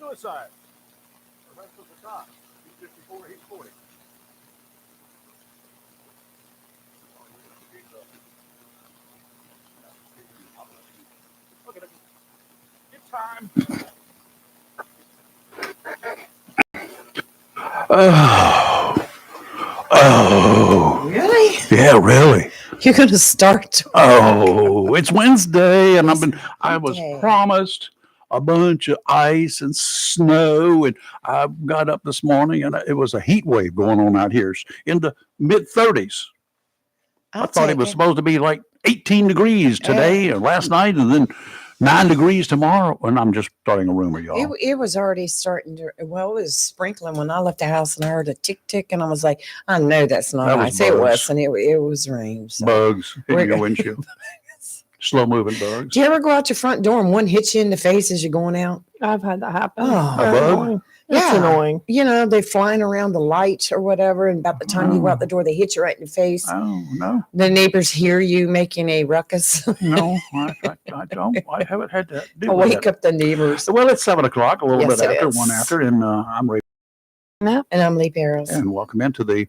suicide. The rest of the top. He's 54, he's 40. Okay, good time. Oh. Really? Yeah, really. You're going to start? Oh, it's Wednesday, and I was promised a bunch of ice and snow, and I got up this morning, and it was a heat wave going on out here in the mid-30s. I thought it was supposed to be like 18 degrees today or last night, and then 9 degrees tomorrow. And I'm just starting a rumor, y'all. It was already starting to, well, it was sprinkling when I left the house, and I heard a tick tick, and I was like, I know that's not ice. It was, and it was rain. So. Bugs hitting your windshield. Slow moving bugs. Do you ever go out your front door and one hits you in the face as you're going out? I've had that happen. Oh, a bug? That's annoying. You know, they're flying around the light or whatever, and about the time you go out the door, they hit you right in the face. Oh, no. The neighbors hear you making a ruckus. No, I don't. I haven't had to do wake up the neighbors. Well, it's 7 o'clock, a little bit after, is. 1 after, and I'm Ray. And I'm Lee Barrows. And welcome into the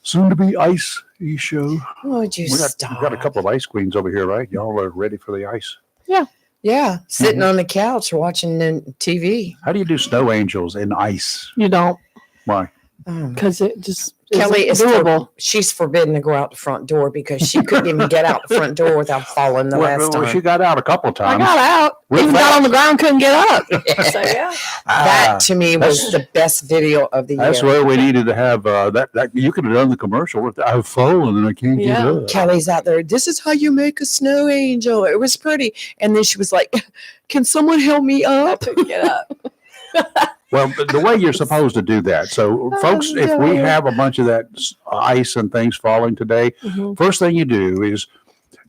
soon-to-be ice show. Would you stop? We got a couple of ice queens over here, right? Y'all are ready for the ice? Yeah. Yeah, sitting on the couch watching the TV. How do you do snow angels in ice? You don't. Why? Because it just Kelly is doable. She's forbidden to go out the front door because she couldn't even get out the front door without falling the last time. She got out a couple of times. I got out. Even got on the ground, couldn't get up. So yeah. That to me was the best video of the year. That's where we needed to have that. You could have done the commercial with I've fallen and I can't get up. Kelly's out there. This is how you make a snow angel. It was pretty. And then she was like, "Can someone help me up?" I couldn't get up. Well, the way you're supposed to do that. So, folks, if we have a bunch of that ice and things falling today, first thing you do is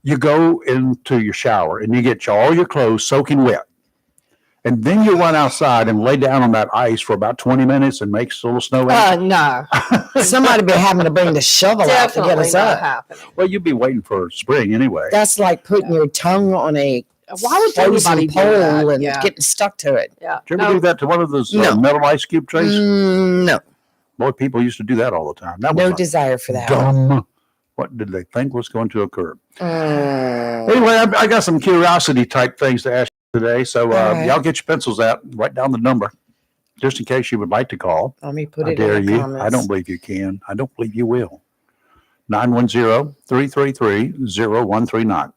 you go into your shower and you get all your clothes soaking wet. And then you run outside and lay down on that ice for about 20 minutes and make a little snow. No. Somebody be having to bring the shovel out to get us up. Well, you'd be waiting for spring anyway. That's like putting your tongue on a Why would anybody do pole that? and getting stuck to it. Yeah. Did you ever do that to one of those metal ice cube trays? No. Boy, people used to do that all the time. That No was desire for that. dumb. What did they think was going to occur? Anyway, I got some curiosity type things to ask you today. So y'all get your pencils out, write down the number, just in case you would like to call. Let me put I it dare in the you. comments. I don't believe you can. I don't believe you will. 910-333-0139.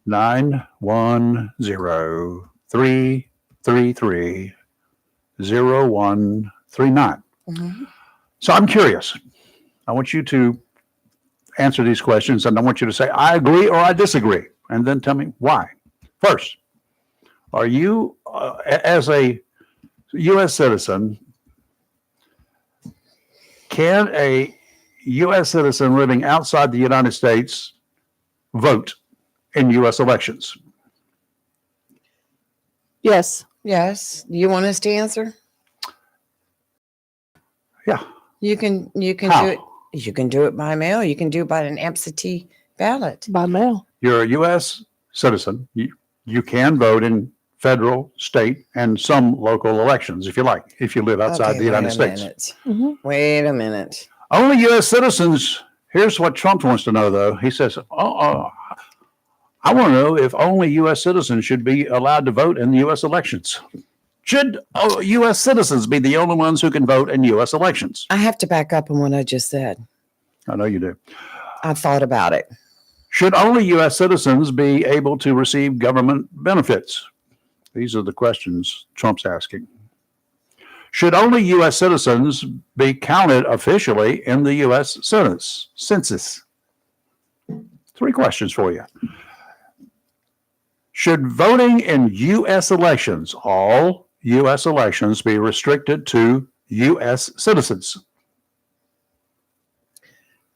910-333-0139. So I'm curious. I want you to answer these questions, and I want you to say, I agree or I disagree, and then tell me why. First, are you, as a U.S. citizen, can a U.S. citizen living outside the United States vote in U.S. elections? Yes. Yes. Do you want us to answer? Yeah. You can How? do it. You can do it by mail. You can do it by an absentee ballot. By mail. You're a U.S. citizen. You can vote in federal, state, and some local elections if you like, if you live outside the United States. Wait a minute. Only U.S. citizens. Here's what Trump wants to know, though. He says, I want to know if only U.S. citizens should be allowed to vote in the U.S. elections. Should U.S. citizens be the only ones who can vote in U.S. elections? I have to back up on what I just said. I know you do. I thought about it. Should only U.S. citizens be able to receive government benefits? These are the questions Trump's asking. Should only U.S. citizens be counted officially in the U.S. census? 3 questions for you. Should voting in U.S. elections, all U.S. elections, be restricted to U.S. citizens?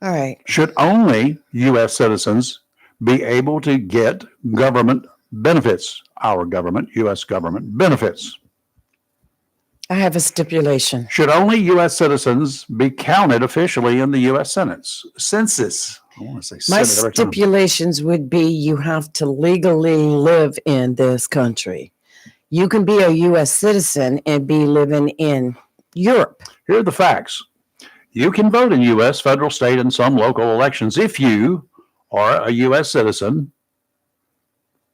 All right. Should only U.S. citizens be able to get government benefits, our government, U.S. government benefits? I have a stipulation. Should only U.S. citizens be counted officially in the U.S. census? I want to say My Senate every time. stipulations would be you have to legally live in this country. You can be a U.S. citizen and be living in Europe. Here are the facts. You can vote in U.S., federal, state, and some local elections if you are a U.S. citizen.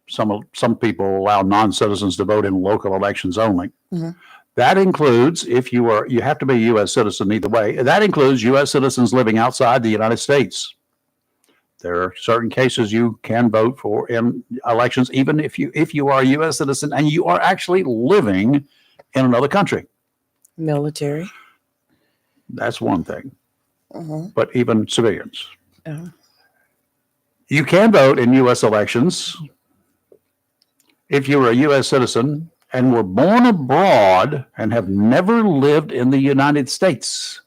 Some people allow non-citizens to vote in local elections only. Mhm. That includes you have to be a U.S. citizen either way. That includes U.S. citizens living outside the United States. There are certain cases you can vote for in elections, even if you are a U.S. citizen and you are actually living in another country. Military. That's one thing. Uh-huh. But even civilians. Uh-huh. You can vote in U.S. elections if you were a U.S. citizen and were born abroad and have never lived in the United States.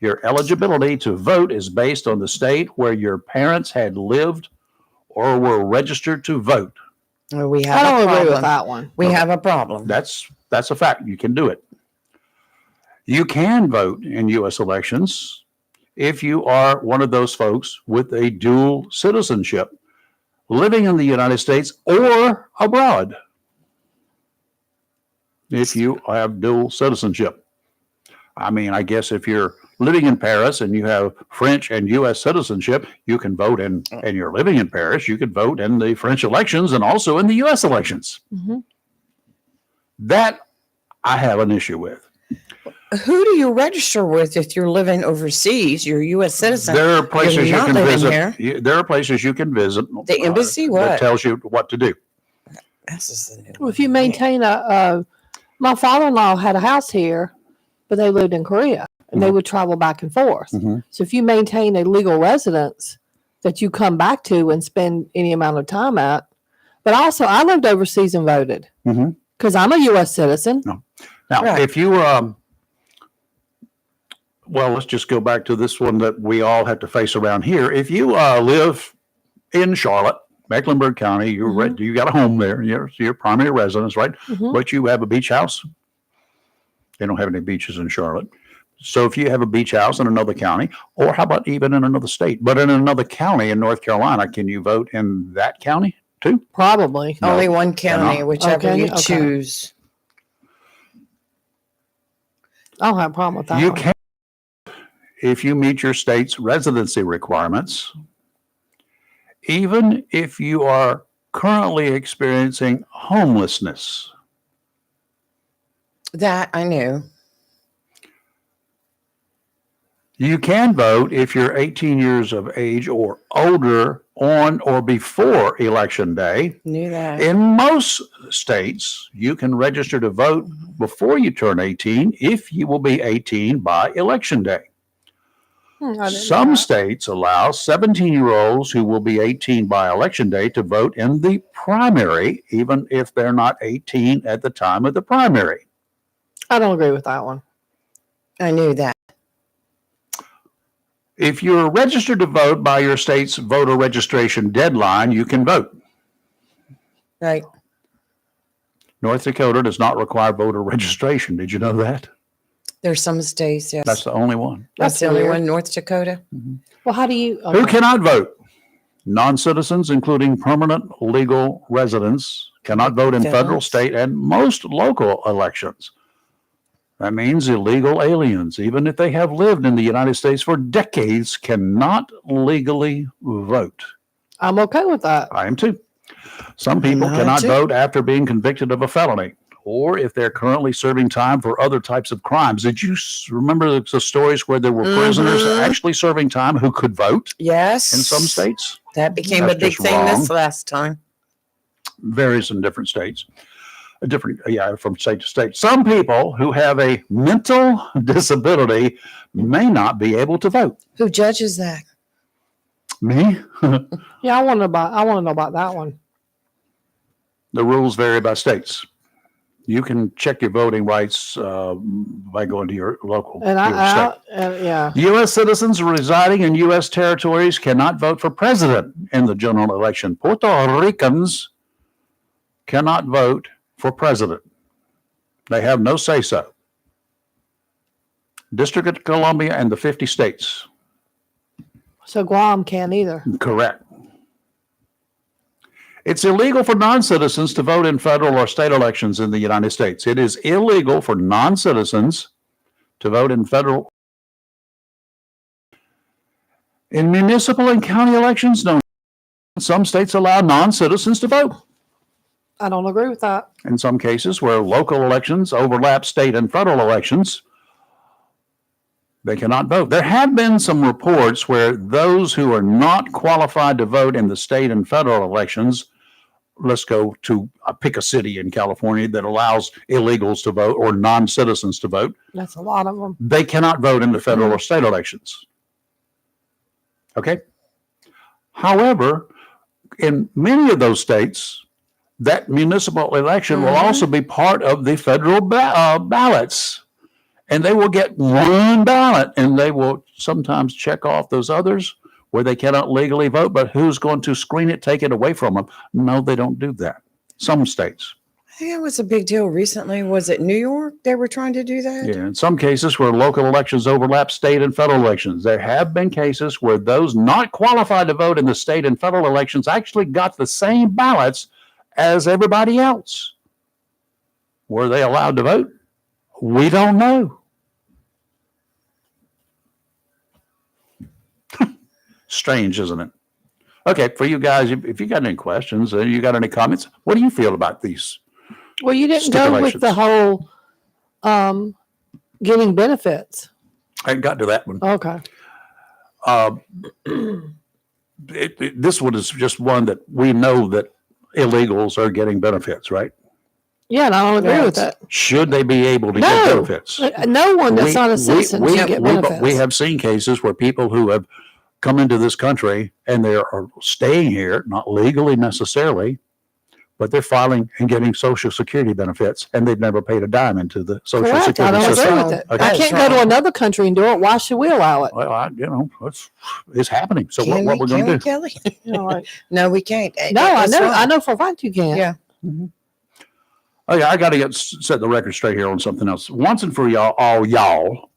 Your eligibility to vote is based on the state where your parents had lived or were registered to vote. Well, we I have a don't agree with problem. that one. We have a problem. That's a fact. You can do it. You can vote in U.S. elections if you are one of those folks with a dual citizenship, living in the United States or abroad. If you have dual citizenship. I mean, I guess if you're living in Paris and you have French and U.S. citizenship, you can vote and you're living in Paris, you could vote in the French elections and also in the U.S. elections. Mm-hmm. That I have an issue with. Who do you register with if you're living overseas? You're a U.S. citizen. There are places you not can living visit. There are places you can visit. The embassy, that what? tells you what to do. This is a new Well, if one. you maintain my father-in-law had a house here, but they lived in Korea and they would travel back and forth. Mhm. So if you maintain a legal residence that you come back to and spend any amount of time at, but also I lived overseas and voted Mhm. because I'm a U.S. citizen. Now, Right. if you, well, let's just go back to this one that we all have to face around here. If you live in Charlotte, Mecklenburg County, you got a home there, your primary residence, right? Mhm. But you have a beach house. They don't have any beaches in Charlotte. So if you have a beach house in another county, or how about even in another state, but in another county in North Carolina, can you vote in that county too? Probably. No, Only one county, cannot. whichever Okay, you okay. choose. I don't have a problem with that. You one. can, if you meet your state's residency requirements, even if you are currently experiencing homelessness. That I knew. You can vote if you're 18 years of age or older on or before Election Day. Knew that. In most states, you can register to vote before you turn 18 if you will be 18 by Election Day. I didn't know Some that. states allow 17-year-olds who will be 18 by Election Day to vote in the primary, even if they're not 18 at the time of the primary. I don't agree with that one. I knew that. If you're registered to vote by your state's voter registration deadline, you can vote. Right. North Dakota does not require voter registration. Did you know that? There's some states, yes. That's the only one. That's the only weird. one, North Dakota. Well, how do you? Who okay. cannot vote? Non-citizens, including permanent legal residents, cannot vote in federal, Felons. state, and most local elections. That means illegal aliens, even if they have lived in the United States for decades, cannot legally vote. I'm okay with that. I am too. Some people I cannot too. vote after being convicted of a felony, or if they're currently serving time for other types of crimes. Did you remember the stories where there were prisoners Mhm. actually serving time who could vote Yes. in some states? That became That's a big just thing this wrong. last time. Varies in different states. From state to state. Some people who have a mental disability may not be able to vote. Who judges that? Me? Yeah, I want to know about that one. The rules vary by states. You can check your voting rights by going to your local And your state. yeah. U.S. citizens residing in U.S. territories cannot vote for president in the general election. Puerto Ricans cannot vote for president. They have no say-so. District of Columbia and the 50 states. So Guam can't either. Correct. It's illegal for non-citizens to vote in federal or state elections in the United States. It is illegal for non-citizens to vote in federal. In municipal and county elections, no. Some states allow non-citizens to vote. I don't agree with that. In some cases where local elections overlap state and federal elections, they cannot vote. There have been some reports where those who are not qualified to vote in the state and federal elections, let's go to pick a city in California that allows illegals to vote or non-citizens to vote. That's a lot of them. They cannot vote in the federal or state elections. Okay? However, in many of those states, that municipal election will also be part of the federal ballots. And they will get one ballot, and they will sometimes check off those others where they cannot legally vote, but who's going to screen it, take it away from them? No, they don't do that. Some states. I think it was a big deal recently. Was it New York they were trying to do that? Yeah, in some cases where local elections overlap state and federal elections, there have been cases where those not qualified to vote in the state and federal elections actually got the same ballots as everybody else. Were they allowed to vote? We don't know. Strange, isn't it? Okay, for you guys, if you got any questions, you got any comments, what do you feel about these? Well, you didn't go with the whole getting benefits. I got to that one. Okay. This one is just one that we know that illegals are getting benefits, right? Yeah, and I don't agree with that. Should they be able to get benefits? No one that's not a citizen should get benefits. We have seen cases where people who have come into this country and they are staying here, not legally necessarily, but they're filing and getting Social Security benefits, and they've never paid a dime into the Social Security system. I don't agree with it. Okay. I can't go to another country and do it. Why should we allow it? Well, it's happening. So what we're going to do? Kelly? Right. No, we can't. No, I know for a fact you can't. Yeah. Mm-hmm. Oh yeah, I got to set the record straight here on something else. Once and for y'all,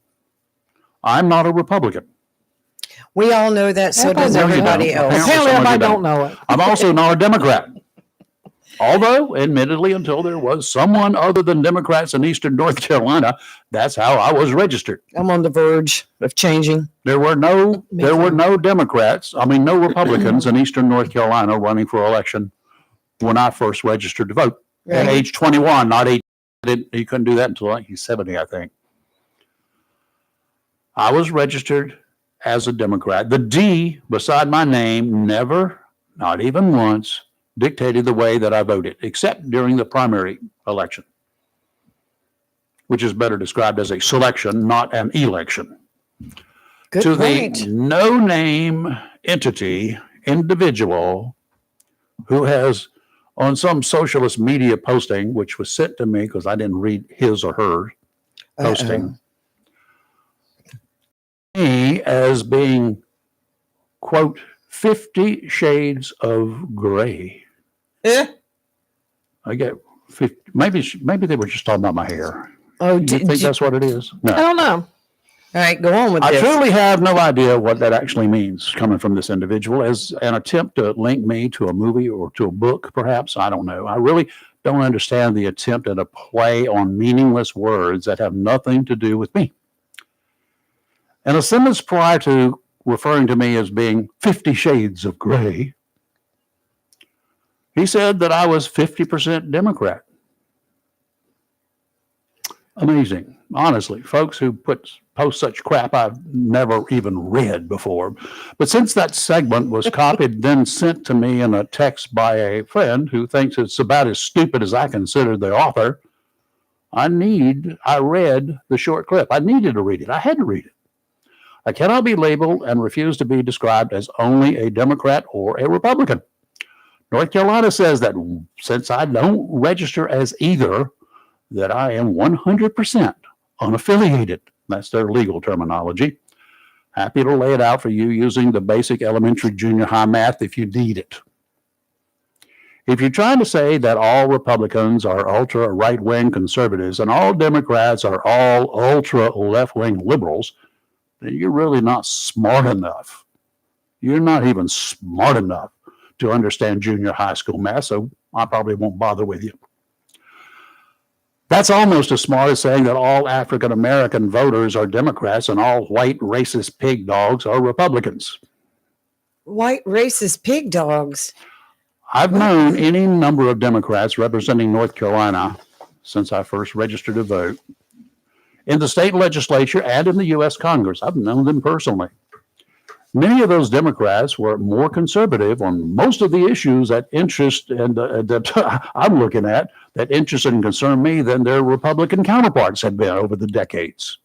I'm not a Republican. We all know that, so does everybody else. Apparently everybody don't know it. I'm also not a Democrat. Although, admittedly, until there was someone other than Democrats in Eastern North Carolina, that's how I was registered. I'm on the verge of changing. There were no Democrats, no Republicans in Eastern North Carolina running for election when I first registered to vote. At age 21, not 18. You couldn't do that until he's 70, I think. I was registered as a Democrat. The D beside my name never, not even once, dictated the way that I voted, except during the primary election, which is better described as a selection, not an election. Good to point. The no-name entity, individual, who has on some socialist media posting, which was sent to me because I didn't read his or her posting, me as being, quote, 50 shades of gray. I get 50, maybe they were just talking about my hair. Oh, Do you think that's what it is? No. I don't know. All right, go on with I this. truly have no idea what that actually means coming from this individual as an attempt to link me to a movie or to a book, perhaps. I don't know. I really don't understand the attempt at a play on meaningless words that have nothing to do with me. In a sentence prior to referring to me as being 50 shades of gray, he said that I was 50% Democrat. Amazing. Honestly, folks who post such crap I've never even read before. But since that segment was copied, then sent to me in a text by a friend who thinks it's about as stupid as I consider the author, I read the short clip. I needed to read it. I had to read it. I cannot be labeled and refuse to be described as only a Democrat or a Republican. North Carolina says that since I don't register as either, that I am 100% unaffiliated. That's their legal terminology. Happy to lay it out for you using the basic elementary, junior high math if you need it. If you're trying to say that all Republicans are ultra right-wing conservatives and all Democrats are all ultra left-wing liberals, then you're really not smart enough. You're not even smart enough to understand junior high school math, so I probably won't bother with you. That's almost as smart as saying that all African American voters are Democrats and all white racist pig dogs are Republicans. White racist pig dogs. I've known any number of Democrats representing North Carolina since I first registered to vote. In the state legislature and in the U.S. Congress, I've known them personally. Many of those Democrats were more conservative on most of the issues that interest and that I'm looking at that interest and concern me than their Republican counterparts have been over the decades.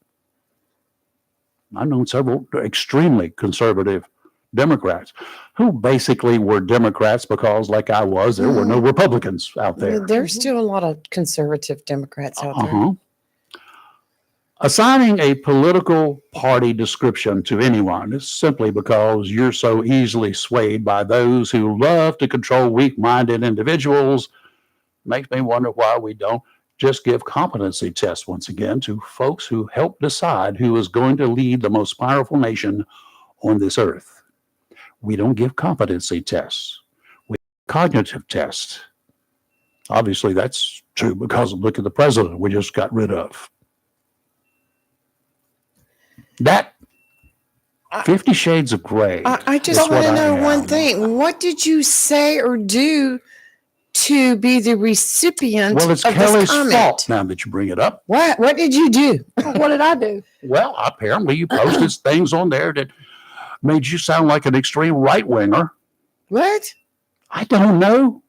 I've known several extremely conservative Democrats who basically were Democrats because, like I was, there were no Republicans out there. There's still a lot of conservative Democrats out there. Uh-huh. Assigning a political party description to anyone is simply because you're so easily swayed by those who love to control weak-minded individuals. Makes me wonder why we don't just give competency tests once again to folks who help decide who is going to lead the most powerful nation on this earth. We don't give competency tests. We give cognitive tests. Obviously, that's true because look at the president we just got rid of. That 50 Shades of Grey. I just want to know one thing. What did you say or do to be the recipient Well, it's of this Kelly's comment? fault now that you bring it up. What did you do? What did I do? Well, apparently you posted things on there that made you sound like an extreme right-winger. What? I don't know.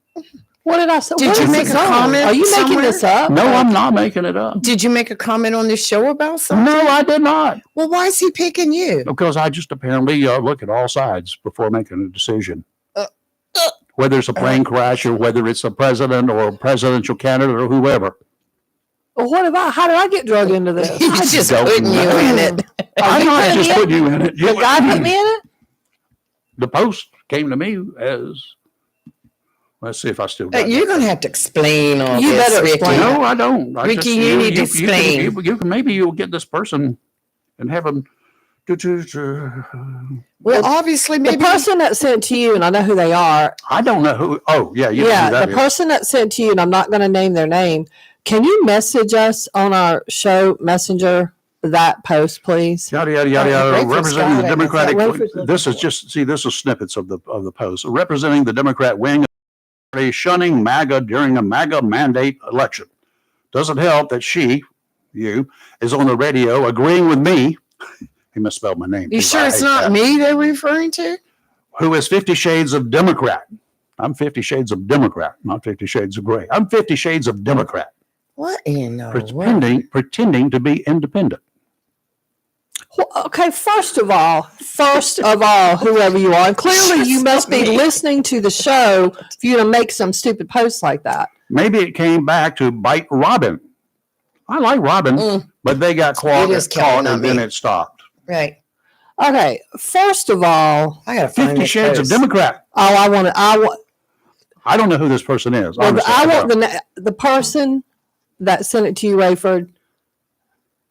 What did I say? Did What you is make this a on? comment Are you making somewhere? this up? No, I'm not making it up. Did you make a comment on this show about something? No, I did not. Well, why is he picking you? Because I just apparently look at all sides before making a decision. Whether it's a plane crash or whether it's a president or a presidential candidate or whoever. Well, how did I get drugged into this? He's just don't putting you know. in it. I'm you not putting just me in? putting you in it. The guy put me in it? The post came to me as, let's see if I still got You're going to have to explain all You this, better Ricky. explain. No, I don't. I Ricky, you need to you explain. can, maybe you'll get this person and have them. Well, obviously, The maybe. person that sent to you, and I know who they are. I don't know who. Oh, yeah, you know Yeah, who that the is. person that sent to you, and I'm not going to name their name. Can you message us on our show messenger that post, please? Yada yada yada yada. Rayford's Representing got the it. Democratic. Rayford's looking This is for it. just this is snippets of the post. Representing the Democrat wing, shunning MAGA during a MAGA mandate election. Doesn't help that you, is on the radio agreeing with me. He misspelled my name. You too. sure I it's hate not that. me they're referring to? Who is 50 Shades of Democrat? I'm 50 Shades of Democrat, not 50 Shades of Gray. I'm 50 Shades of Democrat, What in the world? pretending to be independent. Well, okay, first of all, whoever you are, and clearly you must be listening to the show for you to make some stupid posts like that. Maybe it came back to bite Robin. I like Robin, but they got It is caught Kelly, not and then me. it stopped. Right. Okay, first of all, I got to find 50 this Shades of post. Democrat. I want. I don't know who this person is. Well, honestly, I don't. want the person that sent it to you, Rayford.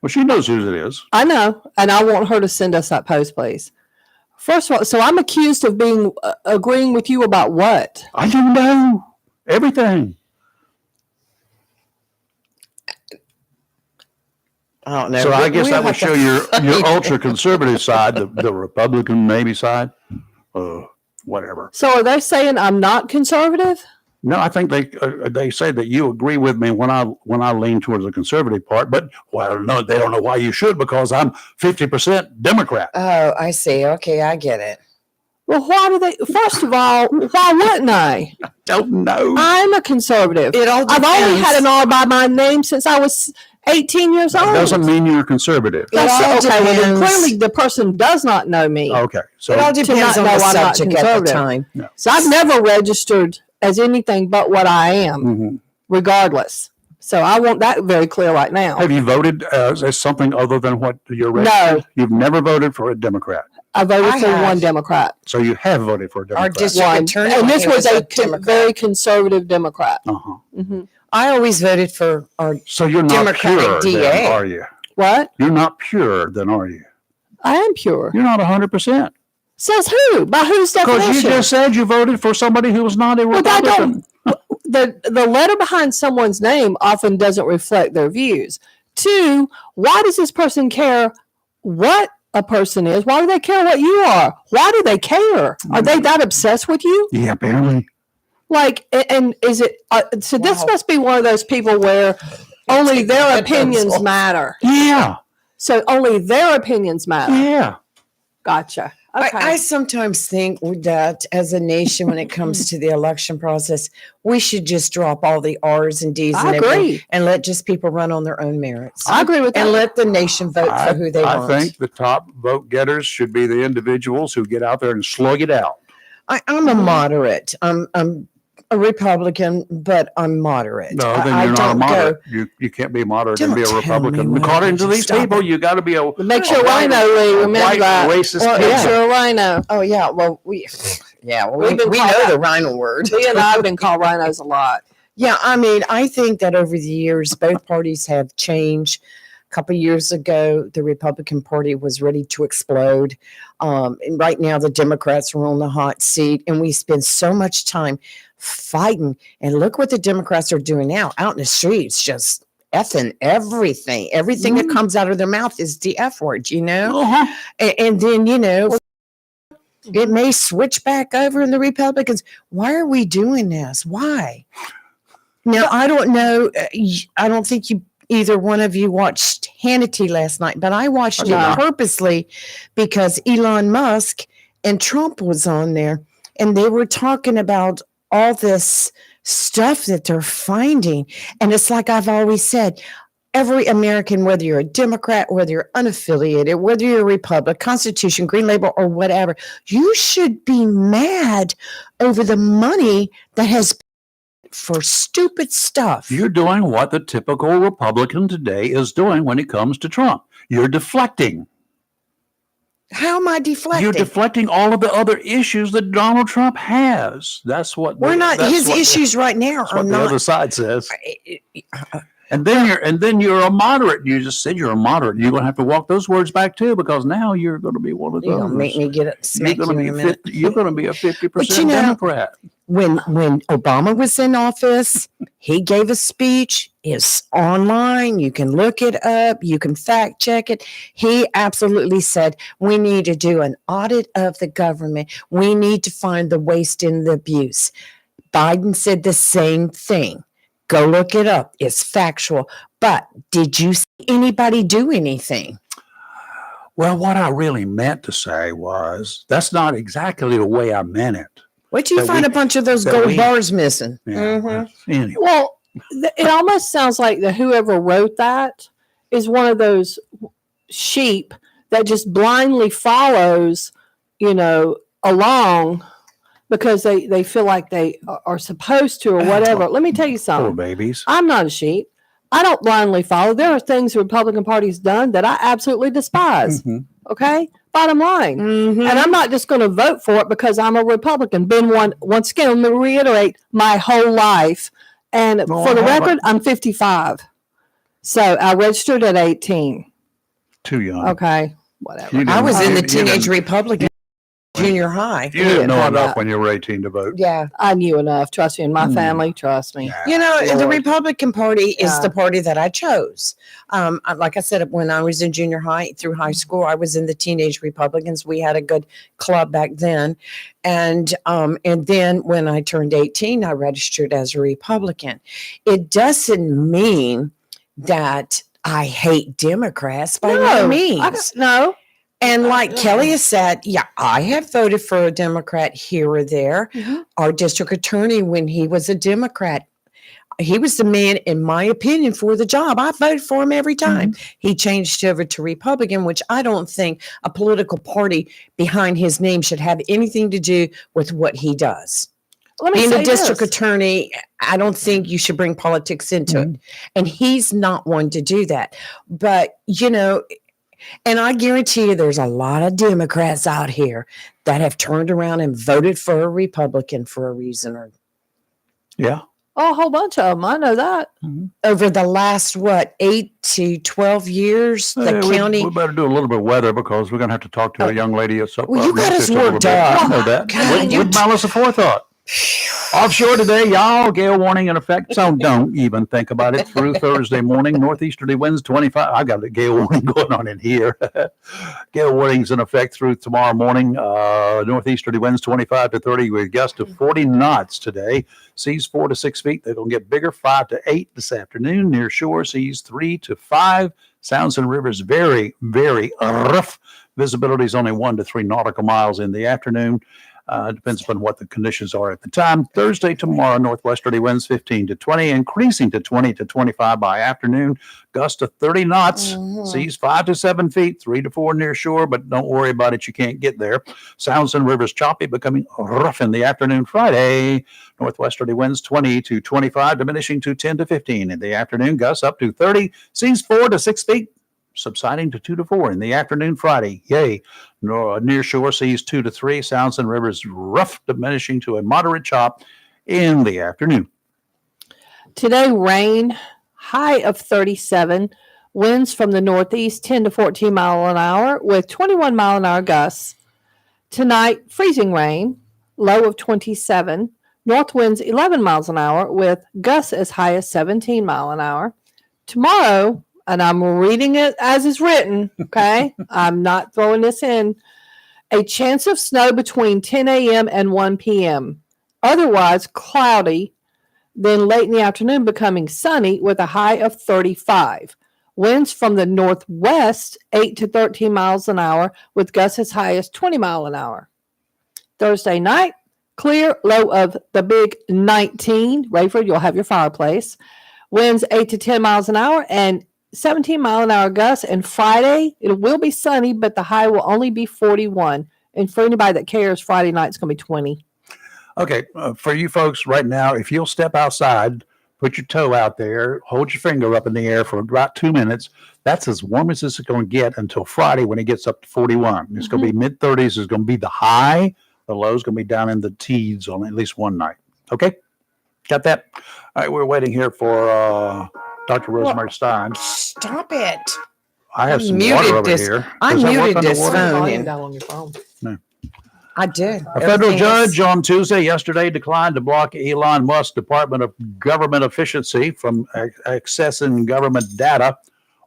Well, she knows who it is. I know, and I want her to send us that post, please. First of all, so I'm accused of being agreeing with you about what? I don't know everything. I don't know. So I guess We'll that would have to show your find- ultra conservative side, the Republican maybe side, whatever. So are they saying I'm not conservative? No, I think they say that you agree with me when I lean towards the conservative part, but well, no, they don't know why you should because I'm 50% Democrat. Oh, I see. Okay, I get it. Well, why do they? First of all, why wouldn't I? Don't know. I'm a conservative. It all I've only depends. had an R by my name since I was 18 years That old. doesn't mean you're conservative. It all Okay, well, then depends. clearly the person does not know me. Okay, so It all depends not on know the I'm not subject at the conservative. time. So I've never registered as anything but what I am, mhm. regardless. So I want that very clear right now. Have you voted as something other than what you're No. registered? You've never voted for a Democrat. I voted I for have. one Democrat. So you have voted for a Our Democrat. district One. attorney And this was a Democrat. very conservative Democrat. Uh-huh. hmm I always voted for our. So you're not Democratic pure, DA. then, are you? What? You're not pure, then, are you? I am pure. You're not 100%. Says who? By whose Because definition? you just said you voted for somebody who was not a Well, that Republican. the letter behind someone's name often doesn't reflect their views. Two, why does this person care what a person is? Why do they care what you are? Why do they care? Are they that obsessed with you? Yeah, apparently. Like, and is it, so this Wow. must be one of those people where only their opinions matter. Yeah. So only their opinions matter. Yeah. Gotcha. Okay. I sometimes think that as a nation, when it comes to the election process, we should just drop all the R's and D's I and everything agree. and let just people run on their own merits. I agree with that. And let the nation vote for who they I want. think the top vote getters should be the individuals who get out there and slug it out. I'm a moderate. I'm a Republican, but I'm moderate. No, then I you're not a don't moderate. You can't be moderate and Don't be a tell me Republican. what I According can to these stop people, it. you got to be a Make sure white- rhino, Lee. Remember white that. racist Well, kid. Make sure rhino. Oh yeah, well we We've been we called know out. the rhino word. Lee and I have been called rhinos a lot. Yeah, I mean, I think that over the years, both parties have changed. A couple of years ago, the Republican Party was ready to explode. And right now, the Democrats are on the hot seat, and we spend so much time fighting. And look what the Democrats are doing now out in the streets, just effing everything. Everything that comes out of their mouth is the F word, you know? Uh-huh. And then, you know, it may switch back over in the Republicans. Why are we doing this? Why? Now, I don't know. I don't think either one of you watched Hannity last night, but I watched No. it purposely because Elon Musk and Trump was on there, and they were talking about all this stuff that they're finding. And it's like I've always said, every American, whether you're a Democrat, whether you're unaffiliated, whether you're a Republican, Constitution, Green Label, or whatever, you should be mad over the money that has for stupid stuff. You're doing what the typical Republican today is doing when it comes to Trump. You're deflecting. How am I deflecting? You're deflecting all of the other issues that Donald Trump has. That's what We're not. His issues right now That's are what the not. other side says. And then you're a moderate. You just said you're a moderate. You're going to have to walk those words back too, because now you're going to be one of You're those. gonna make me get it. You're Smack you going in to a be minute. 50, you're going to be a 50% But you know- Democrat. When Obama was in office, he gave a speech. It's online. You can look it up. You can fact check it. He absolutely said we need to do an audit of the government. We need to find the waste and the abuse. Biden said the same thing. Go look it up. It's factual. But did you see anybody do anything? Well, what I really meant to say was that's not exactly the way I meant it. What do you That find we- a bunch of those that gold we- bars missing? Yeah. Mhm. Anyway. Well, it almost sounds like that whoever wrote that is one of those sheep that just blindly follows, along because they feel like they are supposed to or whatever. Let me tell you Poor something. babies. I'm not a sheep. I don't blindly follow. There are things the Republican Party's done that I absolutely despise. Mhm. Okay? Bottom line. Mhm. And I'm not just going to vote for it because I'm a Republican. Been one, once again, let me reiterate, my whole life. And Well, for the I haven't. record, I'm 55. So I registered at 18. Too young. Okay. Whatever. You I was in the You Teenage didn't- Republican junior high. You didn't know have enough that. when you were 18 to vote. Yeah. I knew enough. Trust me. In my family, trust me. You know, the Lord. Republican Party is Yeah. the party that I chose. Like I said, when I was in junior high through high school, I was in the Teenage Republicans. We had a good club back then. And then when I turned 18, I registered as a Republican. It doesn't mean that I hate Democrats by no means. No. And like Kelly has said, yeah, I have voted for a Democrat here or there. Mhm. Our district attorney, when he was a Democrat, he was the man, in my opinion, for the job. I voted for him every time. He changed over to Republican, which I don't think a political party behind his name should have anything to do with what he does. Let me Being say a district this. attorney, I don't think you should bring politics into it. And he's not one to do that. But, and I guarantee you there's a lot of Democrats out here that have turned around and voted for a Republican for a reason. Or Yeah. Oh, a whole bunch of them. I know that. Over the last, 8 to 12 years, the county. We better do a little bit of weather because we're going to have to talk to a young lady. Well, you got us worked up. I know that. God, With malice aforethought. Offshore today, y'all, gale warning in effect. So don't even think about it through Thursday morning. Northeasterly winds 25. I got a gale warning going on in here. Gale warnings in effect through tomorrow morning. Northeasterly winds 25 to 30 with gusts to 40 knots today. Seas 4 to 6 feet. They're going to get bigger, 5 to 8 this afternoon. Near shore, seas 3 to 5. Sounds and rivers very, very rough. Visibility is only 1 to 3 nautical miles in the afternoon. Depends upon what the conditions are at the time. Thursday, tomorrow, northwesterly winds 15 to 20, increasing to 20 to 25 by afternoon. Gust to 30 knots. Seas 5 to 7 feet, 3 to 4 near shore, but don't worry about it. You can't get there. Sounds and rivers choppy, becoming rough in the afternoon. Friday, northwesterly winds 20 to 25, diminishing to 10 to 15 in the afternoon. Gusts up to 30. Seas 4 to 6 feet. Subsiding to 2 to 4 in the afternoon Friday. Yay. Near shore seas 2 to 3. Sounds and rivers rough, diminishing to a moderate chop in the afternoon. Today, rain, high of 37. Winds from the northeast 10 to 14 mile an hour with 21 mile an hour gusts. Tonight, freezing rain, low of 27. North winds 11 miles an hour with gusts as high as 17 mile an hour. Tomorrow, and I'm reading it as is written, okay? I'm not throwing this in. A chance of snow between 10 a.m. and 1 p.m. Otherwise cloudy, then late in the afternoon becoming sunny with a high of 35. Winds from the northwest 8 to 13 miles an hour with gusts as high as 20 miles an hour. Thursday night, clear, low of the big 19. Rayford, you'll have your fireplace. Winds 8 to 10 miles an hour and 17 mile an hour gusts. And Friday, it will be sunny, but the high will only be 41. And for anybody that cares, Friday night it's going to be 20. Okay, for you folks right now, if you'll step outside, put your toe out there, hold your finger up in the air for about 2 minutes, that's as warm as it's going to get until Friday when it gets up to 41. It's going to be mid-30s. It's going to be the high. The low is going to be down in the teens on at least one night. Okay? Got that? All right, we're waiting here for Dr. Rosemary Stein. Stop it. I have some muted water over this. here. I Does that work muted this underwater? phone. Volume down on your phone. I did. A federal judge on Tuesday yesterday declined to block Elon Musk's Department of Government Efficiency from accessing government data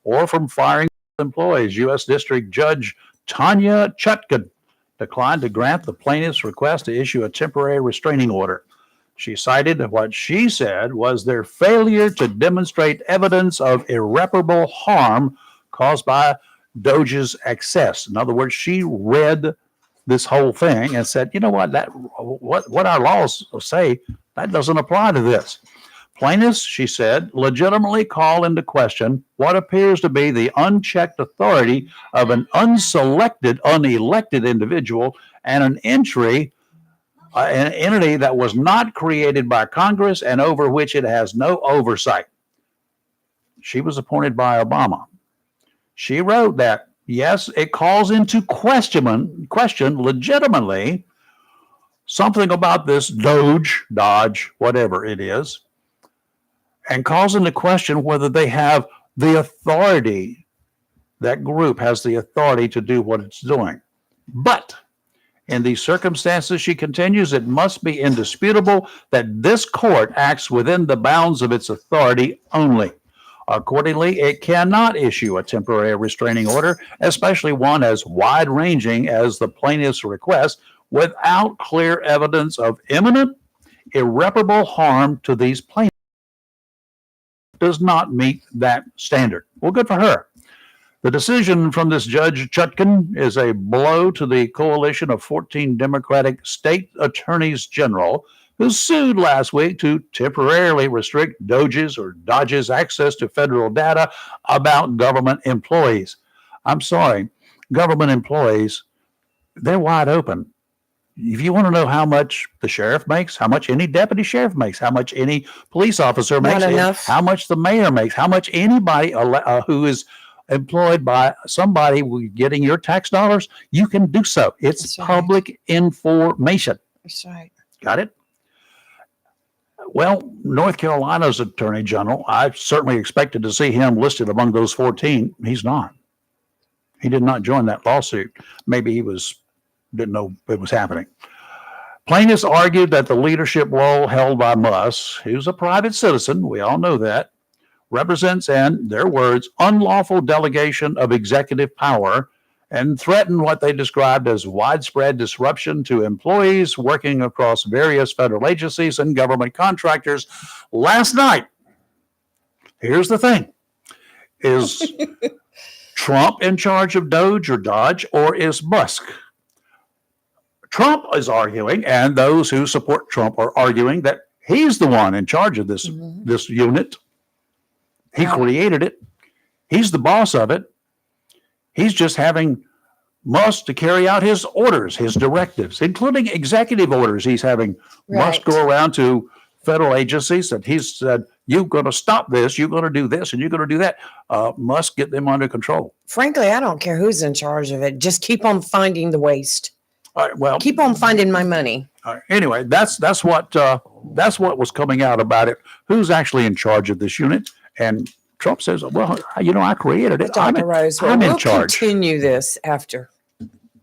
or from firing employees. U.S. District Judge Tanya Chutkan declined to grant the plaintiff's request to issue a temporary restraining order. She cited what she said was their failure to demonstrate evidence of irreparable harm caused by Doge's access. In other words, she read this whole thing and said, you know what our laws say, that doesn't apply to this. Plaintiffs, she said, legitimately call into question what appears to be the unchecked authority of an unelected individual and an entity that was not created by Congress and over which it has no oversight. She was appointed by Obama. She wrote that, yes, it calls into question legitimately something about this Dodge, whatever it is, and calls into question whether they have the authority, that group has the authority to do what it's doing. But in these circumstances, she continues, it must be indisputable that this court acts within the bounds of its authority only. Accordingly, it cannot issue a temporary restraining order, especially one as wide-ranging as the plaintiff's request, without clear evidence of imminent, irreparable harm to these plaintiffs. Does not meet that standard. Well, good for her. The decision from this Judge Chutkan is a blow to the coalition of 14 Democratic state attorneys general who sued last week to temporarily restrict Doge's access to federal data about government employees. I'm sorry, government employees, they're wide open. If you want to know how much the sheriff makes, how much any deputy sheriff makes, how much any police officer makes, how much the mayor makes, how much anybody who is employed by somebody getting your tax dollars, you can do so. It's public information. That's right. Got it? Well, North Carolina's Attorney General, I certainly expected to see him listed among those 14. He's not. He did not join that lawsuit. Maybe he didn't know it was happening. Plaintiffs argued that the leadership role held by Musk, who's a private citizen, we all know that, represents, in their words, unlawful delegation of executive power and threatened what they described as widespread disruption to employees working across various federal agencies and government contractors. Last night, here's the thing, is Trump in charge of Dodge, or is Musk? Trump is arguing, and those who support Trump are arguing that he's the one in charge of this unit. He created it. He's the boss of it. He's just having Musk to carry out his orders, his directives, including executive orders. He's having Musk go around to federal agencies that he's said, you're going to stop this, you're going to do this, and you're going to do that. Must get them under control. Frankly, I don't care who's in charge of it. Just keep on finding the waste. All right, well, Keep on finding my money. anyway, that's what was coming out about it. Who's actually in charge of this unit? And Trump says, well, I created it. Dr. Rose, I'm in we'll charge. continue this after.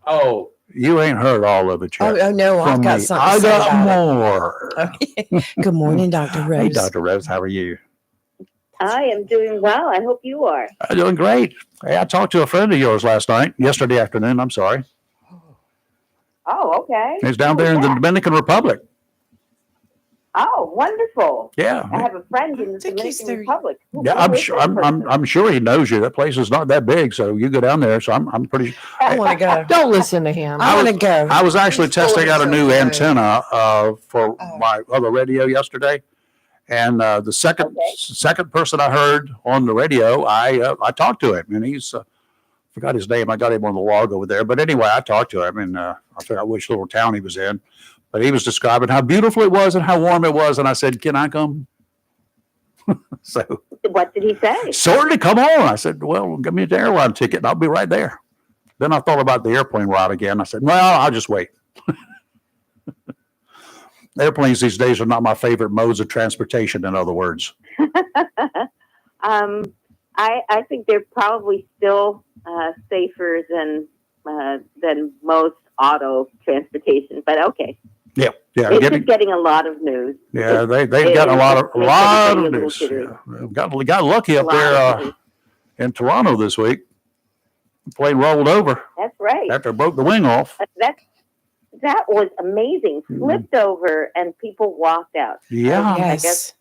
Oh, you ain't heard all of it yet. Oh no, I've got me. something I to say got about more. it. Good morning, Dr. Rose. Hey, Dr. Rose, how are you? I am doing well. I hope you are. I'm doing great. Hey, I talked to a friend of yours yesterday afternoon. I'm sorry. Oh, okay. He's down there in the Dominican Republic. Oh, wonderful. Yeah. I have a friend in the think he's Dominican there. Republic. Yeah, I'm sure. I'm sure he knows you. That place is not that big, so you go down there. So I'm pretty. I want to go. Don't listen to him. I want to go. I was actually testing out a new so good. antenna for Oh. my other radio yesterday, and the second person I heard on the radio, I talked to him, and he's forgot his name. I got him on the log over there, but anyway, I talked to him, and I forgot which little town he was in, but he was describing how beautiful it was and how warm it was, and I said, "Can I come?" So What did he say? certainly, come on. I said, "Well, give me the airline ticket, and I'll be right there." Then I thought about the airplane ride again. I said, "Well, I'll just wait." Airplanes these days are not my favorite modes of transportation, in other words. I think they're probably still safer than most auto transportation, but okay. Yeah. It's just getting a lot of news. Yeah, they've got a lot of news. jittery. Yeah. Got lucky up there in Toronto this week. The plane rolled over That's right. after it broke the wing off. That was amazing. Flipped over and people walked out. Yeah. I guess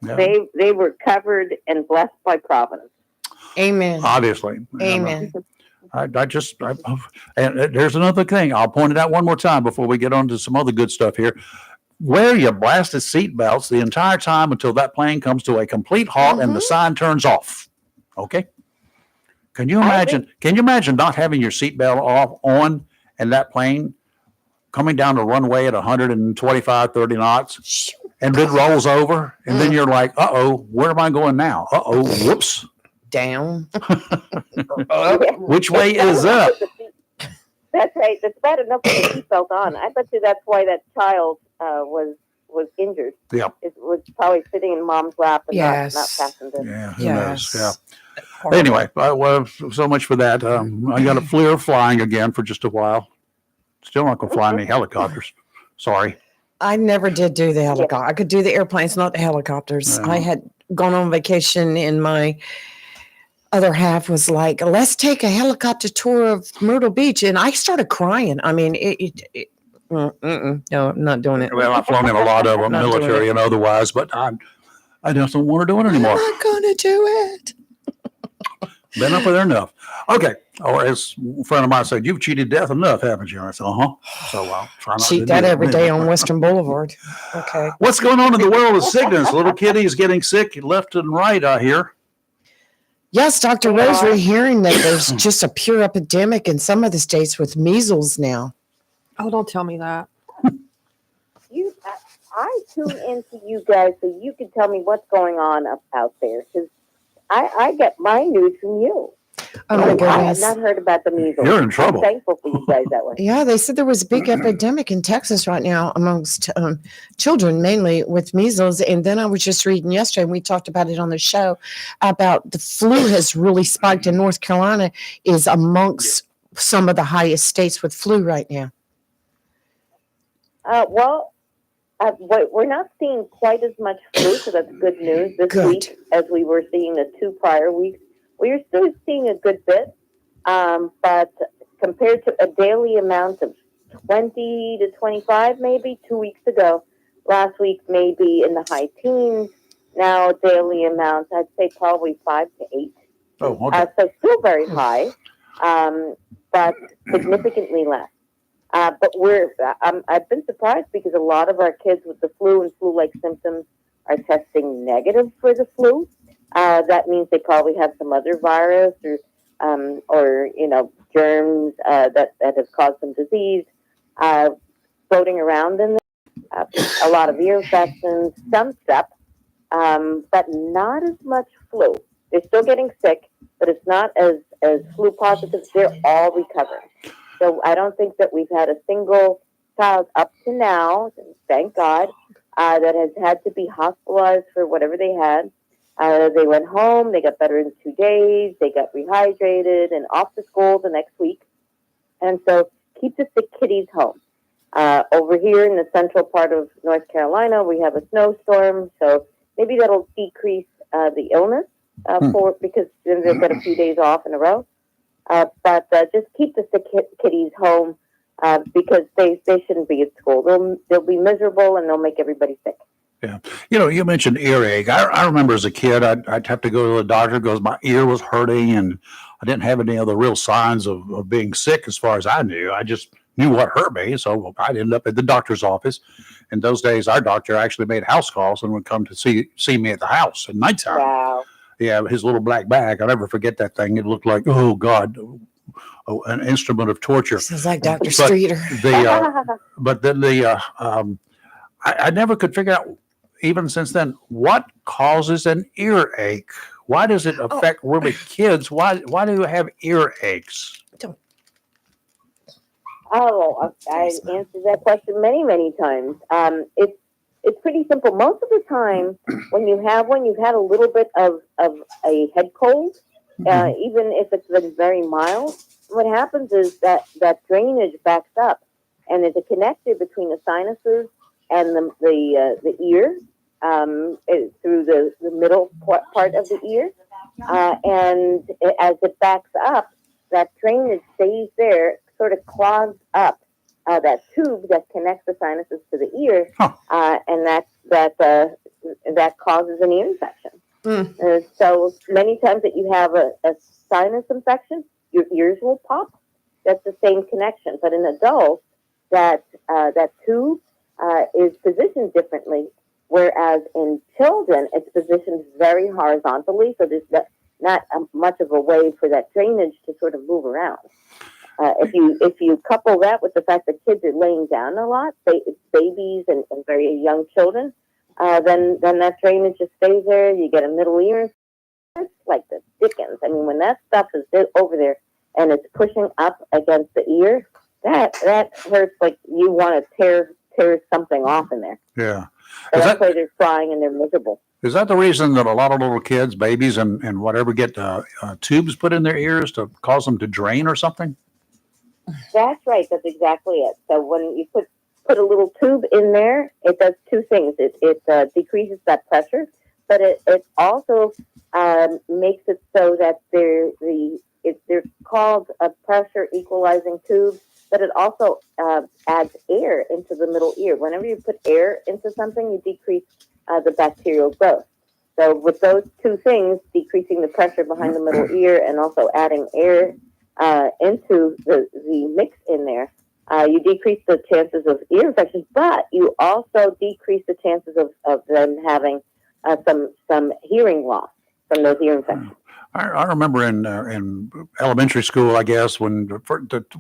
Yeah. they were covered and blessed by Providence. Amen. Obviously. Amen. And there's another thing. I'll point it out one more time before we get on to some other good stuff here. Wear your blasted seatbelts the entire time until that plane comes to a complete halt and the sign turns off. Okay? Can you imagine not having your seatbelt on and that plane coming down the runway at 125, 30 knots and it rolls over and then you're like, uh-oh, where am I going now? Uh-oh, whoops. Down. Which way is up? That's right. That's bad enough with the seatbelt on. I bet you that's why that child was injured. Yeah. It was probably sitting in mom's lap and not fastened in. Yeah. Who Yes. knows? Yeah. Anyway, well, so much for that. I got a fear of flying again for just a while. Still not going to fly any helicopters. Sorry. I never did do the helicopter. I could do the airplanes, not the helicopters. Yeah. I had gone on vacation and my other half was like, let's take a helicopter tour of Myrtle Beach. And I started crying. I mean, no, I'm not doing it. Well, I've flown in a lot of them, Not doing military and otherwise, but I just don't want to do it I'm anymore. not going to do it. Been up there enough. Okay. Or as a friend of mine said, you've cheated death enough, haven't you? I said, So I'll try not to Cheat do that every day anymore. on Western Boulevard. Okay. What's going on in the world of sickness? Little kitties getting sick left and right, I hear. Yes, Dr. They Rose, are. we're hearing that there's just a pure epidemic in some of the states with measles now. Oh, don't tell me that. I tune into you guys so you can tell me what's going on out there because I get my news from you. Oh my I have goodness. not heard about the measles. You're in trouble. I'm thankful for you guys that way. Yeah, they said there was a big epidemic in Texas right now amongst children, mainly with measles. And then I was just reading yesterday, and we talked about it on the show, about the flu has really spiked in North Carolina, is amongst some of the highest states with flu right now. We're not seeing quite as much flu, so that's good news this Good. week as we were seeing the 2 prior weeks. We are still seeing a good bit, but compared to a daily amount of 20 to 25 maybe 2 weeks ago, last week maybe in the high teens, now daily amounts, I'd say probably 5 to 8. Oh, okay. So still very high, but significantly less. But I've been surprised because a lot of our kids with the flu and flu-like symptoms are testing negative for the flu. That means they probably have some other virus or germs that have caused some disease floating around in there. A lot of ear infections, some strep, but not as much flu. They're still getting sick, but it's not as flu positive. They're all recovering. So I don't think that we've had a single child up to now, thank God, that has had to be hospitalized for whatever they had. They went home, they got better in 2 days, they got rehydrated and off to school the next week. And so keep the kiddies home. Over here in the central part of North Carolina, we have a snowstorm, so maybe that'll decrease the illness because then they'll get a few days off in a row. But just keep the sick kiddies home because they shouldn't be at school. They'll be miserable and they'll make everybody sick. Yeah. You mentioned earache. I remember as a kid, I'd have to go to the doctor because my ear was hurting and I didn't have any other real signs of being sick as far as I knew. I just knew what hurt me. So I'd end up at the doctor's office. In those days, our doctor actually made house calls and would come to see me at the house at nighttime. Wow. Yeah, his little black bag. I'll never forget that thing. It looked like, oh, God, an instrument of torture. Sounds like Dr. But Streeter. But then I never could figure out, even since then, what causes an earache? Why does it affect really kids? Why do you have earaches? I answered that question many, many times. It's pretty simple. Most of the time, when you have one, you've had a little bit of a head cold, even if it's been very mild. What happens is that drainage backs up, and there's a connector between the sinuses and the ear through the middle part of the ear. And as it backs up, that drainage stays there, sort of clogs up that tube that connects the sinuses to the ear, and that causes an ear infection. So many times that you have a sinus infection, your ears will pop. That's the same connection. But in adults, that tube is positioned differently, whereas in children, it's positioned very horizontally, so there's not much of a way for that drainage to sort of move around. If you couple that with the fact that kids are laying down a lot, babies and very young children, then that drainage just stays there. You get a middle ear. It's like the dickens. I mean, when that stuff is over there and it's pushing up against the ear, that hurts like you want to tear something off in there. Yeah. So that's why they're crying and they're miserable. Is that the reason that a lot of little kids, babies, and whatever get tubes put in their ears to cause them to drain or something? That's right. That's exactly it. So when you put a little tube in there, it does two things. It decreases that pressure, but it also makes it so that they're called a pressure equalizing tube, but it also adds air into the middle ear. Whenever you put air into something, you decrease the bacterial growth. So with those two things, decreasing the pressure behind the middle ear and also adding air into the mix in there, you decrease the chances of ear infections, but you also decrease the chances of them having some hearing loss from those ear infections. I remember in elementary school, I guess, when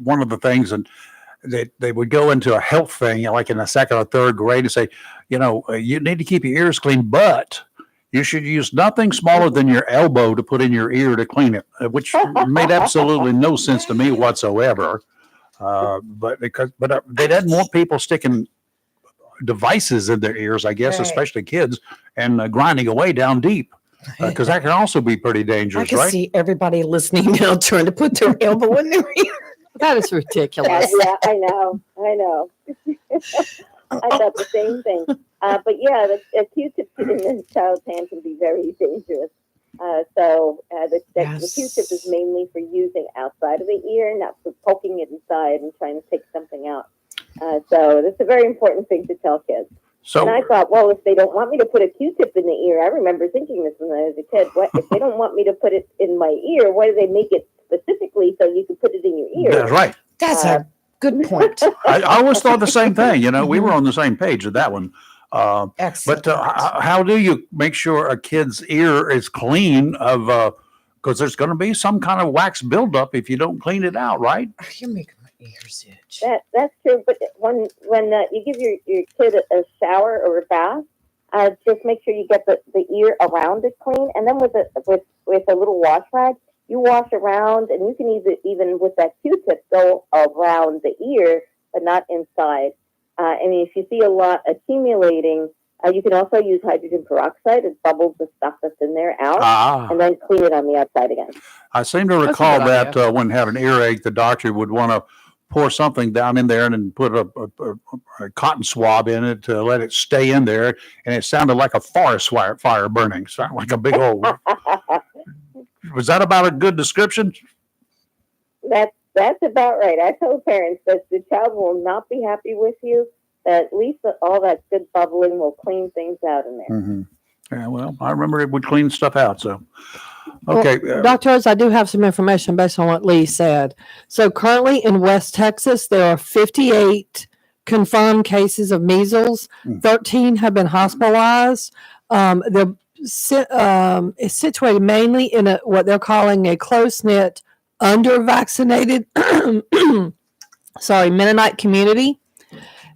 one of the things, and they would go into a health thing, like in the second or third grade, and say, you need to keep your ears clean, but You should use nothing smaller than your elbow to put in your ear to clean it, which made absolutely no sense to me whatsoever. But they didn't want people sticking devices in their ears, I guess, Right. especially kids, and grinding away down deep, because that can also be pretty I dangerous, can right? see everybody listening now trying to put their elbow in their ear. That is ridiculous. Yeah, I know. I thought the same thing. But yeah, a Q-tip in a child's hand can be very dangerous. The Q-tip is mainly for using outside of the ear, not for poking it inside and trying to take something out. So that's a very important thing to tell kids. And I So, thought, well, if they don't want me to put a Q-tip in the ear, I remember thinking this when I was a kid. What if they don't want me to put it in my ear? Why do they make it specifically so you can put it in your ear? that's right. That's a good point. I always thought the same thing. We were on the same page with that one. Excellent. But how do you make sure a kid's ear is clean of, because there's going to be some kind of wax buildup if you don't clean it out, right? You're making my ears itch. That's true. But when you give your kid a shower or a bath, just make sure you get the ear around it clean, and then with a little wash rag, you wash around, and you can even with that Q-tip go around the ear, but not inside. If you see a lot accumulating, you can also use hydrogen peroxide. It bubbles the stuff that's in there out, and then clean it on the outside again. I seem to That's a recall good that idea. when having earache, the doctor would want to pour something down in there and then put a cotton swab in it to let it stay in there. And it sounded like a forest fire burning. Sounded like a big old. Was that about a good description? That's about right. I told parents that the child will not be happy with you. That at least all that good bubbling will clean things out in there. Mm-hmm. Yeah, well, I remember it would clean stuff out. So, okay. Dr. Oz, I do have some information based on what Lee said. So currently in West Texas, there are 58 confirmed cases of measles. 13 have been hospitalized. It's situated mainly in what they're calling a close-knit, under-vaccinated, Mennonite community.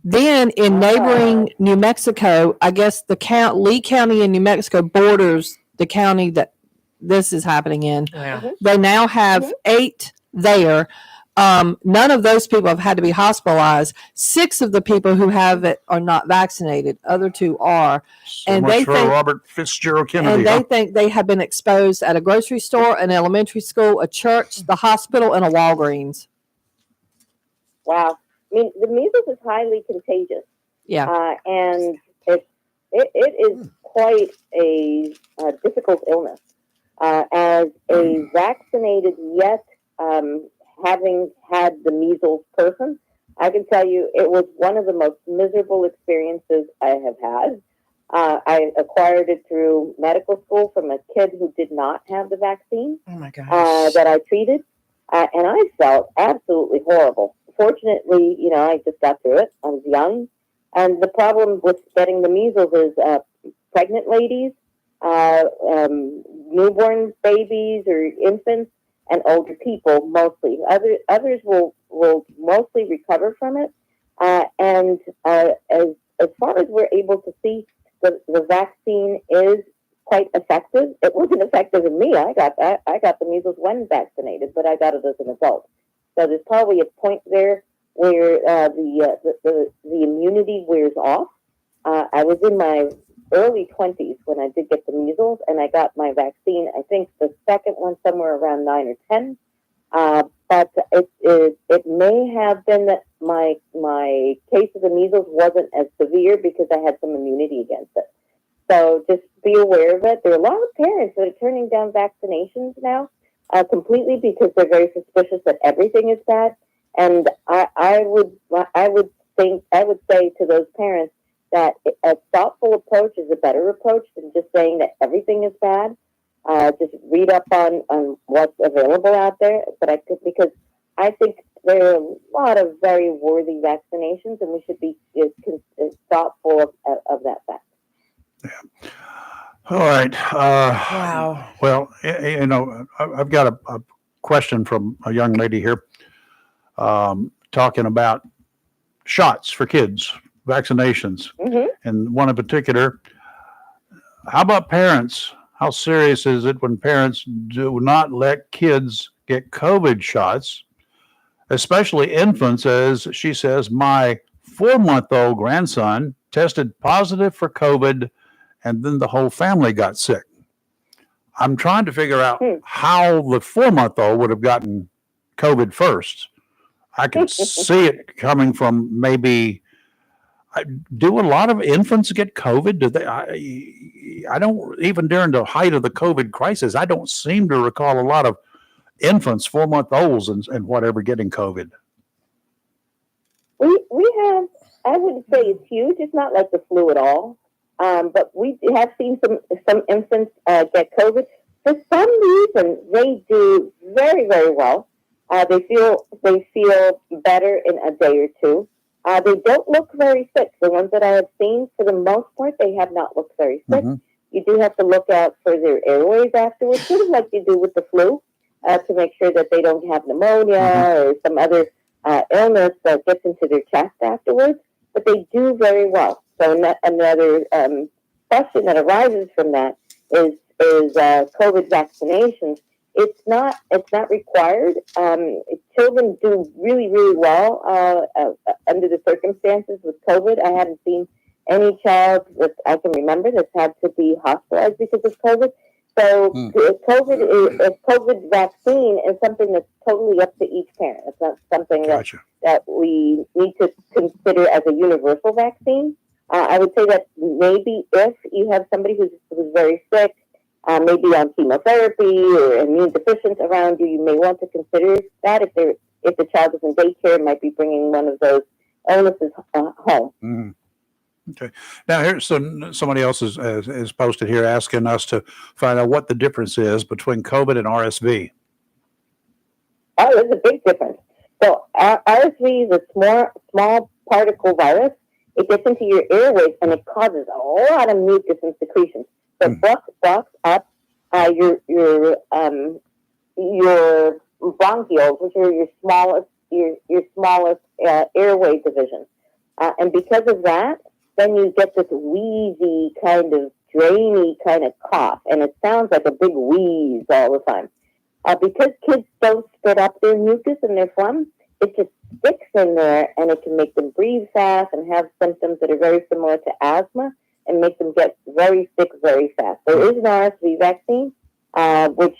Then in neighboring New Mexico, I guess Lee County in New Mexico borders the county that this is happening in. Yeah. They now have 8 there. None of those people have had to be hospitalized. 6 of the people who have it are not vaccinated. Other 2 are. So and much they for think- Robert Fitzgerald Kennedy. And they think they have been exposed at a grocery store, an elementary school, a church, the hospital, and a Walgreens. Wow. The measles is highly contagious. Yeah. And it is quite a difficult illness. As a vaccinated yet having had the measles person, I can tell you it was one of the most miserable experiences I have had. I acquired it through medical school from a kid who did not have the vaccine Oh my gosh. that I treated, and I felt absolutely horrible. Fortunately, I just got through it. I was young, and the problem with getting the measles is pregnant ladies, newborn babies or infants, and older people mostly. Others will mostly recover from it, and as far as we're able to see, the vaccine is quite effective. It wasn't effective in me. I got the measles when vaccinated, but I got it as an adult. So there's probably a point there where the immunity wears off. I was in my early 20s when I did get the measles, and I got my vaccine. I think the second one somewhere around 9 or 10. But it may have been that my case of the measles wasn't as severe because I had some immunity against it. So just be aware of it. There are a lot of parents that are turning down vaccinations now completely because they're very suspicious that everything is bad. And I would say to those parents that a thoughtful approach is a better approach than just saying that everything is bad. Just read up on what's available out there. Because I think there are a lot of very worthy vaccinations, and we should be thoughtful of that fact. Yeah. All right. Wow. Well, I've got a question from a young lady here talking about shots for kids, vaccinations. Mm-hmm. And one in particular, How about parents? How serious is it when parents do not let kids get COVID shots, especially infants? As she says, my 4-month-old grandson tested positive for COVID, and then the whole family got sick. I'm trying to figure out how the 4-month-old would have gotten COVID first. I can see it coming from maybe. Do a lot of infants get COVID? Do they? I don't, even during the height of the COVID crisis, I don't seem to recall a lot of infants, 4-month-olds and whatever getting COVID. We have, I wouldn't say it's huge. It's not like the flu at all. But we have seen some infants get COVID. For some reason, they do very, very well. They feel better in a day or two. They don't look very sick. The ones that I have seen, for the most part, they have not looked very sick. Mm-hmm. You do have to look out for their airways afterwards, sort of like you do with the flu, to make sure that they don't have pneumonia or some other illness that gets into their chest afterwards. But they do very well. So another question that arises from that is COVID vaccinations. It's not required. Children do really, really well under the circumstances with COVID. I haven't seen any child that I can remember that's had to be hospitalized because of COVID. So COVID vaccine is something that's totally up to each parent. It's not something that we need to consider as a universal vaccine. I would say that maybe if you have somebody who's very sick, maybe on chemotherapy or immune deficient around you, you may want to consider that. If the child is in daycare, it might be bringing one of those illnesses home. Mm. Okay. Now, here's somebody else is posted here asking us to find out what the difference is between COVID and RSV. Oh, there's a big difference. So RSV is a small particle virus. It gets into your airways and it causes a lot of mucus and secretions. So it blocks up your bronchioles, which are your smallest airway division. And because of that, then you get this wheezy kind of drainy kind of cough, and it sounds like a big wheeze all the time. Because kids don't spit up their mucus and their phlegm, it just sticks in there, and it can make them breathe fast and have symptoms that are very similar to asthma and make them get very sick very fast. There is an RSV vaccine, which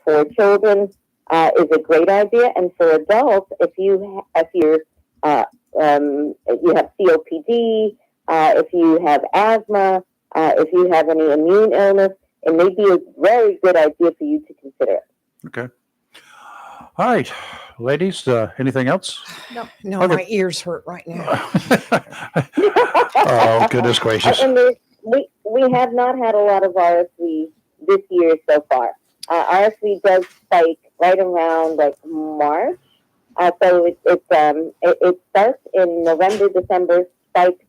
for children is a great idea, and for adults, if you have COPD, if you have asthma, if you have any immune illness, it may be a very good idea for you to consider it. Okay. All right, ladies, anything else? No, Okay. my ears hurt right now. Oh, goodness gracious. And we have not had a lot of RSV this year so far. RSV does spike right around like March. So it starts in November, December, spikes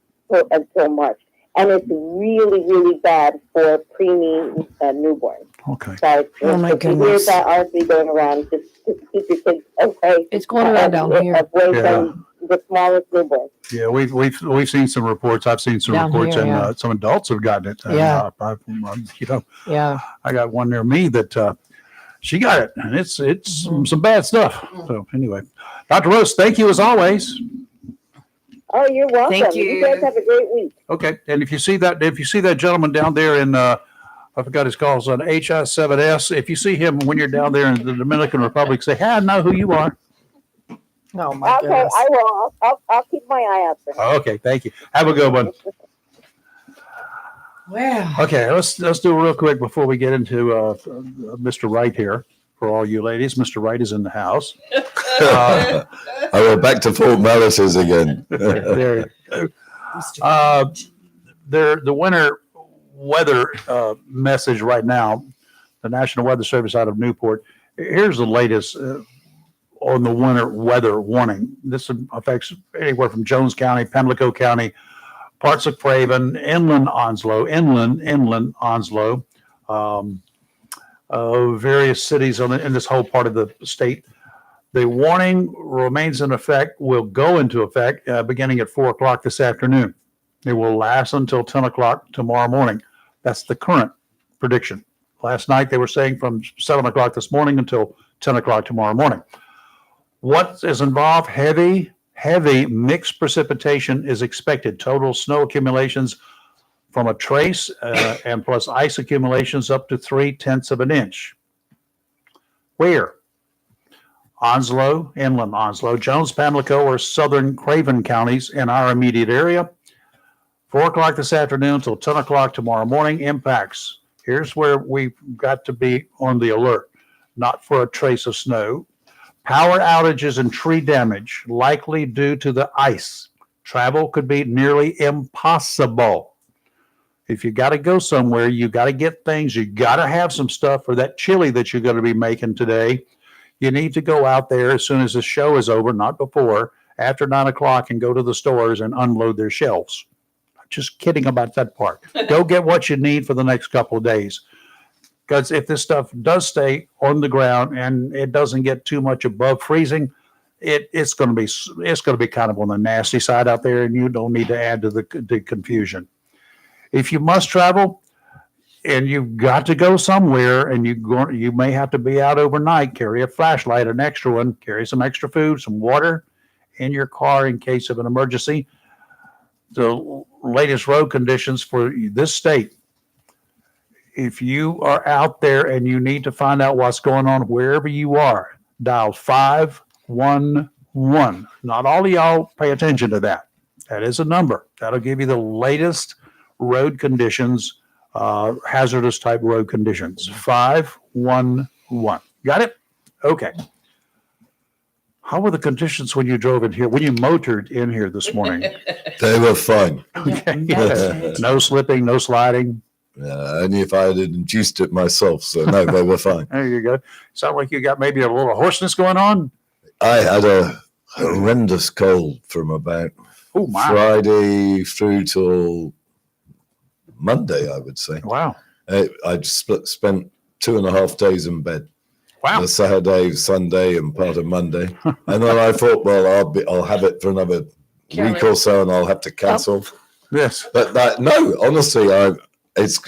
until March. And it's really, really bad for preemie newborns. Okay. So Oh, my if you hear goodness. that RSV going around, just keep your kids okay. It's going around down here. Away Yeah. from the smallest newborns. Yeah, we've seen some reports. I've seen some Down reports, here, and yeah. some adults have gotten it. And, Yeah. I Yeah. got one near me that she got it, and it's some bad stuff. So anyway, Dr. Rose, thank you as always. Oh, you're welcome. Thank You you. guys have a great week. Okay, and if you see that gentleman down there in I forgot his calls on HI7S. If you see him when you're down there in the Dominican Republic, say, "Hey, I know who you are." Oh my Okay, goodness. I will. I'll keep my eye out for him. Okay, thank you. Have a good one. Wow. Okay, let's do it real quick before we get into Mr. Wright here. For all you ladies, Mr. Wright is in the house. I went back to Fort Mellis's again. There you go. The winter weather message right now, the National Weather Service out of Newport. Here's the latest on the winter weather warning. This affects anywhere from Jones County, Pamlico County, parts of Craven, inland Onslow, various cities in this whole part of the state. The warning remains in effect, will go into effect beginning at 4 o'clock this afternoon. It will last until 10 o'clock tomorrow morning. That's the current prediction. Last night they were saying from 7 o'clock this morning until 10 o'clock tomorrow morning. What is involved? Heavy mixed precipitation is expected. Total snow accumulations from a trace and plus ice accumulations up to 0.3 of an inch. Where? Onslow, inland Onslow, Jones, Pamlico, or southern Craven counties in our immediate area. 4 o'clock this afternoon till 10 o'clock tomorrow morning. Impacts. Here's where we've got to be on the alert. Not for a trace of snow. Power outages and tree damage likely due to the ice. Travel could be nearly impossible. If you got to go somewhere, you got to get things. You got to have some stuff for that chili that you're going to be making today. You need to go out there as soon as the show is over, not before, after 9 o'clock, and go to the stores and unload their shelves. Just kidding about that part. Go get what you need for the next couple of days. Because if this stuff does stay on the ground and it doesn't get too much above freezing, it's going to be kind of on the nasty side out there, and you don't need to add to the confusion. If you must travel and you've got to go somewhere and you may have to be out overnight, carry a flashlight, an extra one, carry some extra food, some water in your car in case of an emergency. The latest road conditions for this state. If you are out there and you need to find out what's going on wherever you are, dial 511. Not all of y'all pay attention to that. That is a number. That'll give you the latest road conditions, hazardous type road conditions. 511. Got it? Okay. How were the conditions when you drove in here, when you motored in here this morning? They were fine. Okay. No slipping, no sliding. Only if I had induced it myself. So no, they were fine. There you go. Sound like you got maybe a little hoarseness going on. I had a horrendous cold from about Friday through till Monday, I would say. Wow. I spent 2.5 days in bed. Wow. The Saturday, Sunday, and part of Monday. And then I thought, well, I'll have it for another week or so, and I'll have to cancel. Yes. But no, honestly, it's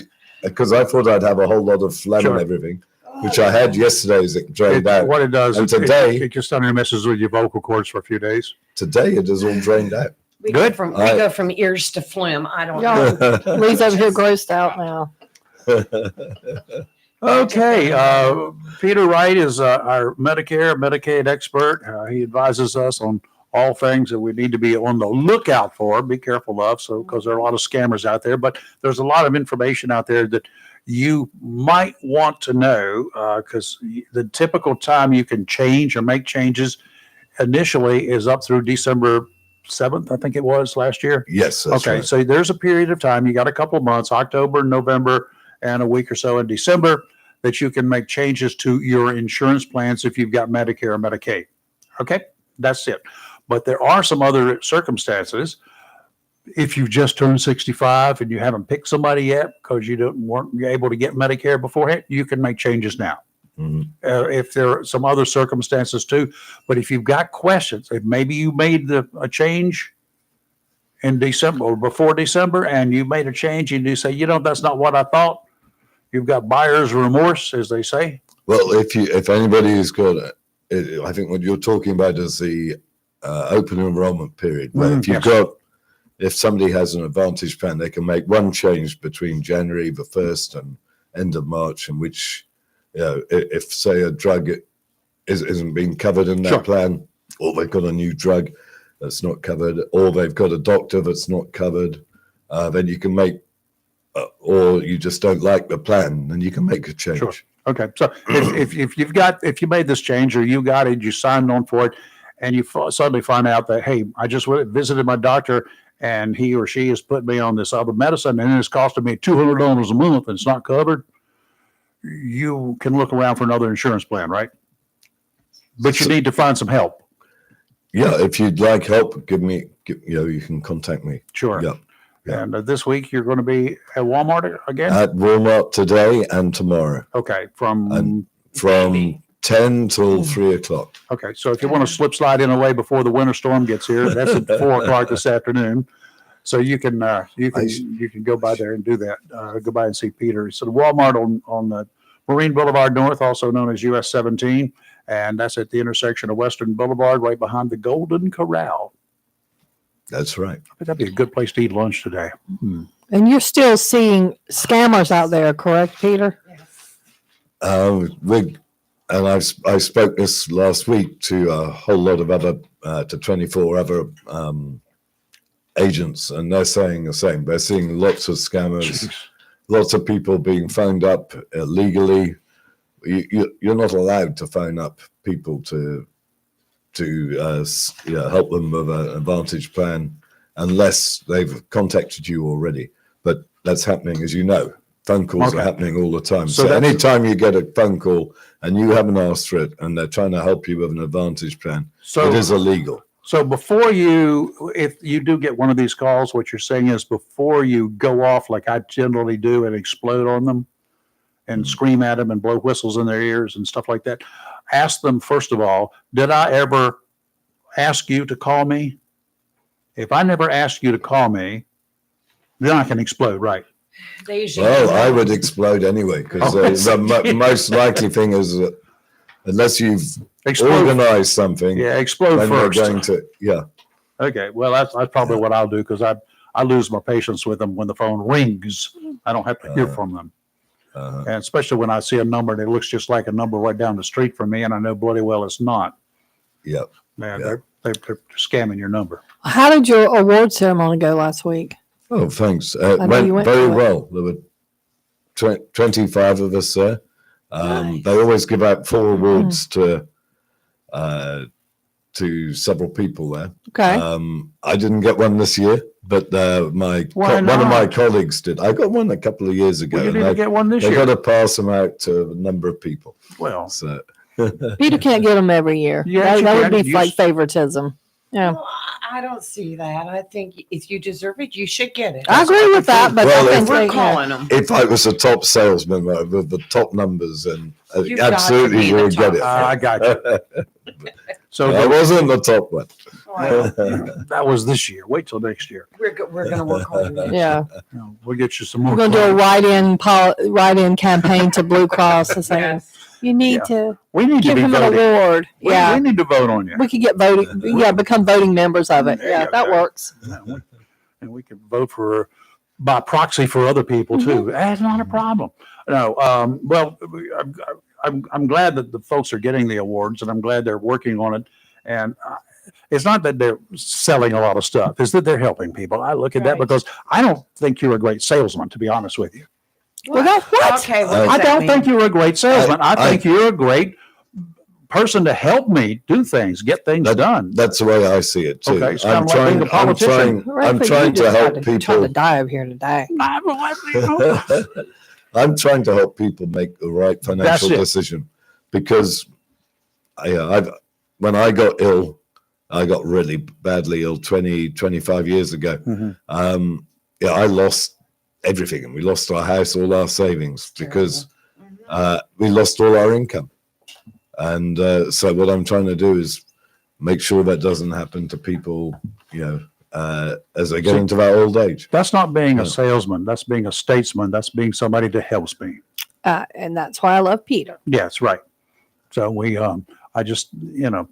because I thought I'd have a whole lot of phlegm and everything, which I had yesterday as it drained out. What it does, and today it just messes with your vocal cords for a few days. Today it is all drained out. We go from ears to phlegm. I don't know. Lee's over here grossed out now. Okay. Peter Wright is our Medicare, Medicaid expert. He advises us on all things that we need to be on the lookout for, be careful of, because there are a lot of scammers out there, but there's a lot of information out there that you might want to know, because the typical time you can change or make changes initially is up through December 7th, I think it was last year. Yes. That's okay. Right. So there's a period of time, you got a couple of months, October, November, and a week or so in December, that you can make changes to your insurance plans if you've got Medicare or Medicaid. Okay. That's it. But there are some other circumstances. If you've just turned 65 and you haven't picked somebody yet because you weren't able to get Medicare beforehand, you can make changes now. Mm-hmm. If there are some other circumstances too, but if you've got questions, if maybe you made a change in December or before December and you made a change and you say, that's not what I thought, you've got buyer's remorse, as they say. Well, if anybody has got it, I think what you're talking about is the open enrollment period. Where if somebody has an advantage plan, they can make one change between January the 1st and end of March, in which, if say a drug isn't being covered in that plan, or they've got a new drug that's not covered, or they've got a doctor that's not covered, then you can make, or you just don't like the plan, then you can make a change. Sure. Okay. So if you made this change, or you got it, you signed on for it, and you suddenly find out that, hey, I just visited my doctor and he or she has put me on this other medicine and it's costing me $200 a month and it's not covered, you can look around for another insurance plan, right? But you need to find some help. Yeah, if you'd like help, you can contact me. Sure. Yeah. And this week you're going to be at Walmart again? At Walmart today and tomorrow. Okay. From 10 till 3 o'clock. Okay. So if you want to slip slide in away before the winter storm gets here, that's at 4 o'clock this afternoon. So you can go by there and do that. Go by and see Peter. So the Walmart on the Marine Boulevard North, also known as US 17, and that's at the intersection of Western Boulevard, right behind the Golden Corral. That's right. That'd be a good place to eat lunch today. And you're still seeing scammers out there, correct, Peter? I spoke this last week to a whole lot of other, to 24 other agents, and they're saying the same. They're seeing lots of scammers, lots of people being phoned up illegally. You're not allowed to phone up people to help them with an advantage plan unless they've contacted you already. But that's happening, as you know. Phone calls are happening all the time. So anytime you get a phone call and you haven't asked for it and they're trying to help you with an advantage plan, it is illegal. So if you do get one of these calls, what you're saying is before you go off like I generally do and explode on them and scream at them and blow whistles in their ears and stuff like that, ask them, first of all, did I ever ask you to call me? If I never asked you to call me, then I can explode, right? Well, I would explode anyway, because the most likely thing is that unless you've organized something, explode then first. You're going to, Okay, well, that's probably what I'll do, because I lose my patience with them when the phone rings. I don't have to hear from them. And especially when I see a number that looks just like a number right down the street from me, and I know bloody well it's not. Yep. Man, they're scamming your number. How did your award ceremony go last week? Oh, thanks. Went very well. There were 25 of us there. They always give out 4 awards to several people there. Okay. I didn't get one this year, but one of my colleagues did. I got one a couple of years ago. Well, you need to get one this year. year. They got to pass them out to a number of people. Well, so Peter can't get them every year. Yeah, that would be like favoritism. Yeah. Well, I don't see that. I think if you deserve it, you should get it. I agree with that, but Well, I think We're calling them. if I was a top salesman with the top numbers, and You've got to absolutely be you the would get top it. I got you. So I wasn't the top one. Well, that was this year. Wait till next year. we're going to work on it. yeah. We'll get you some more. We're going to do a write-in campaign to Blue Cross and say, Yes. you need to We need give to be him an voting. award. We Yeah. need to vote on you. We could get voting. Yeah. Become voting members of it. There Yeah. you That go. works. And we can vote by proxy for other people too. That's not a problem. No. Well, I'm glad that the folks are getting the awards, and I'm glad they're working on it. And it's not that they're selling a lot of stuff; it's that they're helping people. I look at that Right. because I don't think you're a great salesman, to be honest with you. Well, that's what? Okay. What I does that don't mean? think you're a great salesman. I I- think you're a great person to help me do things, get things done. That's the way I see it too. Okay, it's kinda like being a politician. I'm trying to help Trying to people. die over here today. I'm trying to help people make the right financial That's it. decision, because when I got ill, I got really badly ill 25 years ago. Mhm. I lost everything, and we lost our house, all our savings, because we lost all our income. And so what I'm trying to do is make sure that doesn't happen to people, as they get into that old age. That's not being a salesman. That's being a statesman. That's being somebody that helps me. And that's why I love Peter. Yes, right. So I just, when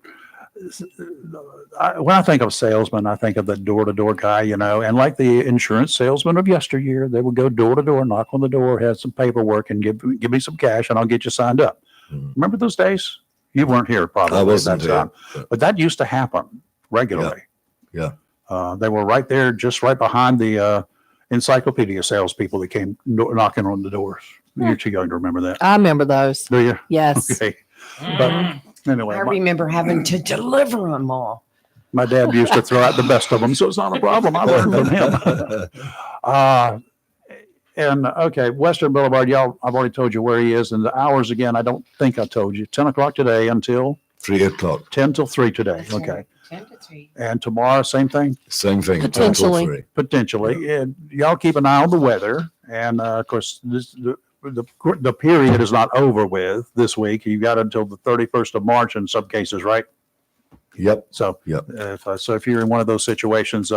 I think of salesman, I think of the door-to-door guy, and like the insurance salesman of yesteryear, they would go door to door, knock on the door, have some paperwork, and give me some cash, and I'll get you signed up. Remember those days? You weren't here probably. I wasn't at that time. here. But that used to happen regularly. Yeah. They were right there, just right behind the encyclopedia salespeople that came knocking on the doors. You're too young to remember that. I remember those. Do you? Yes. Okay. But anyway, I remember having to deliver them all. my dad used to throw out the best of them, so it's not a problem. I learned from him. And okay, Western Boulevard, y'all, I've already told you where he is. And the hours, again, I don't think I told you. 10 o'clock today until 3 o'clock. 10 till 3 today. That's Okay. right. 10 to 3. And tomorrow, same thing, Same thing. 10 till Potentially. 3. potentially. And y'all keep an eye on the weather. And of course, the period is not over with this week. You got until the 31st of March in some cases, right? Yep. So, Yep. so if you're in one of those situations,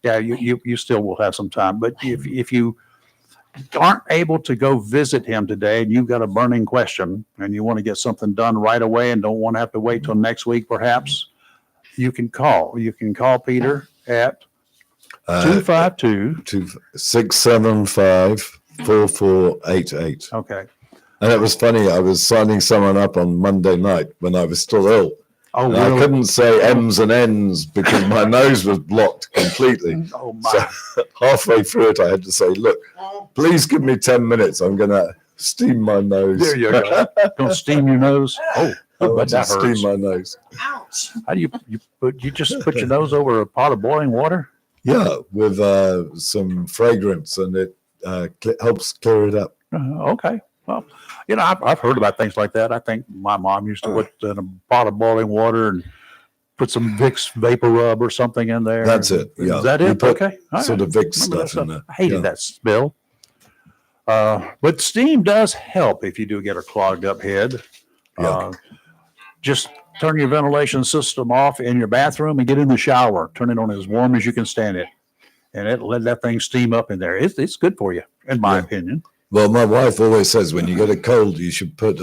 yeah, you still will have some time. But if you aren't able to go visit him today and you've got a burning question and you want to get something done right away and don't want to have to wait till next week, perhaps you can call. You can call Peter at 252 675 4488. Okay. And it was funny. I was signing someone up on Monday night when I was still ill. Oh, And really? I couldn't say M's and N's because my nose was blocked completely. Oh, my. So halfway through it, I had to say, look, please give me 10 minutes. I'm going to steam my nose. There you go. Don't steam your nose. Oh, I but want to that hurts. steam my nose. Ouch. How do you just put your nose over a pot of boiling water? Yeah, with some fragrance, and it helps clear it up. Okay. Well, I've heard about things like that. I think my mom used to put in a pot of boiling water and put some Vicks vapor rub or something in there. That's it. Yeah. Is that You it? put Okay. All sort right. of Vicks Remember that stuff in there. I hated Yeah. that smell. But steam does help if you do get a clogged up head. Yeah. Just turn your ventilation system off in your bathroom and get in the shower. Turn it on as warm as you can stand it. And let that thing steam up in there. It's good for you, in my Yeah. opinion. Well, my wife always says when you get a cold, you should put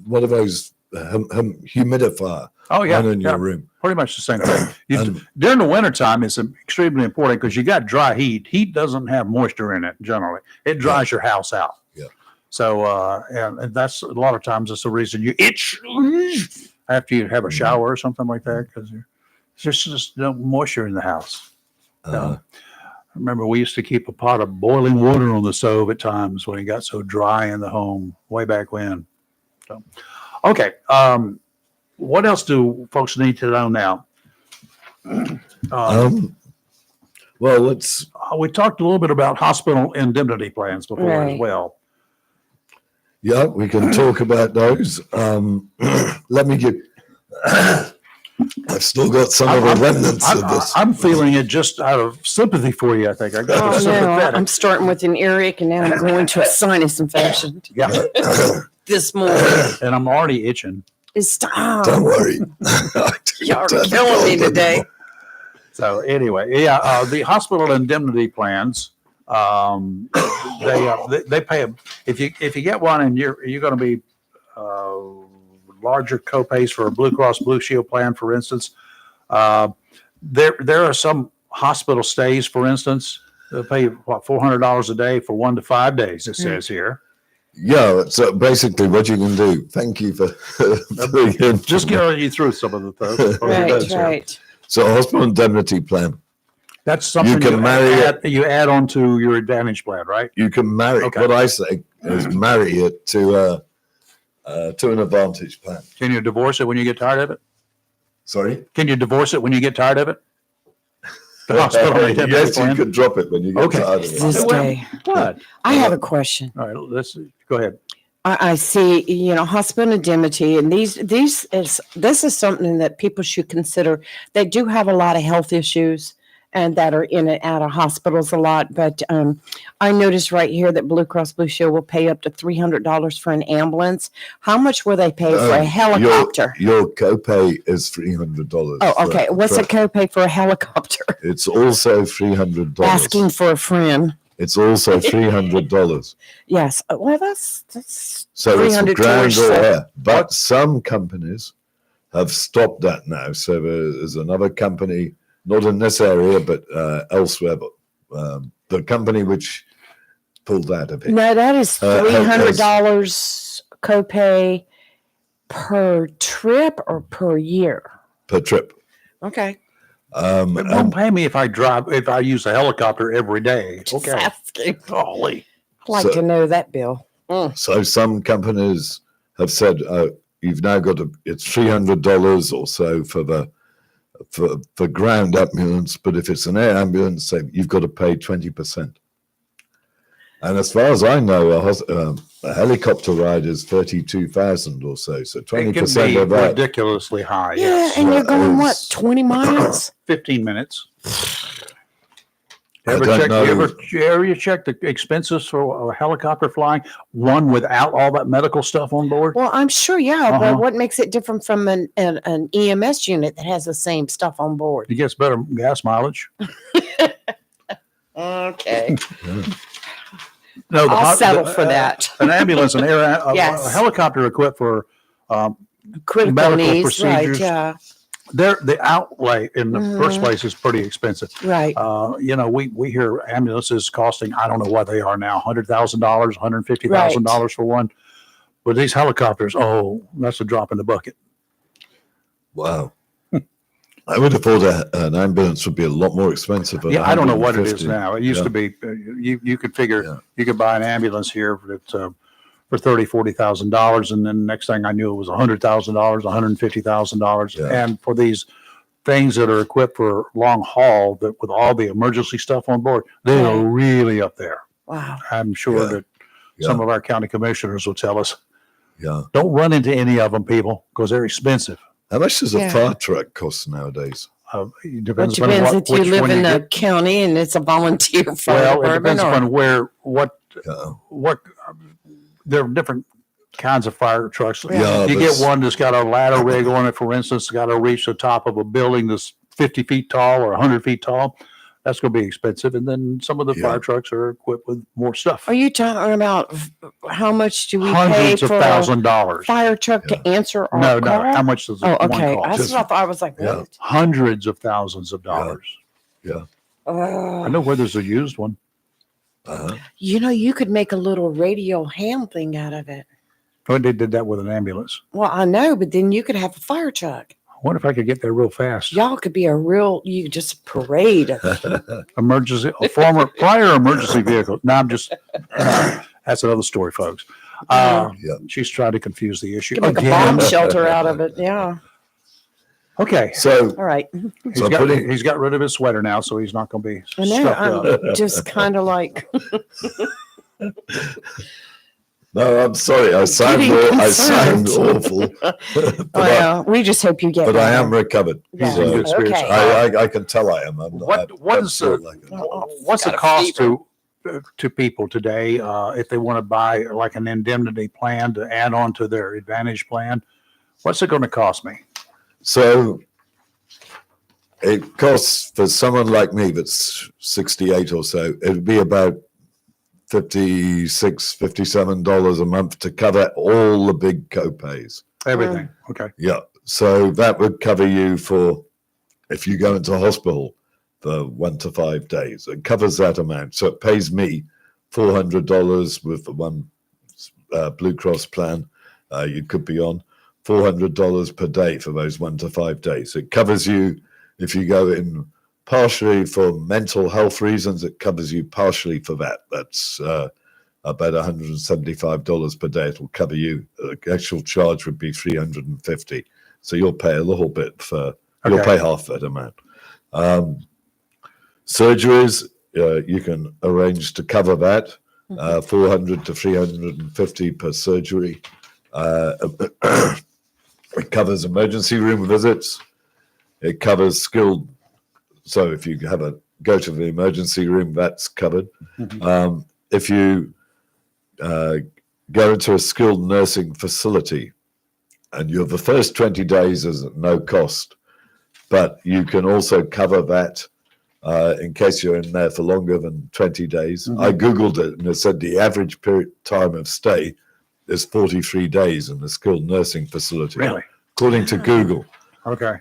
what are those humidifier Oh, yeah. on in your Yeah. room. Pretty much the same thing. And- During the wintertime, it's extremely important because you got dry heat. Heat doesn't have moisture in it generally. It dries your house out. Yeah. So, and that's a lot of times that's the reason you itch after you have a shower or something like that because there's just no moisture in the house. Uh, I remember we used to keep a pot of boiling water on the stove at times when it got so dry in the home way back when. So, okay. What else do folks need to know now? well, let's. We talked a little bit about hospital indemnity plans before as Right. well. Yeah, we can talk about those. Let me give. I've still got some of the remnants of this. I'm feeling it just out of sympathy for you. I think I got Oh, the no, sympathetic. I'm starting with an earache and now I'm going to a sinus infection Yeah, this morning. and I'm already itching. Stop. Don't worry. You're killing me today. So anyway, yeah, the hospital indemnity plans, they pay if you get one and you're going to be larger copays for a Blue Cross Blue Shield plan, for instance. There are some hospital stays, for instance, they pay what $400 a day for 1 to 5 days. It says here. Yeah, so basically what you can do. Thank you for Just getting you through some of the things. Right, right. So a hospital indemnity plan. That's something You can marry you add on to your Advantage plan, right? You can marry. Okay. What I say is marry it to an Advantage plan. Can you divorce it when you get tired of it? Sorry. Can you divorce it when you get tired of it? The hospital indemnity Yes, you plan? could drop it when you get Okay. tired of it. This day. What? I have a question. All right, let's go ahead. I see, hospital indemnity, and this is something that people should consider. They do have a lot of health issues and that are in and out of hospitals a lot. But I noticed right here that Blue Cross Blue Shield will pay up to $300 for an ambulance. How much will they pay for a helicopter? Your copay is $300. Oh, okay. What's the copay for a helicopter? It's also $300. Asking for a friend. It's also $300. Yes. Well, that's So it's a $300 grand towards or the- air. But some companies have stopped that now. So there's another company, not in this area, but elsewhere, but the company which pulled that a bit. No, that is has- $300 copay per trip or per year. per trip. Okay. It won't And pay me if I use a helicopter every day. Just Okay. asking. Golly. I'd like So- to know that, Bill. so some companies have said, you've now got it's $300 or so for ground ambulance, but if it's an air ambulance, say you've got to pay 20%. And as far as I know, a helicopter ride is 32,000 or so. So It can 20% be of that. ridiculously high. Yeah, Yes. and you're that going, is- what, 20 miles? 15 minutes. I don't know. You check the expenses for a helicopter flying, one without all that medical stuff on board? Well, I'm sure, yeah, Uh-huh. but what makes it different from an EMS unit that has the same stuff on board? It gets better gas mileage. Okay. No, I'll settle for that. An ambulance, an air, Yes. a helicopter equipped for Critical medical needs, right? procedures. Yeah, the outlay in the first Mhm. place is pretty expensive. right. We hear ambulances costing, I don't know what they are now, $100,000, $150,000 for one. But these helicopters, that's a drop in the bucket. Wow. I would have thought an ambulance would be a lot more expensive. Than Yeah, I don't know what it is 150. now. It used Yeah. to be, you could figure, Yeah. you could buy an ambulance here for $30,000, $40,000. And then next thing I knew, it was $100,000, $150,000. Yeah. And for these things that are equipped for long haul, that with all the emergency stuff on board, they are really up there. Wow. I'm sure Yeah. that some of our county commissioners will tell us, Yeah. don't run into any of them, people, because they're expensive. How much does Yeah. a fire truck cost nowadays? It It depends depends upon if you which live one in you a get. county and it's a volunteer fire Well, it department depends or upon Yeah. what, there are different kinds of fire trucks. Yeah, You but get one that's got a ladder rig on it, for instance, got to reach the top of a building that's 50 feet tall or 100 feet tall. That's going to be expensive. And then some of the Yeah. fire trucks are equipped with more stuff. Are you talking about how much do we pay Hundreds of for a $1,000s. fire truck to answer our No, call? no. How much does Oh, one okay. cost? That's Just- what I thought. I was like, Yeah. what? Hundreds of thousands of dollars. I know where there's a used one. Uh-huh. You could make a little radio ham thing out of it. Oh, they did that with an ambulance. Well, I know, but then you could have a fire truck. I wonder if I could get there real fast. Y'all could be you could just parade. Emergency, prior emergency vehicle. No, I'm just, that's another story, folks. Yeah. She's trying to confuse the issue You could make a again. bomb shelter out of it. Yeah. Okay. So, All right. He's got rid of his sweater now, so he's not going to be I know. stuffed up. I'm just kind of like, no, I'm sorry. I sound concerned. awful. but well, we just hope you get I better. am recovered. Yeah. He's in So good spirits. Okay. I can tell I am. What is feel the- like it. What's the Got a cost fever. to people today if they want to buy like an indemnity plan to add on to their Advantage plan? What's it going to cost me? So it costs for someone like me that's 68 or so, it would be about $56, $57 a month to cover all the big copays. Everything. Okay. Yeah. So that would cover you for if you go into hospital for 1 to 5 days. It covers that amount. So it pays me $400 with the one Blue Cross plan you could be on. $400 per day for those 1 to 5 days. It covers you if you go in partially for mental health reasons. It covers you partially for that. That's about $175 per day. It'll cover you. The actual charge would be $350. So you'll pay a little bit for. You'll Okay. pay half that amount. Surgeries you can arrange to cover that. $400 to $350 per surgery. It covers emergency room visits. It covers skilled. So if you go to the emergency room, that's covered. If you go into a skilled nursing facility, and the first 20 days is at no cost, but you can also cover that in case you're in there for longer than 20 days. I Googled it and it said the average time of stay is 43 days in the skilled nursing facility. Really? According to Google. Okay.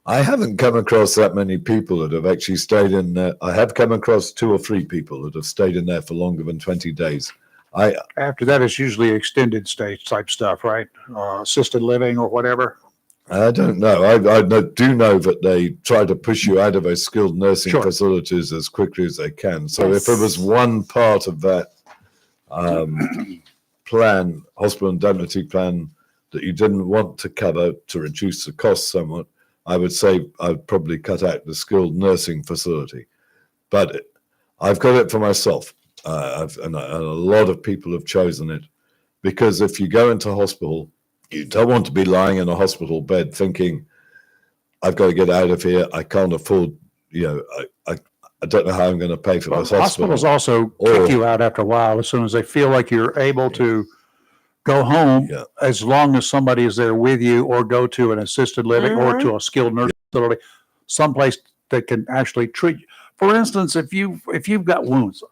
I haven't come across that many people that have actually stayed in there. I have come across 2 or 3 people that have stayed in there for longer than 20 days. After that, it's usually extended stay type stuff, right? Assisted living or whatever. I don't know. I do know that they try to push you out of those skilled nursing Sure. facilities as quickly as they can. So Yes. if it was one part of that plan, hospital indemnity plan, that you didn't want to cover to reduce the cost somewhat, I would say I'd probably cut out the skilled nursing facility. But I've got it for myself. And a lot of people have chosen it because if you go into hospital, you don't want to be lying in a hospital bed thinking, I've got to get out of here. I can't afford I don't know how I'm going to pay for Well, this hospital. hospitals also Or- kick you out after a while as soon as they feel like you're able to go home, Yeah. as long as somebody is there with you, or go to an assisted living or to a skilled nursing facility, someplace that can actually treat you. For instance, if you've got wounds,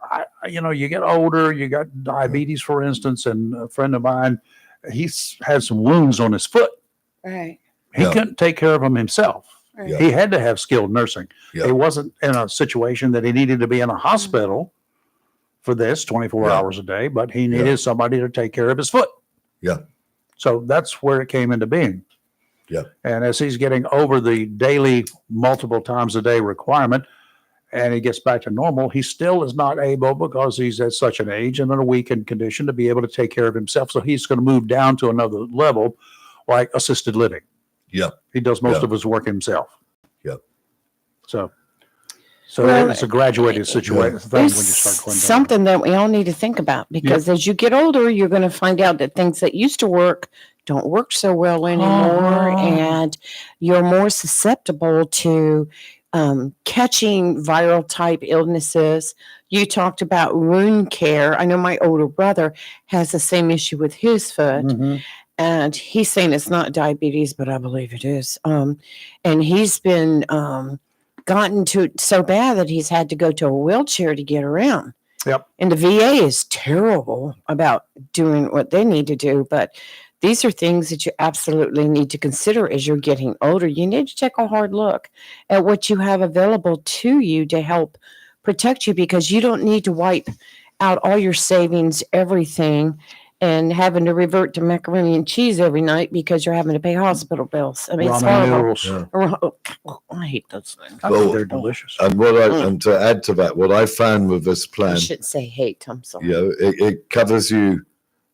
you get older, you got diabetes, for instance, and a friend of mine, he's had some wounds on his foot. Right. He Yeah. couldn't take care of them himself. Right. Yeah. He had to have skilled nursing. Yeah. He wasn't in a situation that he needed to be in a hospital for this 24 Yeah. hours a day, but he needed Yeah. somebody to take care of his foot. Yeah. So that's where it came into being. Yeah. And as he's getting over the daily, multiple times a day requirement, and he gets back to normal, he still is not able, because he's at such an age and in a weakened condition, to be able to take care of himself. So he's going to move down to another level, like assisted living. Yeah. He does most Yeah. of his work himself. Yeah. So Well, it's a graduated situation thing when you There's start going down. something that we all need to think about, because as you get older, you're going to find out that things that used to work don't work so well anymore, Uh-huh. and you're more susceptible to catching viral type illnesses. You talked about wound care. I know my older brother has the same issue with his foot. Mhm. And he's saying it's not diabetes, but I believe it is. And he's been gotten to so bad that he's had to go to a wheelchair to get around. Yep. And the VA is terrible about doing what they need to do. But these are things that you absolutely need to consider as you're getting older. You need to take a hard look at what you have available to you to help protect you, because you don't need to wipe out all your savings, everything, and having to revert to macaroni and cheese every night because you're having to pay hospital bills. I mean, it's Ramen horrible. noodles. Yeah. I hate those things. I think Well, they're delicious. And and to add to that, what I found with this I plan, shouldn't say hate. I'm sorry. it covers you.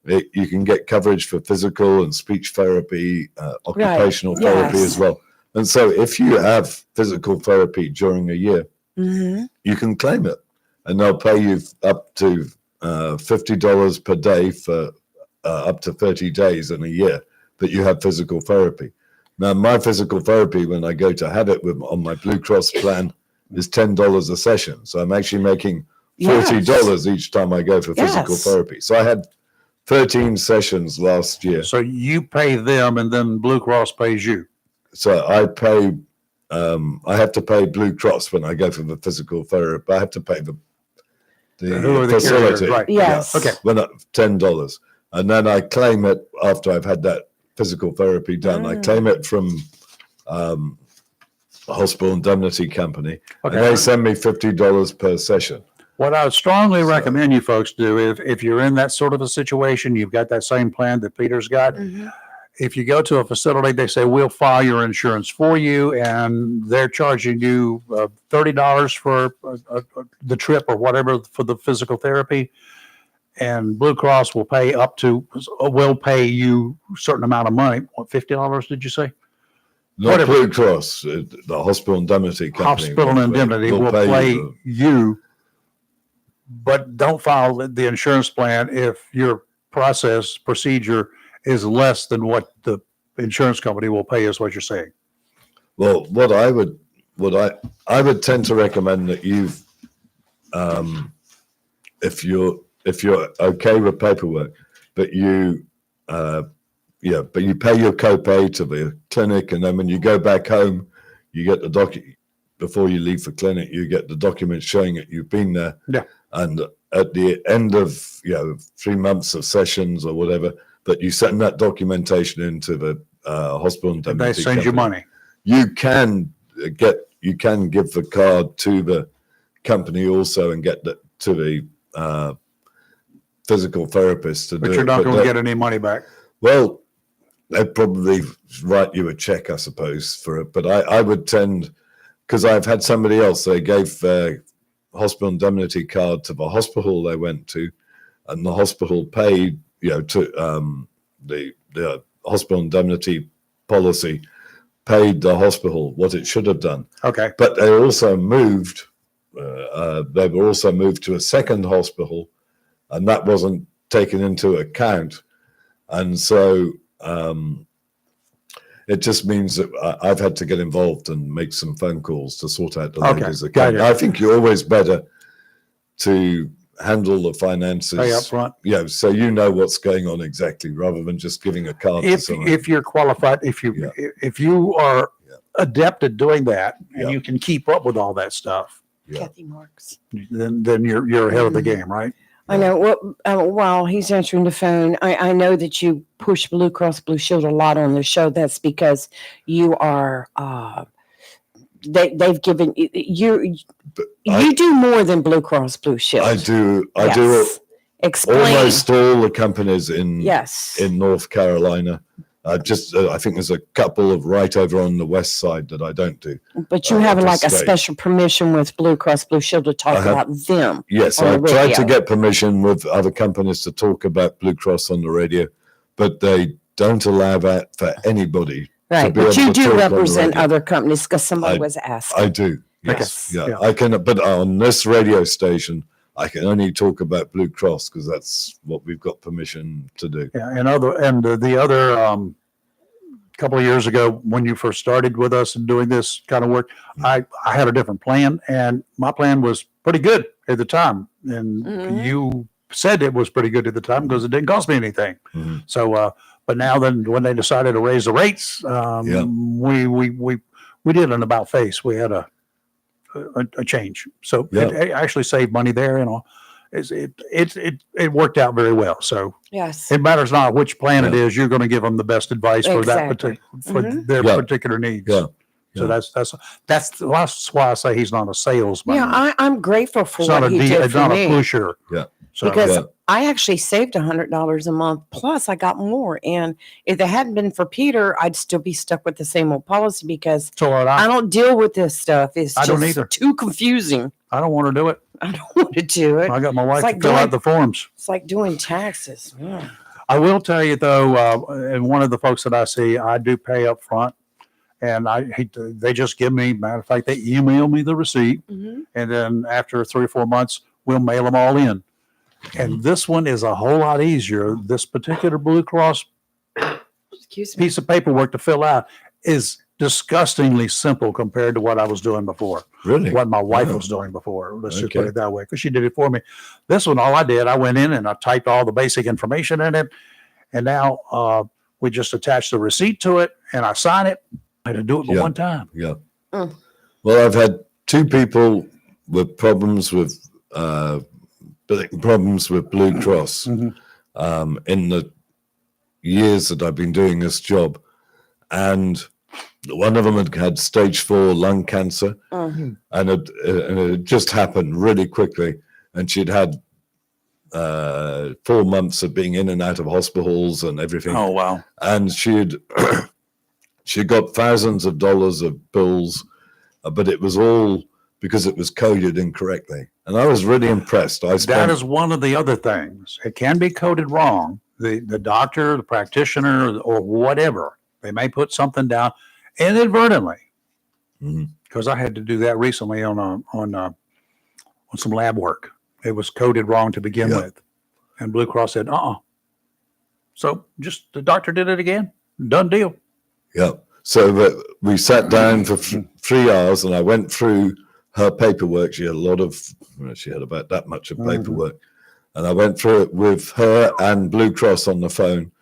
You can get coverage for physical and speech therapy, occupational therapy yes. as well. And so, if you have physical therapy during a year, Mm-hmm. you can claim it, and they'll pay you up to $50 per day for up to 30 days in a year that you have physical therapy. Now, my physical therapy, when I go to have it on my Blue Cross plan, is $10 a session. So I'm actually making $40 each time I go for physical Yes. therapy. So I had 13 sessions last year. So you pay them, and then Blue Cross pays you. So I pay. I have to pay Blue Cross when I go for the physical therapy. I have to pay the Who are the carriers, facility. right? Yes. Okay. When $10, and then I claim it after I've had that physical therapy done. I claim it from a hospital indemnity company, Okay. and they send me $50 per session. What I would strongly recommend you folks do, if you're in that sort of a situation, you've got that same plan that Peter's got. Mm-hmm. If you go to a facility, they say, we'll file your insurance for you, and they're charging you $30 for the trip or whatever for the physical therapy. And Blue Cross will pay will pay you a certain amount of money. What, $50 did you say? Not Whatever. Blue Cross, the hospital indemnity company. Hospital indemnity will pay you you, but don't file the insurance plan if your procedure is less than what the insurance company will pay, is what you're saying. Well, I would tend to recommend that if you're okay with paperwork, but you pay your copay to the clinic, and then when you go back home, you get the document before you leave for clinic. You get the document showing that you've been there. Yeah. And at the end of 3 months of sessions or whatever, that you send that documentation into the hospital And indemnity they send you company. money. You can give the card to the company also and get that to the physical therapist to But do you're it. not going to they- get any money back. Well, they'd probably write you a check, I suppose, for it. But I would tend, because I've had somebody else, they gave their hospital indemnity card to the hospital they went to, and the hospital paid, to the hospital indemnity policy paid the hospital what it should have done. Okay. But they also moved. They were also moved to a second hospital, and that wasn't taken into account. And so It just means that I've had to get involved and make some phone calls to sort out the Okay, ladies' got account. you. I think you're always better to handle the finances. Pay up front. Yeah, so you know what's going on exactly, rather than just giving a card to someone. If you're qualified, if you are Yeah. adept at doing that, and Yeah. you can keep up with all that stuff, Yeah. Kathy Marks. then you're ahead of the game, right? I know. Well, while he's answering the phone, I know that you push Blue Cross Blue Shield a lot on the show. That's because you are. They've given you. You do more than Blue Cross Blue Shield. I do. I Yes. do Explain. almost all the companies in Yes. in North Carolina. I think there's a couple of right over on the west side that I don't do. But you have to like a stay. special permission with Blue Cross Blue Shield to talk I have- about them. Yes, on I the tried to radio. get permission with other companies to talk about Blue Cross on the radio, but they don't allow that for anybody. Right. be But able you to talk do on the represent radio. other companies because somebody I- was asking. I do. Yes. Okay. Yeah. Yeah. I can, but on this radio station, I can only talk about Blue Cross because that's what we've got permission to do. Yeah, and the other couple of years ago when you first started with us and doing this kind of work, I had a different plan, and my plan was pretty good at the time, and Mhm. you said it was pretty good at the time because it didn't cost me anything. Mhm. So, but now then, when they decided to raise the rates, Yeah. we did an about face. We had a change, so Yeah. it actually saved money there, and all. It worked out very well. So Yes. it matters not which plan it Yeah. is. You're going to give them the best advice for that Exactly. for Mhm. their Yeah. particular needs. Yeah. So that's why I say he's not a salesman. Yeah, I'm grateful for it's not what he did it's for not me. a pusher. Yeah. So Because Yeah. I actually saved $100 a month. Plus, I got more. And if it hadn't been for Peter, I'd still be stuck with the same old policy because so I don't deal with this stuff. It's I just don't either. too confusing. I don't want to do it. I don't want to do it. I got my wife like to fill doing- out the forms. It's like doing taxes. Yeah. I will tell you though, and one of the folks that I see, I do pay up front, and they just give me. Matter of fact, they email me the receipt, Mhm. and then after 3 or 4 months, we'll mail them all in. And this one is a whole lot easier. This particular Blue Cross Excuse me. piece of paperwork to fill out is disgustingly simple compared to what I was doing before, Really? what my wife Oh. was doing before. Let's just Okay. put it that way, because she did it for me. This one, all I did, I went in and I typed all the basic information in it, and now we just attach the receipt to it, and I sign it. I had to do it but Yeah. one time. Yeah. Mm. Well, I've had two people with problems with Blue Cross Mhm. in the years that I've been doing this job, and one of them had stage 4 lung cancer, Mhm. and it just happened really quickly, and she'd had 4 months of being in and out of hospitals and everything. Oh wow! And she'd she got thousands of dollars of bills, but it was all because it was coded incorrectly. And I was really impressed. That is one of the other things. It can be coded wrong. The doctor, the practitioner, or whatever, they may put something down inadvertently. Mhm. Because I had to do that recently on some lab work. It was coded wrong to begin Yeah. with, and Blue Cross said, So just the doctor did it again. Done deal. Yeah. So we sat down for 3 hours, and I went through her paperwork. She had she had about that much of paperwork. And I went through it with her and Blue Cross on the phone.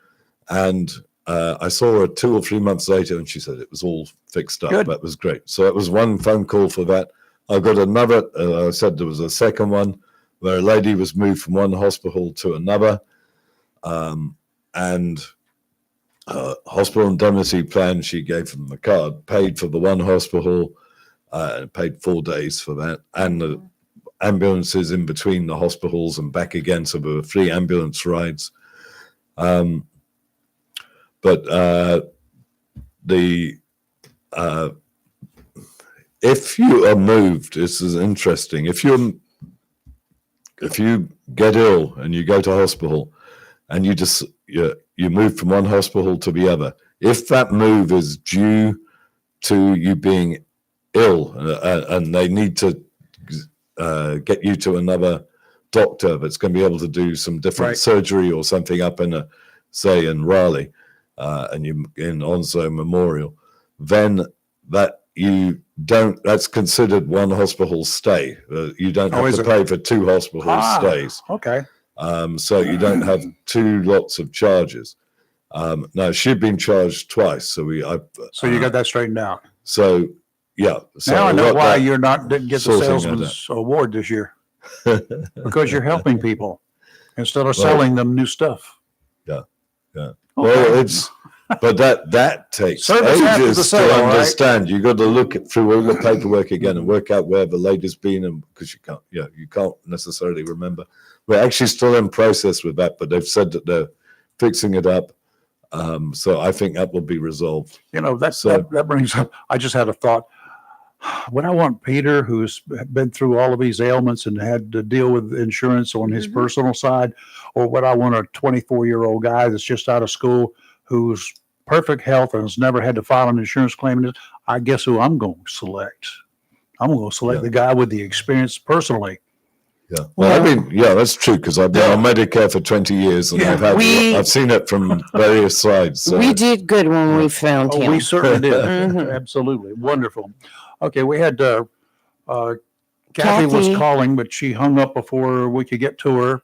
And I saw her 2 or 3 months later, and she said it was all fixed up. Good. That was great. So it was one phone call for that. I got another, I said there was a second one where a lady was moved from one hospital to another. And hospital indemnity plan, she gave them the card, paid for the one hospital, paid 4 days for that, and the ambulances in between the hospitals and back again, so there were 3 ambulance rides. If you are moved, this is interesting. If you get ill and you go to hospital, and you move from one hospital to the other, if that move is due to you being ill and they need to get you to another doctor that's going to be able to do some different Right. surgery or something up in say in Raleigh, and you in Onslow Memorial, then that's considered one hospital stay. You don't have to pay for 2 hospital stays. Okay. So you don't have 2 lots of charges. Now she'd been charged twice, so you got that straightened out. So yeah. So now I know why you're didn't get the sorting salesman's award this year, because you're helping people instead of selling them new stuff. Yeah. Okay. Well, but that takes Service after the ages sale, to right? understand. You got to look through all the paperwork again and work out where the lady's been, and because you can't necessarily remember. We're actually still in process with that, but they've said that they're fixing it up. So I think that will be resolved. That brings up. I just had a thought. Would I want Peter, who's been through all of these ailments and had to deal with insurance on his personal side, or would I want a 24-year-old guy that's just out of school who's perfect health and has never had to file an insurance claim? I guess who I'm going to select. I'm going to select the guy with the experience personally. Yeah, well, that's true, because I've been on Medicare for 20 years, and I've seen it from various sides. So. We did good when we found him. We certainly did. Absolutely wonderful. Okay, we had Kathy was calling, but she hung up before we could get to her.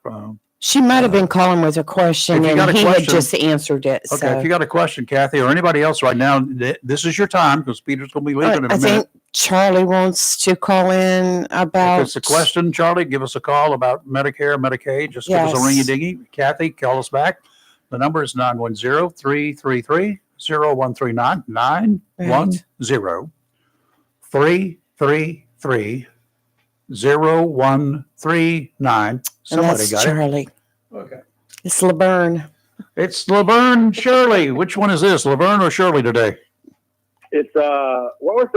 She might have been calling with a question, and he had just answered it. Okay, so. if you got a question, Kathy, or anybody else right now, this is your time, because Peter's going to be leaving in a minute. I think Charlie wants to call in about. If it's a question, Charlie, give us a call about Medicare, Medicaid. Just give us a ringy-dingy. Kathy, call us back. The number is 910-333-0139. 910-333-0139. Somebody got Charlie. it. Okay. It's Laverne. It's Laverne Shirley. Which one is this, Laverne or Shirley today? It's what was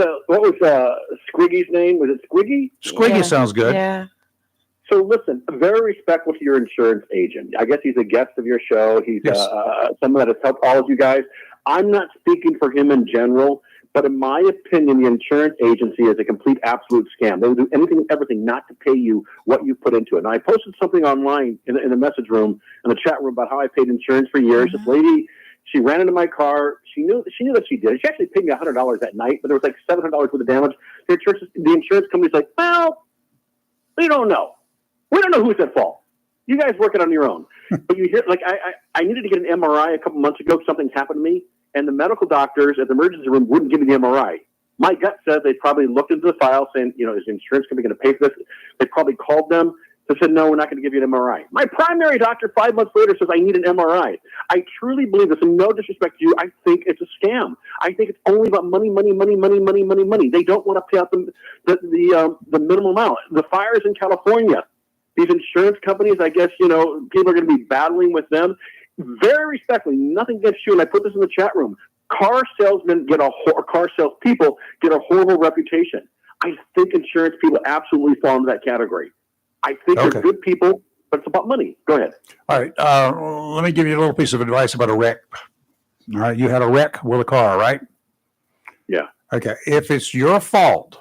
Squiggy's name? Was it Squiggy? Squiggy sounds good. Yeah. So listen, very respectful to your insurance agent. I guess he's a guest of your show. He's someone that has helped all of you guys. I'm not speaking for him in general, but in my opinion, the insurance agency is a complete, absolute scam. They will do anything and everything not to pay you what you put into it. And I posted something online in the message room, in the chat room, about how I paid insurance for years. This lady, she ran into my car. She knew that she did. She actually paid me $100 that night, but there was like $700 worth of damage. The insurance company's like, well, we don't know. We don't know who's at fault. You guys work it on your own. But you hear, like, I needed to get an MRI a couple months ago. Something happened to me, and the medical doctors at the emergency room wouldn't give me the MRI. My gut said they probably looked into the file saying, is the insurance company going to pay for this? They probably called them. They said, no, we're not going to give you an MRI. My primary doctor 5 months later says I need an MRI. I truly believe this, and no disrespect to you, I think it's a scam. I think it's only about money. They don't want to pay out the minimum amount. The fires in California, these insurance companies, I guess, people are going to be battling with them. Very respectfully, nothing against you, and I put this in the chat room. Car salespeople get a horrible reputation. I think insurance people absolutely fall into that category. I think they're good people, but it's about money. Go ahead. All right. Let me give you a little piece of advice about a wreck. All right. You had a wreck with a car, right? Yeah. Okay. If it's your fault,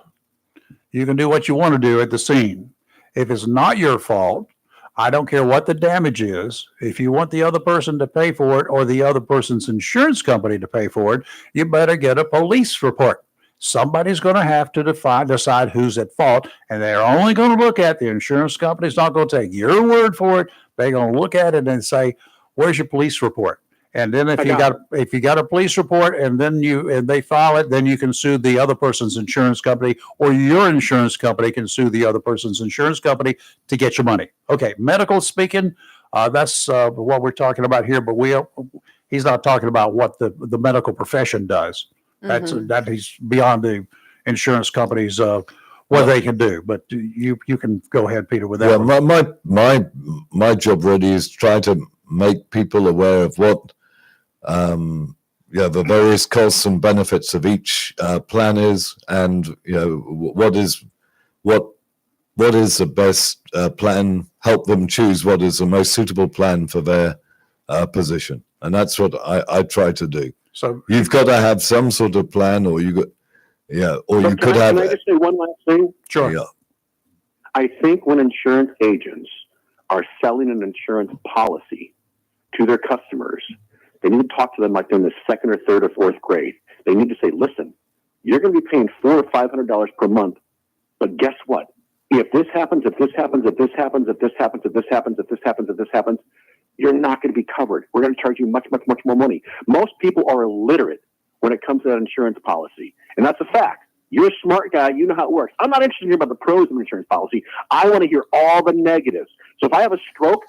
you can do what you want to do at the scene. If it's not your fault, I don't care what the damage is. If you want the other person to pay for it or the other person's insurance company to pay for it, you better get a police report. Somebody's going to have to decide who's at fault, and they're only going to look at the insurance company's not going to take your word for it. They're going to look at it and say, "Where's your police report?" And then if you got a police report, and then they file it, then you can sue the other person's insurance company, or your insurance company can sue the other person's insurance company to get your money. Okay, medical speaking, that's what we're talking about here. But he's not talking about what the medical profession does. That is beyond the insurance companies what they can do. But you can go ahead, Peter, with that. Yeah, my job really is try to make people aware of what the various costs and benefits of each plan is, and what is the best plan. Help them choose what is the most suitable plan for their position, and that's what I try to do. So you've got to have some sort of plan, or you could have. Can I just say one last thing? Sure. Yeah. I think when insurance agents are selling an insurance policy to their customers, They need to talk to them like they're in the second or third or fourth grade. They need to say, listen, you're going to be paying $400 or $500 per month, but guess what? If this happens, if this happens, if this happens, if this happens, if this happens, if this happens, if this happens, you're not going to be covered. We're going to charge you much, much, much more money. Most people are illiterate when it comes to that insurance policy, and that's a fact. You're a smart guy. You know how it works. I'm not interested in hearing about the pros of an insurance policy. I want to hear all the negatives. So if I have a stroke,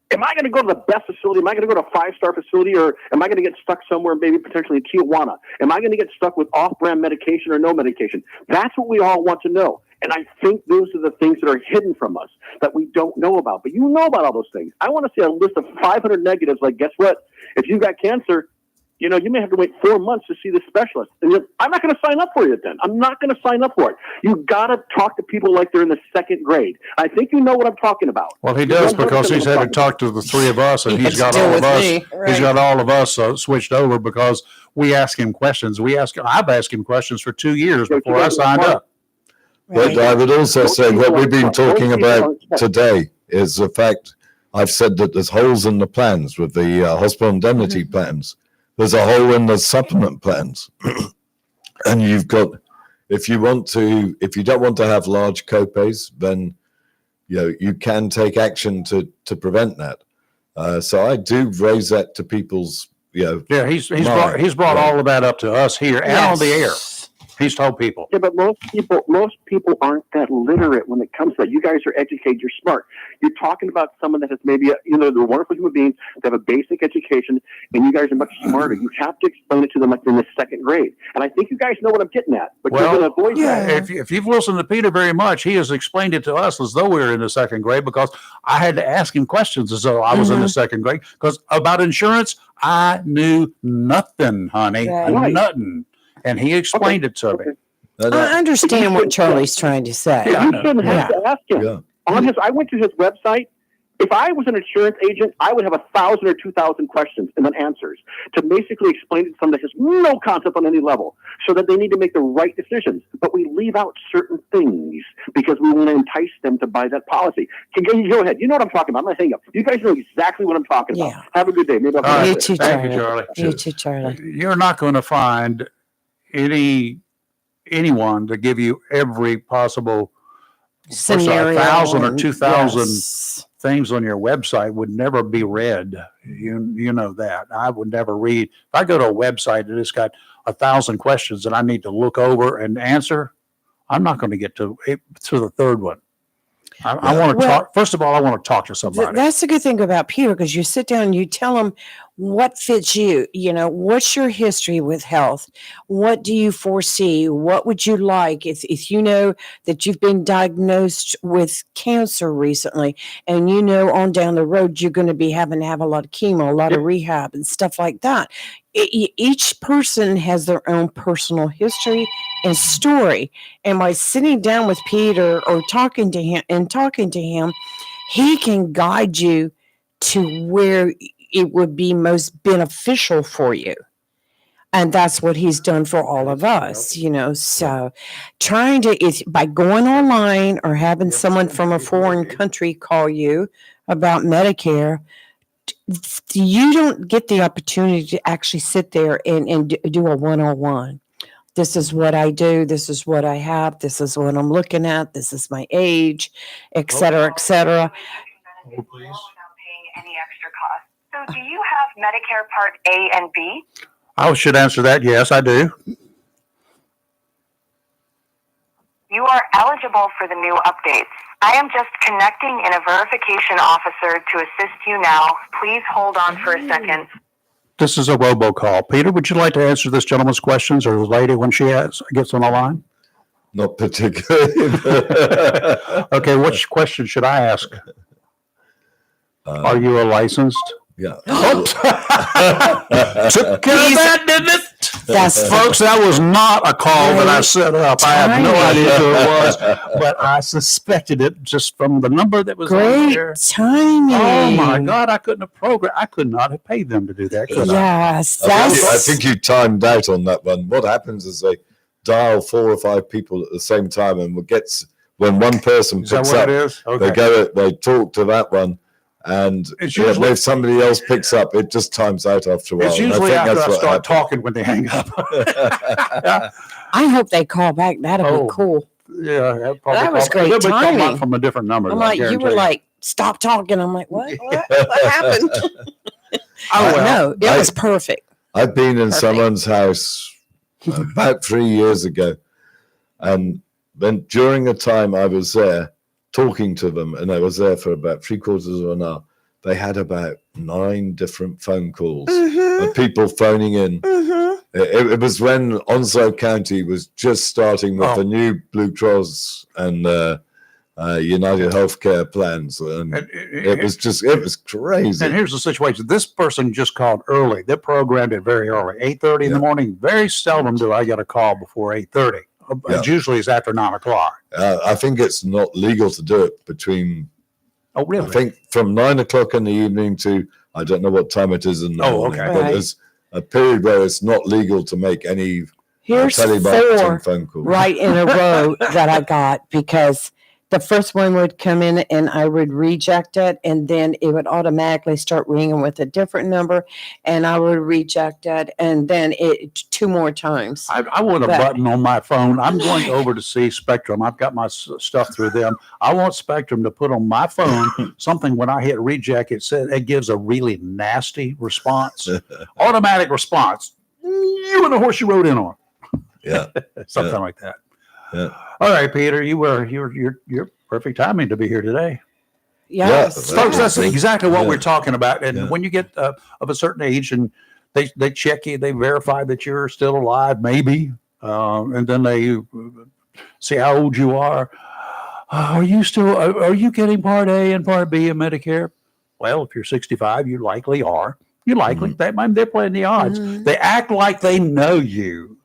am I going to go to the best facility? Am I going to go to a 5-star facility, or am I going to get stuck somewhere, maybe potentially in Tijuana? Am I going to get stuck with off-brand medication or no medication? That's what we all want to know. And I think those are the things that are hidden from us that we don't know about. But you know about all those things. I want to see a list of 500 negatives. Like, guess what? If you've got cancer, you may have to wait 4 months to see the specialist. And I'm not going to sign up for it then. I'm not going to sign up for it. You got to talk to people like they're in the second grade. I think you know what I'm talking about. Well, he does, because he's had to talk to the three of us, and he's got deal all of with us. me. He's got all of us switched over because we ask him questions. I've asked him questions for 2 years before I signed up. But I would also say what we've been talking about today is the fact I've said that there's holes in the plans with the hospital indemnity plans. There's a hole in the supplement plans. And you've got, if you don't want to have large copays, then you can take action to prevent that. So I do raise that to people's Yeah, he's brought all of that up to us here and on the air. He's told people. Yeah, but most people aren't that literate when it comes to that. You guys are educated. You're smart. You're talking about someone that has maybe, they're wonderful human beings. They have a basic education, and you guys are much smarter. You have to explain it to them like they're in the second grade. And I think you guys know what I'm getting at, but you're going to avoid that. If you've listened to Peter very much, he has explained it to us as though we were in the second grade, because I had to ask him questions as though I was in the second grade, because about insurance, I knew nothing, honey. Right. Nothing. And he explained it to me. I understand what Charlie's trying to say. Yeah, You shouldn't have to ask him. Yeah. I went to his website. If I was an insurance agent, I would have 1,000 or 2,000 questions and then answers to basically explain to someone that has no concept on any level, so that they need to make the right decisions. But we leave out certain things because we want to entice them to buy that policy. Go ahead. You know what I'm talking about. I'm not saying you guys know exactly what I'm talking about. Yeah. Have a good day. Maybe I'll All You right. too, Thank you, Charlie. Charlie. You too, Charlie. You're not going to find anyone to give you every possible Scenario 1,000 or and- 2,000 yes. things on your website would never be read. You know that. I would never read. If I go to a website and it's got 1,000 questions that I need to look over and answer, I'm not going to get to the third one. I want to talk. First of all, I want to talk to somebody. That's the good thing about Peter, because you sit down and you tell him what fits you. What's your history with health? What do you foresee? What would you like if you know that you've been diagnosed with cancer recently, and on down the road you're going to be having to have a lot of chemo, a lot of rehab and stuff like that. Each person has their own personal history and story. And by sitting down with Peter or talking to him, he can guide you to where it would be most beneficial for you. And that's what he's done for all of us, So trying to, by going online or having someone from a foreign country call you about Medicare, you don't get the opportunity to actually sit there and do a one-on-one. This is what I do. This is what I have. This is what I'm looking at. This is my age, et cetera, et cetera. Without paying any extra cost. So do you have Medicare Part A and B? I should answer that. Yes, I do. You are eligible for the new updates. I am just connecting in a verification officer to assist you now. Please hold on for a second. This is a robocall. Peter, would you like to answer this gentleman's questions, or the lady when she gets on the line? Not particularly. Okay, which question should I ask? Are you a licensed? Yeah. Took care of that, didn't it? That's Folks, that was not a call that I set up. I have no idea who it was, but I suspected it just from the number that was on great there. timing. Oh my God, I could not have paid them to do that, could I? Yes, I think you timed out on that one. What happens is they dial 4 or 5 people at the same time, and when one person Is that picks what up, it is? Okay. they talk to that one, And It's usually- if somebody else picks up, it just times out after a while. It's And usually think after that's I what start happened. talking when they hang up. I hope they call back. That'll Oh, be cool. Yeah, That was great they'll be calling timing. from a different number. I'm I like, you guarantee were like, stop talking. I'm like, what happened? Oh, well, No, it was perfect. I've been in Perfect. someone's house about 3 years ago, and then during the time I was there talking to them, and I was there for about 3/4 of an hour, they had about 9 different phone calls of people phoning in. It was when Onslow County was just starting with the new Blue Cross and United Healthcare plans, and it was crazy. And here's the situation. This person just called early. They programmed it very early, 8:30 in the morning. Very seldom do I get a call before 8:30. It usually is after 9 o'clock. I think it's not legal to do it between. Oh, really? I think from 9 o'clock in the evening to I don't know what time it is in the morning. okay. But Right. there's a period where it's not legal to make any Here's telemarketing 4 phone calls. right in a row that I got because the first one would come in and I would reject it, and then it would automatically start ringing with a different number, and I would reject it, and then it 2 more times. I want a But- button on my phone. I'm going over to see Spectrum. I've got my stuff through them. I want Spectrum to put on my phone something when I hit reject. It says it gives a really nasty response, automatic response. You and the horse you rode in on, Yeah. something like that. Yeah. All right, Peter, you're perfect timing to be here today. Yes. Folks, that's exactly what Yeah. we're talking about. And Yeah. when you get of a certain age and they check you, they verify that you're still alive, maybe, and then they see how old you are. Are you getting Part A and Part B of Medicare? Well, if you're 65, you likely are. You likely, they're playing the odds. Mhm. They act like they know you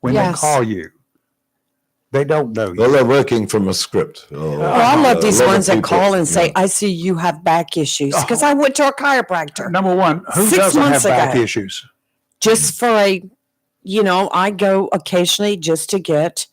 when Yes. they call you. They don't know you. Well, they're working from a script. Well, I love A these lot of ones that people- call and say, yeah. I see you have back issues. Because I went to a chiropractor Number one, who 6 doesn't have months back ago. issues? just for I go occasionally just to get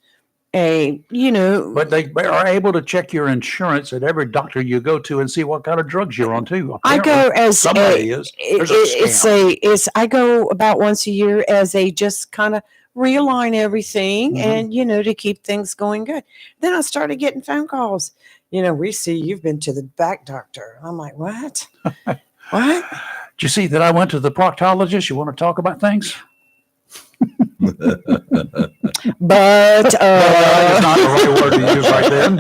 But they are able to check your insurance at every doctor you go to and see what kind of drugs you're on too. I go Apparently, as somebody is. There's a I go about once a year as a just kind of realign everything and to keep things going good. Then I started getting phone calls. We see you've been to the back doctor. I'm like, what? What? Did you see that I went to the proctologist? You want to talk about things? But It's not the right word to use right then.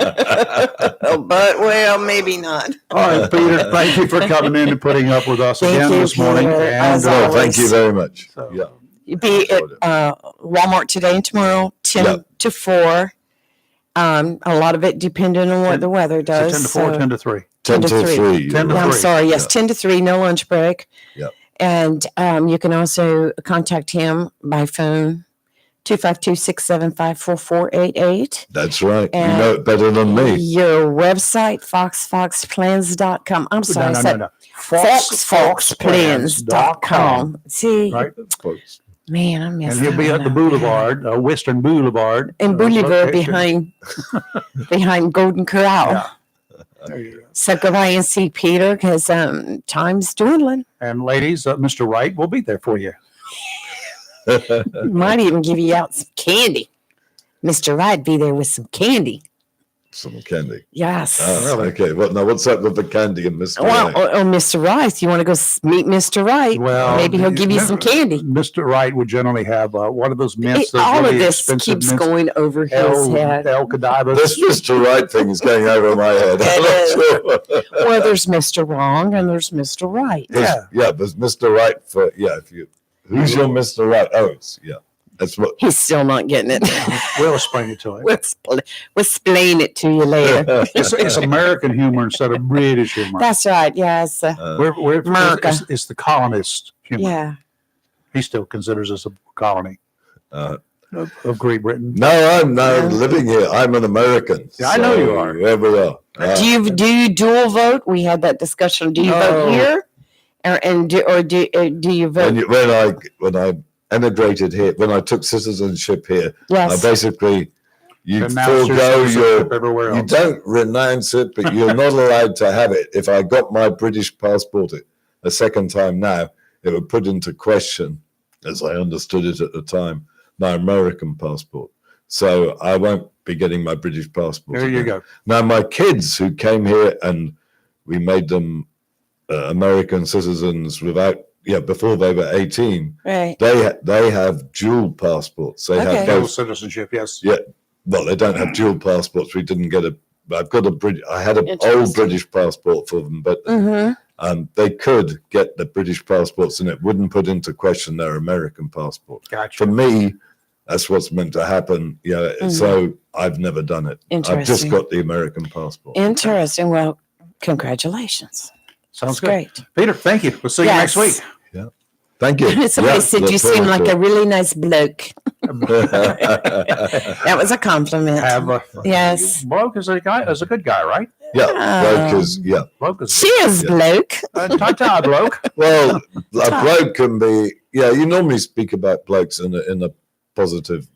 but well, maybe not. All right, Peter, thank you for coming in and putting up with us Thank again you, this morning. Peter, And as Oh, always. thank you very much. So- Yeah. You'll be at Walmart today and tomorrow, 10 to 4. A lot of it depending on what the weather so does. 10 to 4, 10 to 3. 10 to 3. 10 to Yeah, I'm 3. sorry. Yes, Yeah. 10 to 3, no lunch break. Yep. And you can also contact him by phone, 252-675-4488. That's right. You And know it better than me. Your website, foxfoxplans.com. I'm sorry, I said No. foxfoxplans.com. See, Right? man, I missed And he'll be at the Boulevard, Western Boulevard. And Boulevard location. behind Golden Corral. Yeah. There you go. So go by and see Peter because time's dwindling. And ladies, Mr. Wright will be there for you. Might even give you out some candy. Mr. Wright be there with some candy. Some candy. Yes. Oh, okay. Well, now what's up with the candy and Mr. Well, Right? or Mr. Rice, you want to go meet Mr. Wright? Well, Maybe he'll give you some candy. Mr. Wright would generally have one of those mints. those All of really this expensive keeps mints. going over his head. El Godiva. This Mr. Right thing is going over my head. I'm not sure. Well, there's Mr. Wrong and there's Mr. Right. Yeah. Yeah, there's Mr. Right for, if you, who's your Mr. Right? Oh, it's, that's what. He's still not getting it. We'll explain it to him. We'll explain it to you later. It's American humor instead of British humor. That's right. Yes. We're America. it's the colonist humor. Yeah. He still considers us a colony Uh, of Great Britain. No, I'm not living here. I'm an American. Yeah, I know you are. There we are. Do you dual vote? We had that discussion. Do you vote here, or do you vote? When I emigrated here, when I took citizenship here, I Yes. basically You Renounce your forego citizenship everywhere you else. don't renounce it, but you're not allowed to have it. If I got my British passport a second time now, it would put into question, as I understood it at the time, my American passport. So I won't be getting my British passport. There you again. go. Now, my kids who came here and we made them American citizens before they were 18, Right. they have dual passports. They Okay. have Dual both. citizenship, yes. Yeah. Well, they don't have dual passports. We didn't get I had an old Interesting. British passport for them, but they could get the British passports and it wouldn't put into question their American passport. Gotcha. For me, that's what's meant to happen. So I've never done it. I've just Interesting. got the American passport. Interesting. Well, congratulations. Sounds That's good. great. Peter, thank you. We'll see you next Yes. week. Thank you. Somebody Yeah, said look you seem forward like to a really nice bloke. That was a compliment. Yes. Bloke is a good guy, right? bloke is, Bloke is Cheers, Yeah. bloke. ta-ta, bloke. Well, a bloke can be, you normally speak about blokes in a positive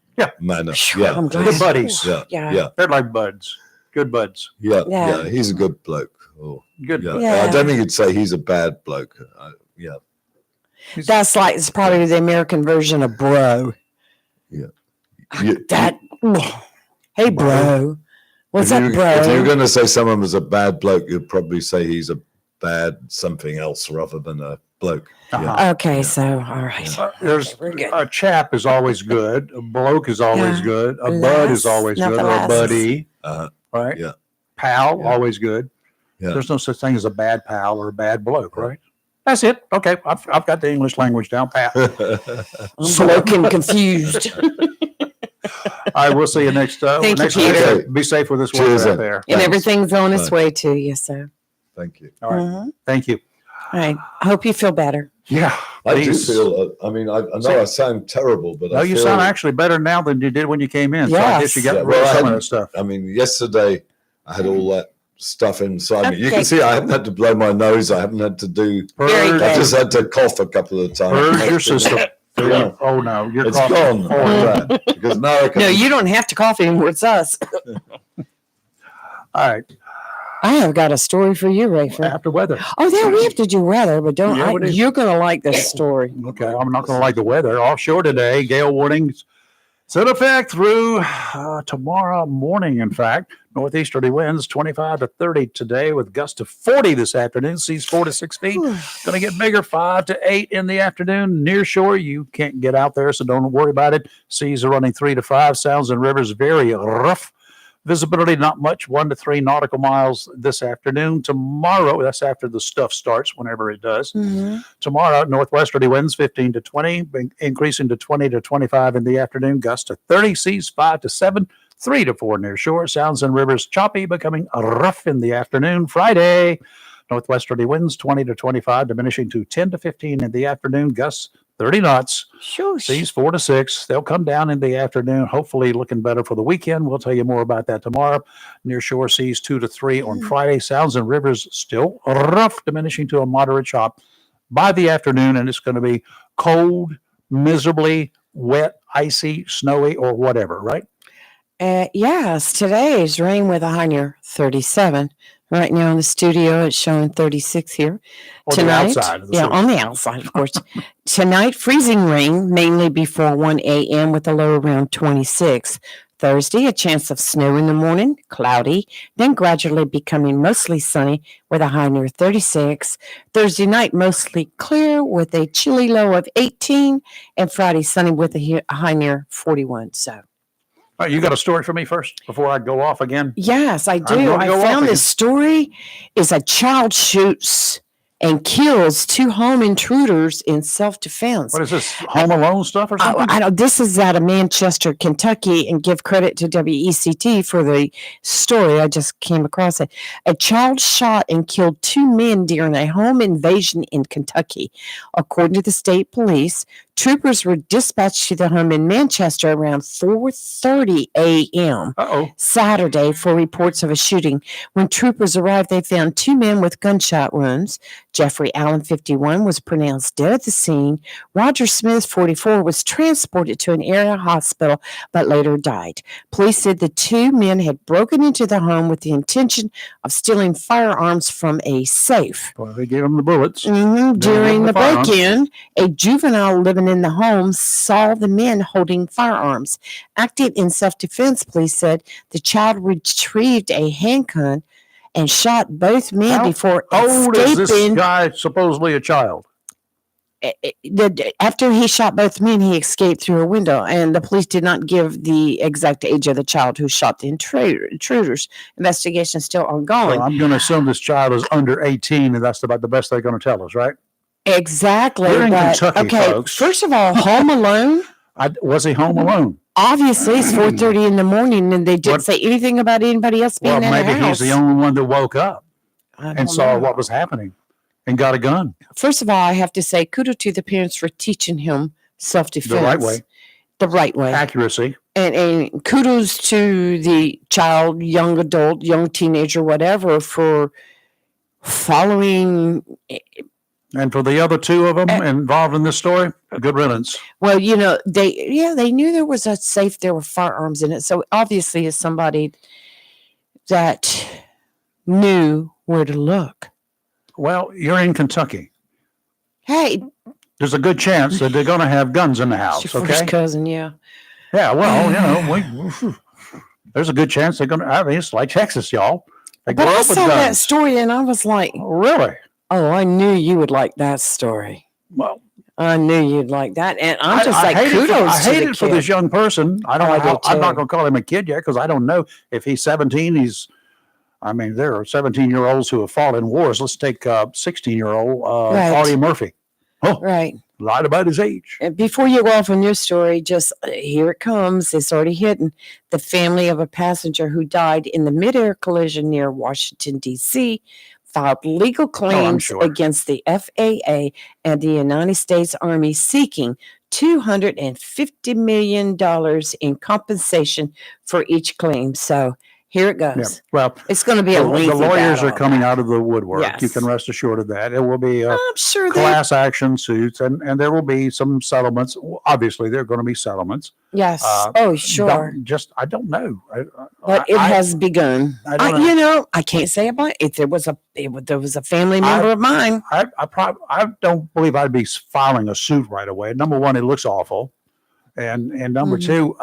manner. Yeah. I'm glad. Good buddies. Yeah. They're like buds. Good buds. Yeah. He's a good bloke. Good. Yeah. I don't think you'd say he's a bad bloke. That's like, it's probably the American version of bro. You- Hey, bro. What's if up, you- bro? If you're going to say someone was a bad bloke, you'd probably say he's a bad something else rather than a bloke. Uh-huh. Okay, so, all right. There's We're good. a chap is always good. A bloke is always Yeah. good. A bud is Lass, always not good. the Or a lasses. buddy, right? Yeah. Pal, Yeah. always good. Yeah. There's no such thing as a bad pal or a bad bloke, right? That's it. Okay, I've got the English language down pat. I'm broken, confused. I will see you next Thank you, next Peter. week. Be safe with this Cheers, weather out then. there. And Thanks. everything's on its Bye. way to you, so. Thank you. All right. Mhm. Thank you. All right. I hope you feel better. Yeah. I do please. feel, I know I sound terrible, but No, I you feel, sound actually better now than you did when you came in. So I guess you Yes. got Yeah, rid of well, I some of hadn't- that stuff. I mean, yesterday I had all that stuff inside me. You Okay. can see I haven't had to blow my nose. I haven't had to do, Very Purge, good. I just had to cough a couple of times. purge your system. Yeah. Oh no, you're It's coughing gone. forward. Yeah, because now I can. No, you don't have to cough anymore. It's us. All right. I have got a story for you, Rayford. After weather. Oh, yeah, we have to do weather, but don't. Yeah, we do. You're going to like this story. Okay, I'm not going to like the weather. Offshore today, gale warnings. It's in effect through tomorrow morning, in fact. Northeasterly winds 25 to 30 today with gusts of 40 this afternoon. Seas 4 to 6 feet. Going to get bigger 5 to 8 in the afternoon. Near shore, you can't get out there, so don't worry about it. Seas are running 3 to 5. Sounds and rivers very rough. Visibility not much, 1 to 3 nautical miles this afternoon. Tomorrow, that's after the stuff starts, whenever it does. Mhm. Tomorrow, northwesterly winds 15 to 20, increasing to 20 to 25 in the afternoon. Gusts to 30, seas 5 to 7, 3 to 4 near shore. Sounds and rivers choppy, becoming rough in the afternoon. Friday, northwesterly winds 20 to 25, diminishing to 10 to 15 in the afternoon. Gusts 30 knots. Shush. Seas 4 to 6. They'll come down in the afternoon. Hopefully, looking better for the weekend. We'll tell you more about that tomorrow. Near shore seas 2 to 3 on Friday. Sounds and rivers still rough, diminishing to a moderate chop by the afternoon. And it's going to be cold, miserably wet, icy, snowy, or whatever, right? Yes, today's rain with a high near 37. Right now in the studio, it's showing 36 here. Or Tonight, the outside of the yeah, city. on the outside, of course. Tonight, freezing rain, mainly before 1 a.m. with a low around 26. Thursday, a chance of snow in the morning, cloudy, then gradually becoming mostly sunny with a high near 36. Thursday night, mostly clear with a chilly low of 18. And Friday, sunny with a high near 41. So. All right, you got a story for me first before I go off again? Yes, I do. gonna I go off found again. this story is a child shoots and kills 2 home intruders in self-defense. What is this, Home Alone stuff or something? I know this is out of Manchester, Kentucky, and give credit to WECT for the story. I just came across it. A child shot and killed 2 men during a home invasion in Kentucky. According to the state police, Troopers were dispatched to the home in Manchester around 4:30 a.m. Saturday for reports of a shooting. When troopers arrived, they found two men with gunshot wounds. Jeffrey Allen, 51, was pronounced dead at the scene. Roger Smith, 44, was transported to an area hospital but later died. Police said the two men had broken into the home with the intention of stealing firearms from a safe. Well, they gave them the bullets. During the break-in, a juvenile living in the home saw the men holding firearms. Acting in self-defense, police said the child retrieved a handgun and shot both men before escaping. How old is this guy, supposedly a child? After he shot both men, he escaped through a window, and the police did not give the exact age of the child who shot the intruders. Investigation is still ongoing. So I'm going to assume this child is under 18, and that's about the best they're going to tell us, right? Exactly. We're in Kentucky, folks. First of all, home alone. Was he home alone? Obviously, it's 4:30 in the morning, and they didn't say anything about anybody else being in the house. Well, maybe he's the only one that woke up and saw what was happening and got a gun. First of all, I have to say kudos to the parents for teaching him self-defense. The right way. The right way. Accuracy. And kudos to the child, young adult, young teenager, whatever, for following. And for the other two of them involved in this story, good riddance. Well, they knew there was a safe, there were firearms in it. So obviously it's somebody that knew where to look. Well, you're in Kentucky. Hey. There's a good chance that they're going to have guns in the house, it's your first cousin, yeah. Yeah, well, there's a good chance they're going to, it's like Texas, y'all. They but grow I up with saw guns. that story and I was like. Really? Oh, I knew you would like that story. Well, I knew you'd like that, and I'm just I kudos to I hate the it for kid. this young person. I'm not going to call him a kid yet because I don't know if he's 17. There are 17-year-olds who have fought in wars. Let's take 16-year-old Audie Murphy. Oh, right. Lied about his age. And before you go off on your story, just here it comes. It's already hidden. The family of a passenger who died in the midair collision near Washington, D.C., filed legal claims against the FAA and the United States Army seeking $250 million in compensation for each claim. So here it goes. Yeah. Well, it's going to be a lengthy the lawyers battle. are coming out of the woodwork. Yes. You can rest assured of that. It will be I'm sure class action suits, and there will be some settlements. Obviously, there are going to be settlements. Yes. Sure. I don't know. But it has begun. I don't know. I can't say about it. There was a family member of mine. I don't believe I'd be filing a suit right away. Number one, it looks awful. And number two,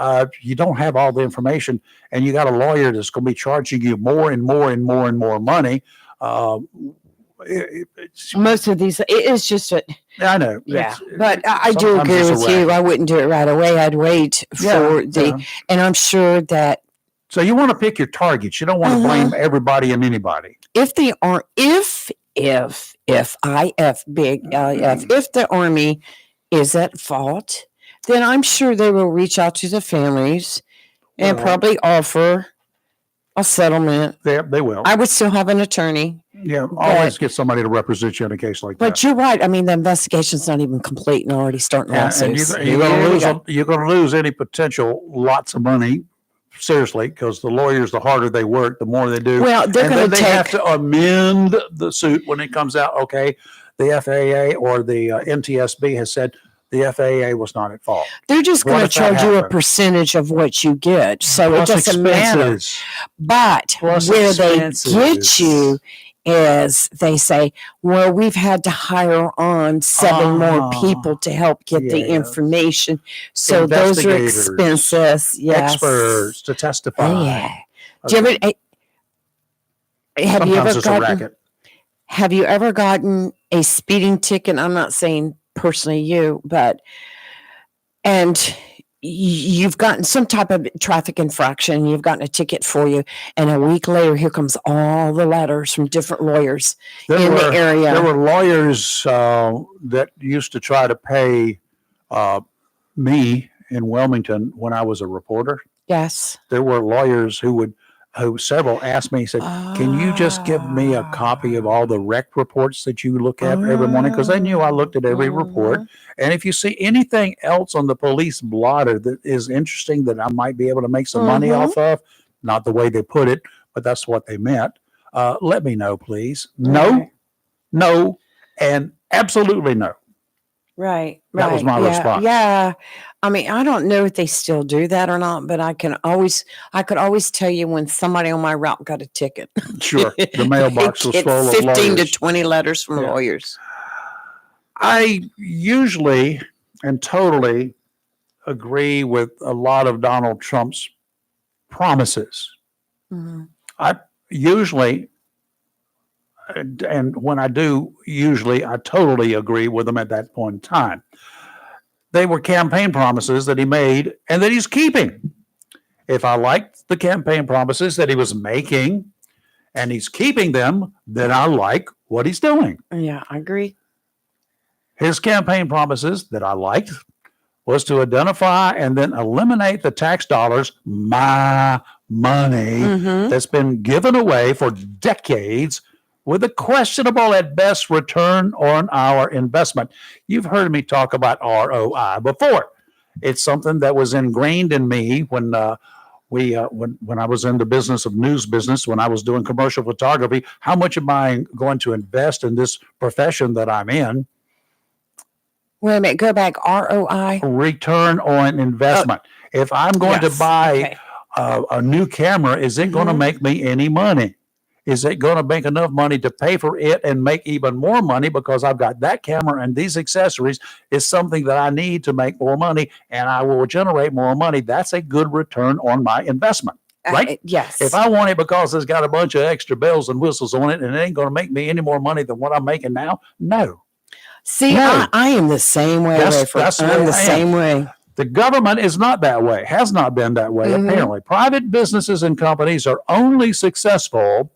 you don't have all the information, and you got a lawyer that's going to be charging you more and more and more and more money. Most of these, it's just I know. Yeah, but I do agree with you. I wouldn't do it right away. I'd wait for and I'm sure that. So you want to pick your targets. You don't want to blame everybody and anybody. If they are, if the Army is at fault, then I'm sure they will reach out to the families and probably offer a settlement. They will. I would still have an attorney. Yeah, always get somebody to represent you in a case like that. But you're right. I mean, the investigation's not even complete and already starting lawsuits. And you're going to lose any potential lots of money. Seriously, because the lawyers, the harder they work, the more they do. Well, they're going to have to amend the suit when it comes out. Okay, the FAA or the NTSB has said the FAA was not at fault. They're just going to charge you a percentage of what you get, so it doesn't matter. But where they get you is they say, well, we've had to hire on 7 more people to help get the information. So those are expenses. Yes. Experts to testify. Yeah. Do you ever, have you ever gotten a speeding ticket? I'm not saying personally you, and you've gotten some type of traffic infraction, you've gotten a ticket for you, and a week later, here comes all the letters from different lawyers the area. There were lawyers that used to try to pay me in Wilmington when I was a reporter. Yes. There were lawyers who would who several asked me, he said, can you just give me a copy of all the rec reports that you look at every morning? Because they knew I looked at every report. And if you see anything else on the police blotter that is interesting that I might be able to make some money off of, not the way they put it, but that's what they meant, let me know, please. No, and absolutely no. Right. That was my response. Yeah. I mean, I don't know if they still do that or not, but I could always tell you when somebody on my route got a ticket. Sure. The mailbox was Get full of 15 lawyers. to 20 letters from lawyers. I usually and totally agree with a lot of Donald Trump's promises. I usually, and when I do, usually I totally agree with them at that point in time. They were campaign promises that he made and that he's keeping. If I liked the campaign promises that he was making and he's keeping them, then I like what he's doing. Yeah, I agree. His campaign promises that I liked was to identify and then eliminate the tax dollars, my money, that's been given away for decades with a questionable at best return on our investment. You've heard me talk about ROI before. It's something that was ingrained in me when when I was in the business of news business, when I was doing commercial photography. How much am I going to invest in this profession that I'm in? Wait a minute, go back. ROI? Return on investment. If I'm going to buy a new camera, is it going to make me any money? Is it going to make enough money to pay for it and make even more money because I've got that camera and these accessories is something that I need to make more money and I will generate more money? That's a good return on my investment, right? Yes. If I want it because it's got a bunch of extra bells and whistles on it and it ain't going to make me any more money than what I'm making now, no. See, No. I am the same way. That's the way I'm the I am. same way. The government is not that way, has not been that way, apparently. Private businesses and companies are only successful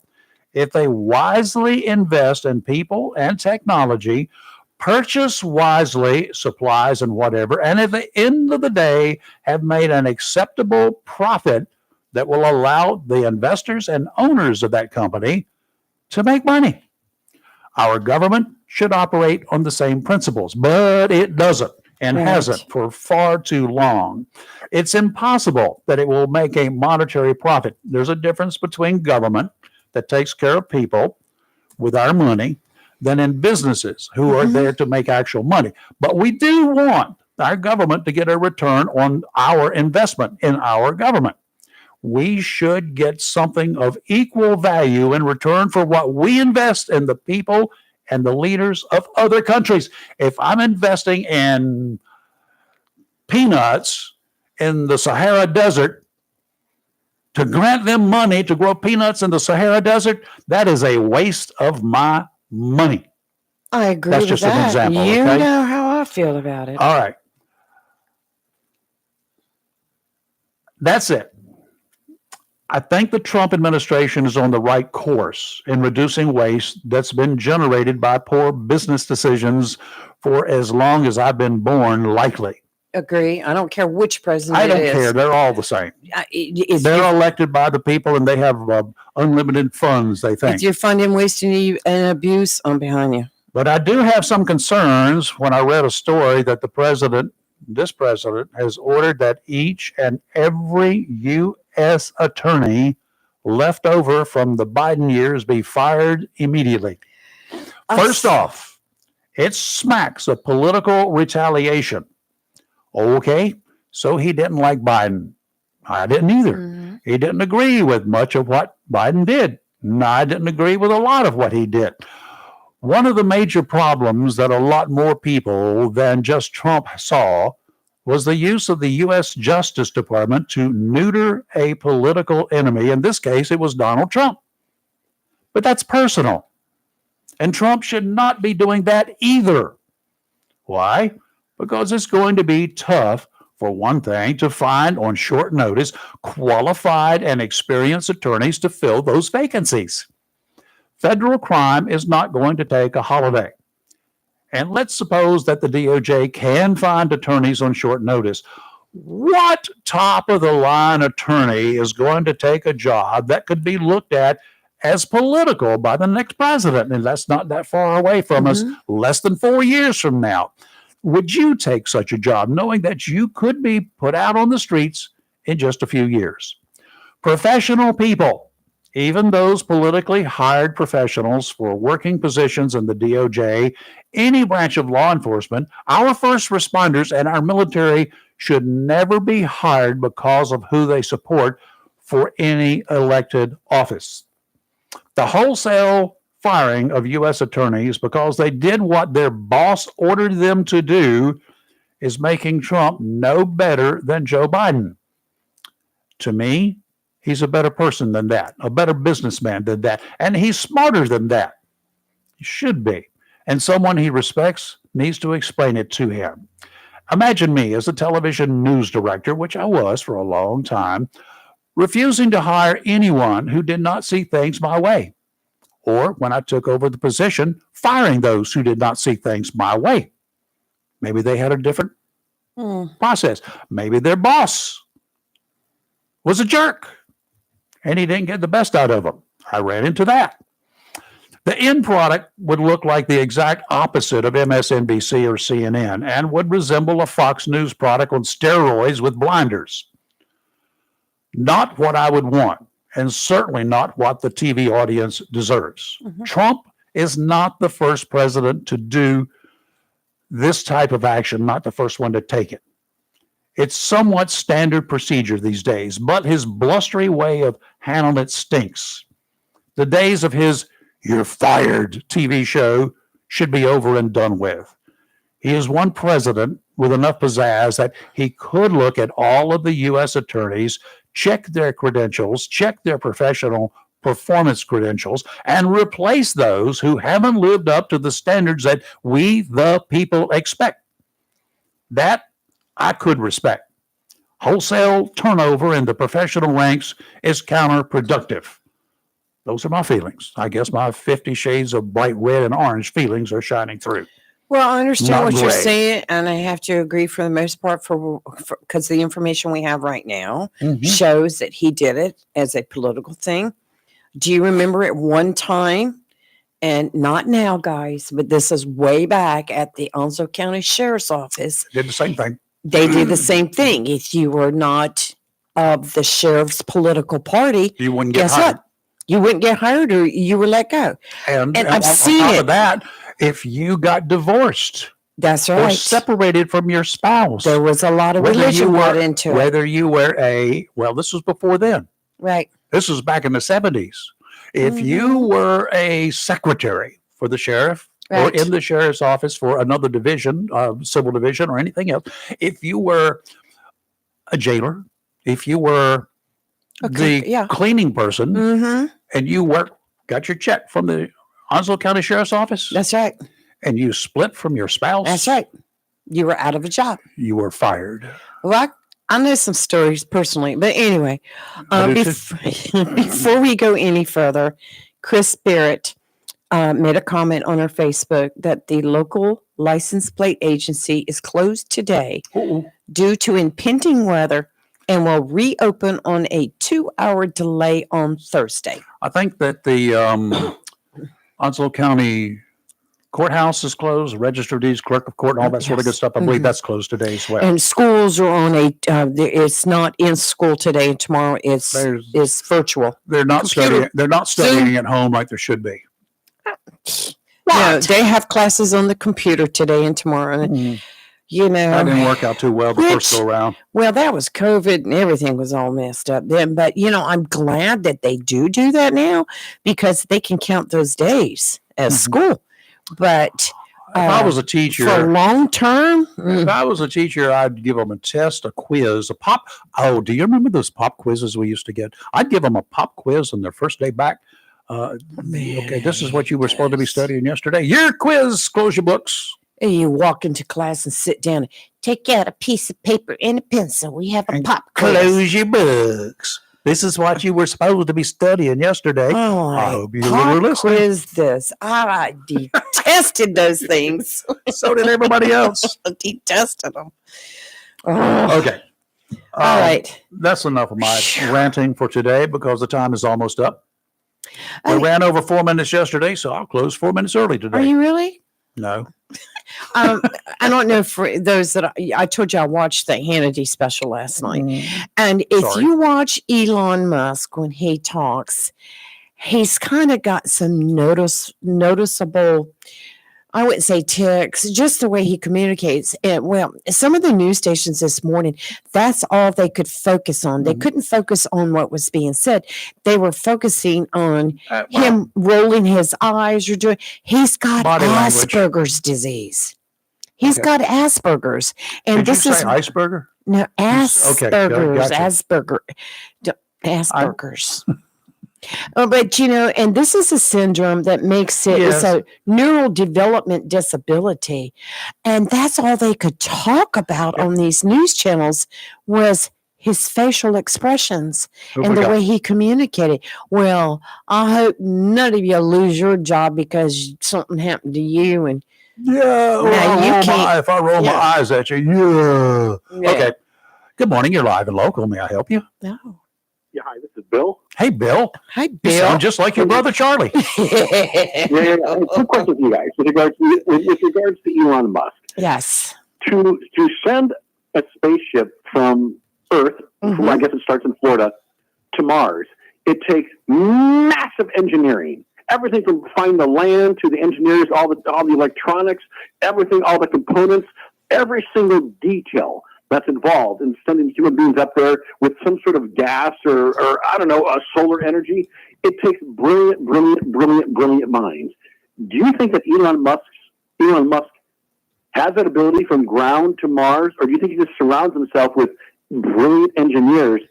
if they wisely invest in people and technology, purchase wisely supplies and whatever, and at the end of the day have made an acceptable profit that will allow the investors and owners of that company to make money. Our government should operate on the same principles, but it doesn't and hasn't for far too long. It's impossible that it will make a monetary profit. There's a difference between government that takes care of people with our money than in businesses who are there to make actual money. But we do want our government to get a return on our investment in our government. We should get something of equal value in return for what we invest in the people and the leaders of other countries. If I'm investing in peanuts in the Sahara Desert, to grant them money to grow peanuts in the Sahara Desert, that is a waste of my money. I agree That's with just that. an example. You Okay? know how I feel about it. All right. That's it. I think the Trump administration is on the right course in reducing waste that's been generated by poor business decisions for as long as I've been born, likely. Agree. I don't care which president I don't it is. care. They're all the same. If They're elected by the people and they have unlimited funds, they think. you're funding waste and abuse, I'm behind you. But I do have some concerns when I read a story that this president has ordered that each and every U.S. attorney left over from the Biden years be fired immediately. First off, it smacks of political retaliation. Okay, so he didn't like Biden. I didn't either. He didn't agree with much of what Biden did. No, I didn't agree with a lot of what he did. One of the major problems that a lot more people than just Trump saw was the use of the U.S. Justice Department to neuter a political enemy. In this case, it was Donald Trump. But that's personal. And Trump should not be doing that either. Why? Because it's going to be tough, for one thing, to find on short notice qualified and experienced attorneys to fill those vacancies. Federal crime is not going to take a holiday. And let's suppose that the DOJ can find attorneys on short notice. What top of the line attorney is going to take a job that could be looked at as political by the next president? And that's not that far away from us, less than 4 years from now. Would you take such a job knowing that you could be put out on the streets in just a few years? Professional people, even those politically hired professionals for working positions in the DOJ, any branch of law enforcement, our first responders and our military should never be hired because of who they support for any elected office. The wholesale firing of U.S. attorneys because they did what their boss ordered them to do is making Trump no better than Joe Biden. To me, he's a better person than that, a better businessman than that, and he's smarter than that. He should be. And someone he respects needs to explain it to him. Imagine me as a television news director, which I was for a long time, refusing to hire anyone who did not see things my way. Or when I took over the position, firing those who did not see things my way. Maybe they had a different process. Maybe their boss was a jerk and he didn't get the best out of them. I ran into that. The end product would look like the exact opposite of MSNBC or CNN and would resemble a Fox News product on steroids with blinders. Not what I would want, and certainly not what the TV audience deserves. Trump is not the first president to do this type of action, not the first one to take it. It's somewhat standard procedure these days, but his blustery way of handling it stinks. The days of his "you're fired" TV show should be over and done with. He is one president with enough pizzazz that he could look at all of the U.S. attorneys, check their credentials, check their professional performance credentials, and replace those who haven't lived up to the standards that we, the people, expect. That I could respect. Wholesale turnover in the professional ranks is counterproductive. Those are my feelings. I guess my 50 shades of bright red and orange feelings are shining through. Well, I understand Not what you're gray. saying, and I have to agree for the most part because the information we have right now shows that he did it as a political thing. Do you remember at one time, and not now, guys, but this is way back at the Onslow County Sheriff's Office. Did the same thing. They did the same thing. If you were not of the sheriff's political party, You wouldn't get guess hired. what? You wouldn't get hired or you were let go. And I've on seen top it. of that, if you got divorced That's or right. separated from your spouse, There was a lot of whether religion you brought were- into it. whether you were this was before then. Right. This was back in the 70s. If you were a secretary for the sheriff or Right. in the sheriff's office for another division, civil division or anything else, if you were a jailer, if you were Okay, the yeah. cleaning person Mm-hmm. and you got your check from the Onslow County Sheriff's Office That's right. and you split from your spouse, That's right. You were out of a job. you were fired. Well, I know some stories personally, but anyway, I do before we go any further, Chris Barrett made a comment on our Facebook that the local license plate agency is closed today Uh-oh. due to impending weather and will reopen on a 2-hour delay on Thursday. I think that the Onslow County courthouse is closed, register of deeds, clerk of court, and all that sort of good Yes. stuff. I believe Mhm. that's closed today as well. And schools are on it's not in school today and tomorrow it's virtual. They're not Computer. studying. They're not studying at home like there should be. No, they have classes on the computer today and tomorrow. And, you know, That didn't work out too well the first Which- go around. well, that was COVID and everything was all messed up then. But, you know, I'm glad that they do that now because they can count those days as school. But If I was a teacher, for long term, if I was a teacher, I'd give them a test, a quiz, a pop. Oh, do you remember those pop quizzes we used to get? I'd give them a pop quiz on their first day back. Okay, this is what you were supposed to be studying yesterday. Your quiz. Close your books. and you walk into class and sit down and take out a piece of paper and a pencil. We have a And pop quiz. Close your books. This is what you were supposed to be studying yesterday. Oh, I I hope you pop were listening. quiz this. I detested those things. So did everybody else. I detested them. Oh, Okay. All right. That's enough of my ranting for today because the time is almost up. We Hey. ran over 4 minutes yesterday, so I'll close 4 minutes early today. Are you really? No. I don't know for those that I told you I watched the Hannity special last night. And if Sorry. you watch Elon Musk when he talks, he's kind of got some noticeable, I wouldn't say tics, just the way he communicates. And well, some of the news stations this morning, that's all they could focus on. They couldn't focus on what was being said. They were focusing on him rolling his eyes or doing. He's got Body language. Asperger's disease. He's Okay. got Asperger's, and Did this you is say iceberger? no Okay, Asperger's. gotcha. Asperger's. But and this is a syndrome that makes it it's a neural development disability, and that's all they could talk about on these news channels was his facial expressions and the way he communicated. Well, I hope none of you lose your job because something happened to you. And if I roll my eyes at you, Okay. Good morning. You're live and local. May I help you? No. Yeah, hi, this is Bill. Hey, Bill. Hi, You Bill. sound just like your brother Charlie. I have two questions for you guys with regards to Elon Musk. Yes. To send a spaceship from Earth, I guess it starts in Florida, to Mars, it takes massive engineering. Everything from finding the land to the engineers, all the electronics, everything, all the components, every single detail that's involved in sending human beings up there with some sort of gas or I don't know, solar energy. It takes brilliant minds. Do you think that Elon Musk has that ability from ground to Mars, or do you think he just surrounds himself with brilliant engineers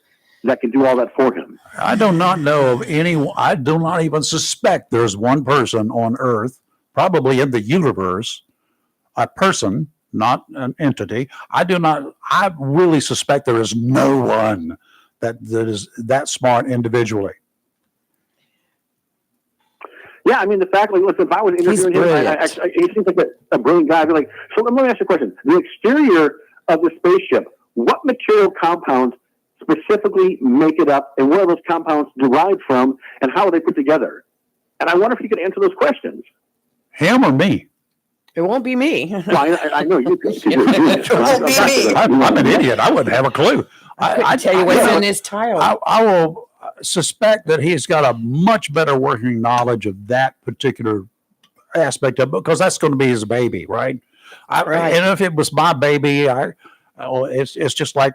that can do all that for him? I do not know of anyone. I do not even suspect there's one person on Earth, probably in the universe, a person, not an entity. I really suspect there is no one that is that smart individually. Yeah, I mean, the fact, listen, if I was interviewing him, he seems like a brilliant guy. I'd be like, so let me ask you a question. The exterior of the spaceship, what material compounds specifically make it up, and where are those compounds derived from, and how are they put together? And I wonder if you could answer those questions. Him or me? It won't be me. Well, I know you could. It won't be me. I'm an idiot. I wouldn't have a clue. I tell you what's in his title. I will suspect that he's got a much better working knowledge of that particular aspect of it, because that's going to be his baby, right? And if it was my baby, it's just like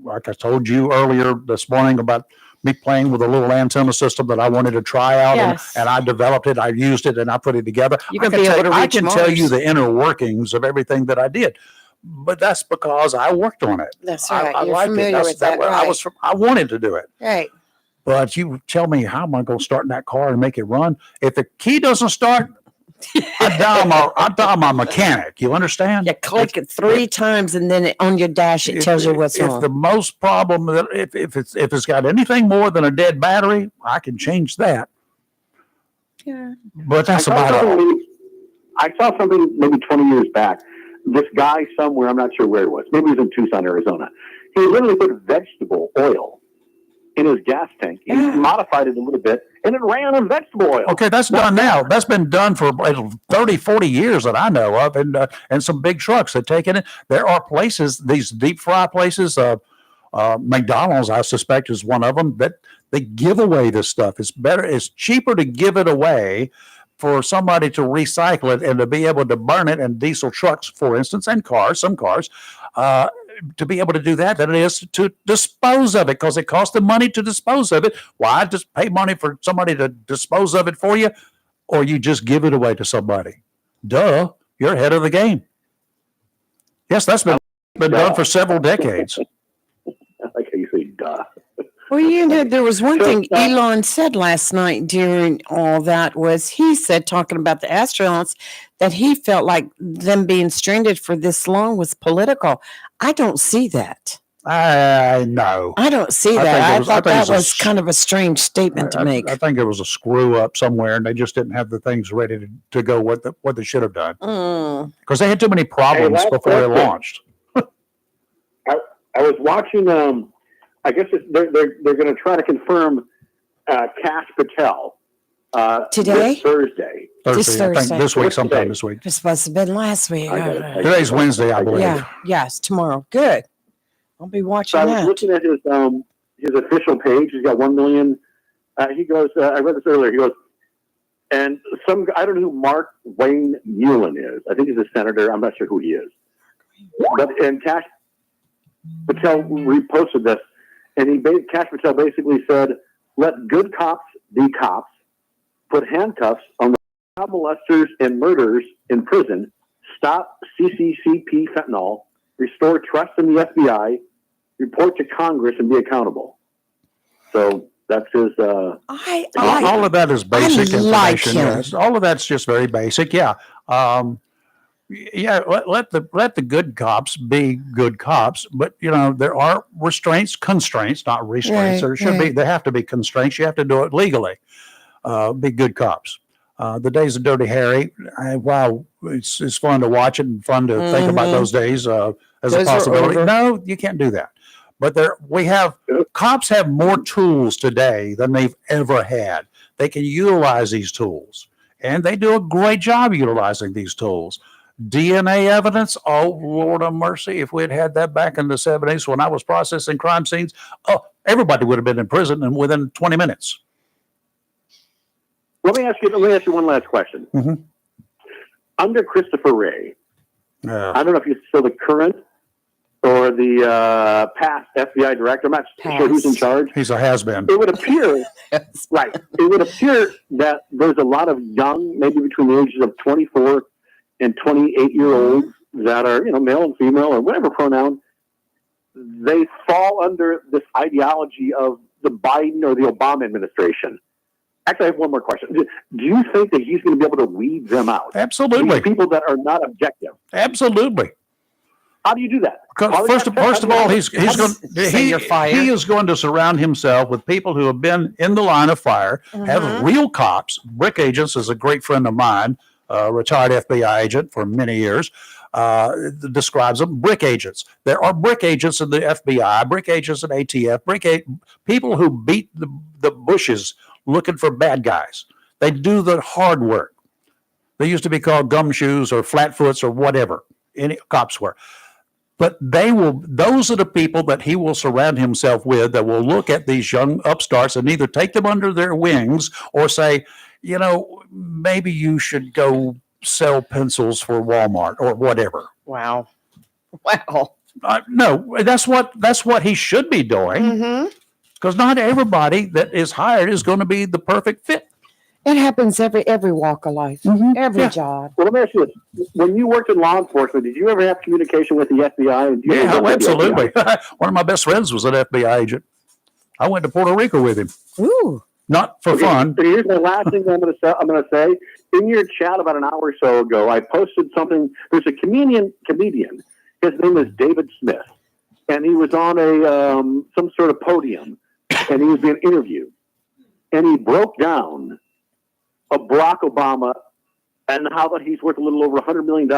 I told you earlier this morning about me playing with a little antenna system that I wanted to try out, and I developed it, I used it, and I put it together. I can tell you the inner workings of everything that I did, but that's because I worked on it. That's right. I You're liked familiar it. with that, right. I wanted to do it. Right. But you tell me, how am I going to start in that car and make it run? If the key doesn't start, I dial my mechanic. You understand? You click it 3 times, and then on your dash it tells you what's wrong. If the most problem, if it's got anything more than a dead battery, I can change that. Yeah. But that's about all. I saw something maybe 20 years back. This guy somewhere, I'm not sure where it was. Maybe it was in Tucson, Arizona. He literally put vegetable oil in his gas tank. He modified it a little bit, and it ran on vegetable oil. Okay, that's done now. That's been done for 30, 40 years that I know of, and some big trucks that take it. There are places, these deep fry places, McDonald's, I suspect, is one of them, that they give away this stuff. It's cheaper to give it away for somebody to recycle it and to be able to burn it in diesel trucks, for instance, and some cars, to be able to do that than it is to dispose of it, because it costs them money to dispose of it. Why just pay money for somebody to dispose of it for you, or you just give it away to somebody? Duh, you're ahead of the game. Yes, that's been done for several decades. I like how you say duh. Well, there was one thing Elon said last night during all that was he said, talking about the astronauts, that he felt like them being stranded for this long was political. I don't see that. I know. I don't see that. I thought that was kind of a strange statement to make. I think it was a screw up somewhere, and they just didn't have the things ready to go what they should have done, because they had too many problems before they launched. I was watching I guess they're going to try to confirm Cash Patel Today? this Thursday. This I think Thursday. this week, What's sometime today? this week. It's supposed to have been last week. I got it. Today's Wednesday, I believe. Yeah, yes, tomorrow. Good. I'll be watching So I was that. looking at his official page. He's got 1 million. He goes. I read this earlier. He goes, and I don't know who Mark Wayne Mullen is. I think he's a senator. I'm not sure who he is. And Cash Patel reposted this, and Cash Patel basically said, "Let good cops be cops. Put handcuffs on the child molesters and murderers in prison. Stop CCCP fentanyl. Restore trust in the FBI. Report to Congress and be accountable." So that's his. All of that is basic like information. him. Yes. All of that's just very basic. Yeah. Let the good cops be good cops, but there are constraints, not restraints. Right, There have to be constraints. You have to do it legally. Be good cops. The days of Dirty Harry, wow, it's fun to watch it and fun to think about those days as Those a are possibility. over. No, you can't do that. But cops have more tools today than they've ever had. They can utilize these tools, and they do a great job utilizing these tools. DNA evidence, oh, Lord of mercy, if we'd had that back in the 70s when I was processing crime scenes, everybody would have been in prison and within 20 minutes. Let me ask you one last question. Mm-hmm. Under Christopher Wray, I don't know if he's still the current or the past FBI director. I'm not sure who's in charge. He's a has-been. It would appear, right? It would appear that there's a lot of young, maybe between the ages of 24 and 28-year-olds that are, male and female or whatever pronoun. They fall under this ideology of the Biden or the Obama administration. Actually, I have one more question. Do you think that he's going to be able to weed them out? Absolutely. These people that are not objective. Absolutely. How do you do that? First of all, he is going to surround himself with people who have been in the line of fire, have real cops. Brick Agents is a great friend of mine, retired FBI agent for many years. Describes them brick agents. There are brick agents in the FBI, brick agents in ATF, people who beat the bushes looking for bad guys. They do the hard work. They used to be called gumshoes or flatfoots or whatever any cops were. But those are the people that he will surround himself with that will look at these young upstarts and either take them under their wings or say, maybe you should go sell pencils for Walmart or whatever. Wow. No, that's what he should be doing. Because not everybody that is hired is going to be the perfect fit. It happens every walk of life, every job. Well, let me ask you this. When you worked in law enforcement, did you ever have communication with the FBI? Yeah, absolutely. One of my best friends was an FBI agent. I went to Puerto Rico with him. Ooh. Not for fun. So here's the last thing I'm going to say. In your chat about an hour or so ago, I posted something. There's a comedian. His name is David Smith, and he was on some sort of podium, and he was being interviewed, and he broke down Barack Obama and how that he's worth a little over $100 million,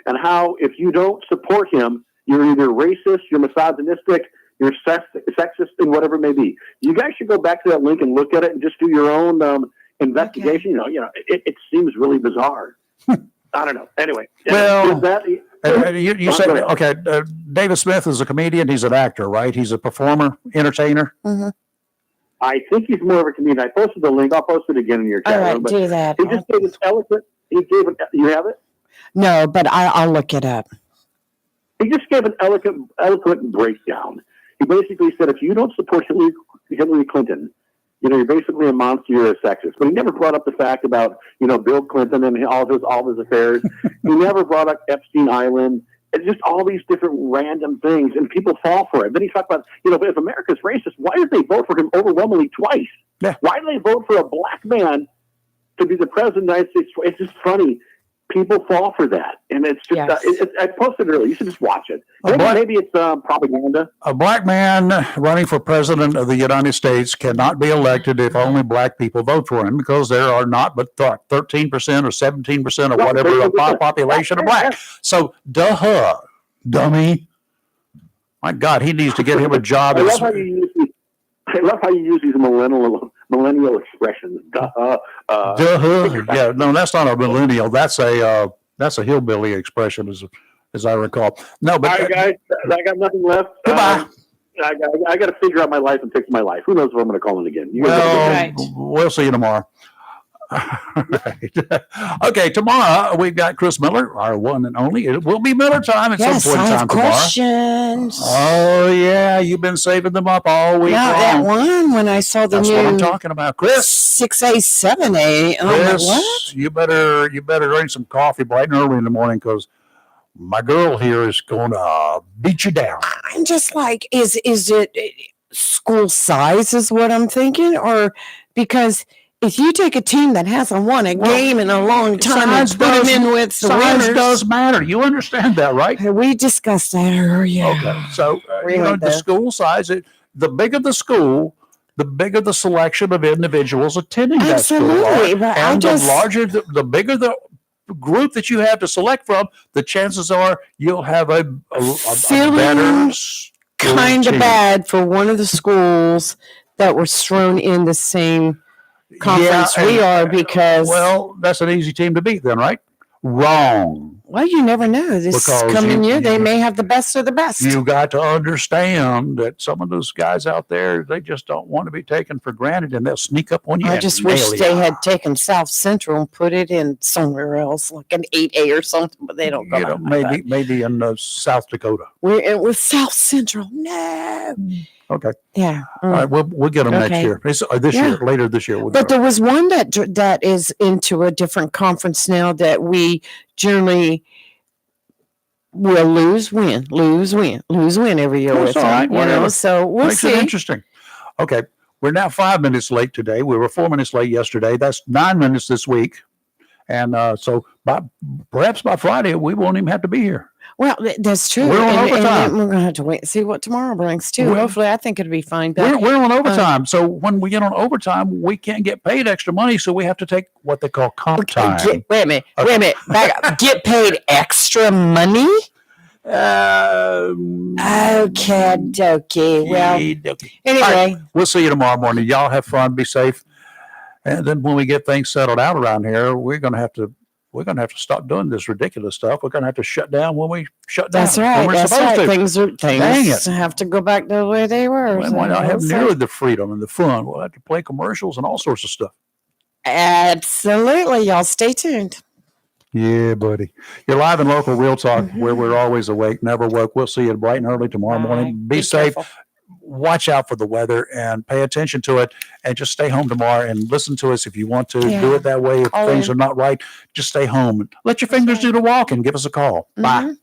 and how if you don't support him, you're either racist, you're misogynistic, you're sexist, and whatever it may be. You guys should go back to that link and look at it and just do your own investigation. Okay. It seems really bizarre. I don't know. Anyway, well, you said okay. David Smith is a comedian. He's an actor, right? He's a performer, entertainer. I think he's more of a comedian. I posted the link. I'll post it again in your chat. All right, do that. He just gave this eloquent. You have it? No, but I'll look it up. He just gave an eloquent breakdown. He basically said, if you don't support Hillary Clinton, you're basically a monster, you're a sexist. But he never brought up the fact about, Bill Clinton and all of his affairs. He never brought up Epstein Island. It's just all these different random things, and people fall for it. Then he talked about, if America's racist, why did they vote for him overwhelmingly twice? Yeah. Why did they vote for a black man to be the president of the United States? It's just funny. People fall for that, and it's just. I posted it earlier. You should just watch it. Maybe it's propaganda. A black man running for president of the United States cannot be elected if only black people vote for him, because there are not but 13% or 17% or whatever of the population are black. So, dummy. My God, he needs to get him a job. I love how you use these millennial expressions. Yeah, no, that's not a millennial. That's a hillbilly expression, as I recall. No, but all right, guys, I got nothing left. Goodbye. I got to figure out my life and fix my life. Who knows if I'm going to call in again? We'll see you tomorrow. Right. Okay, tomorrow we've got Chris Miller, our one and only. It will be Miller time at some point in time tomorrow. Questions. Oh yeah, you've been saving them up all week long. That one when I saw the That's new what I'm talking about, Chris. 6A, 7A. And I'm like, Chris, what? you better drink some coffee bright and early in the morning because my girl here is going to beat you down. I'm just like, is it school size is what I'm thinking, or because if you take a team that hasn't won a game in a long time and put them in with the size winners, does matter. You understand that, right? We discussed that earlier. Okay, so the school size, the bigger the school, the bigger the selection of individuals attending that school are, but and the bigger the group that you have to select from, the chances are you'll have a better kind of team. bad for one of the schools that were thrown in the same conference we are, because that's an easy team to beat then, right? Wrong. Well, you never know. This coming year, they may have the best of the best. You got to understand that some of those guys out there, they just don't want to be taken for granted, and they'll sneak up on you. I just wish they had taken South Central and put it in somewhere else, like an 8A or something, but they don't go. Maybe in South Dakota. We're with South Central. No. Okay. Yeah. All right. We'll get them next year. Later this year. But there was one that is into a different conference now that we generally will lose, win every year with. All right. So we'll Makes see. It interesting. Okay. We're now 5 minutes late today. We were 4 minutes late yesterday. That's 9 minutes this week. And so perhaps by Friday, we won't even have to be here. Well, that's true. We're on overtime. And we're going to have to wait and see what tomorrow brings, too. Hopefully, I think it'll be fine. We're on overtime. So when we get on overtime, we can't get paid extra money. So we have to take what they call comp time. Wait a minute. Back up. Get paid extra money? Okay, dokey. Well, anyway. Right, we'll see you tomorrow morning. Y'all have fun. Be safe. And then when we get things settled out around here, we're going to have to stop doing this ridiculous stuff. We're going to have to shut down when we shut down. That's right. That's right. Things have to go back the way they were. We might not have nearly the freedom and the fun. We'll have to play commercials and all sorts of stuff. Absolutely. Y'all stay tuned. Yeah, buddy. You're live and local Real Talk, where we're always awake, never woke. We'll see you bright and early tomorrow morning. Be safe. Careful. Watch out for the weather and pay attention to it, and just stay home tomorrow and listen to us if you want to. Do it that way. If things are not right, just stay home. Let your fingers do the walking. Give us a call. Bye.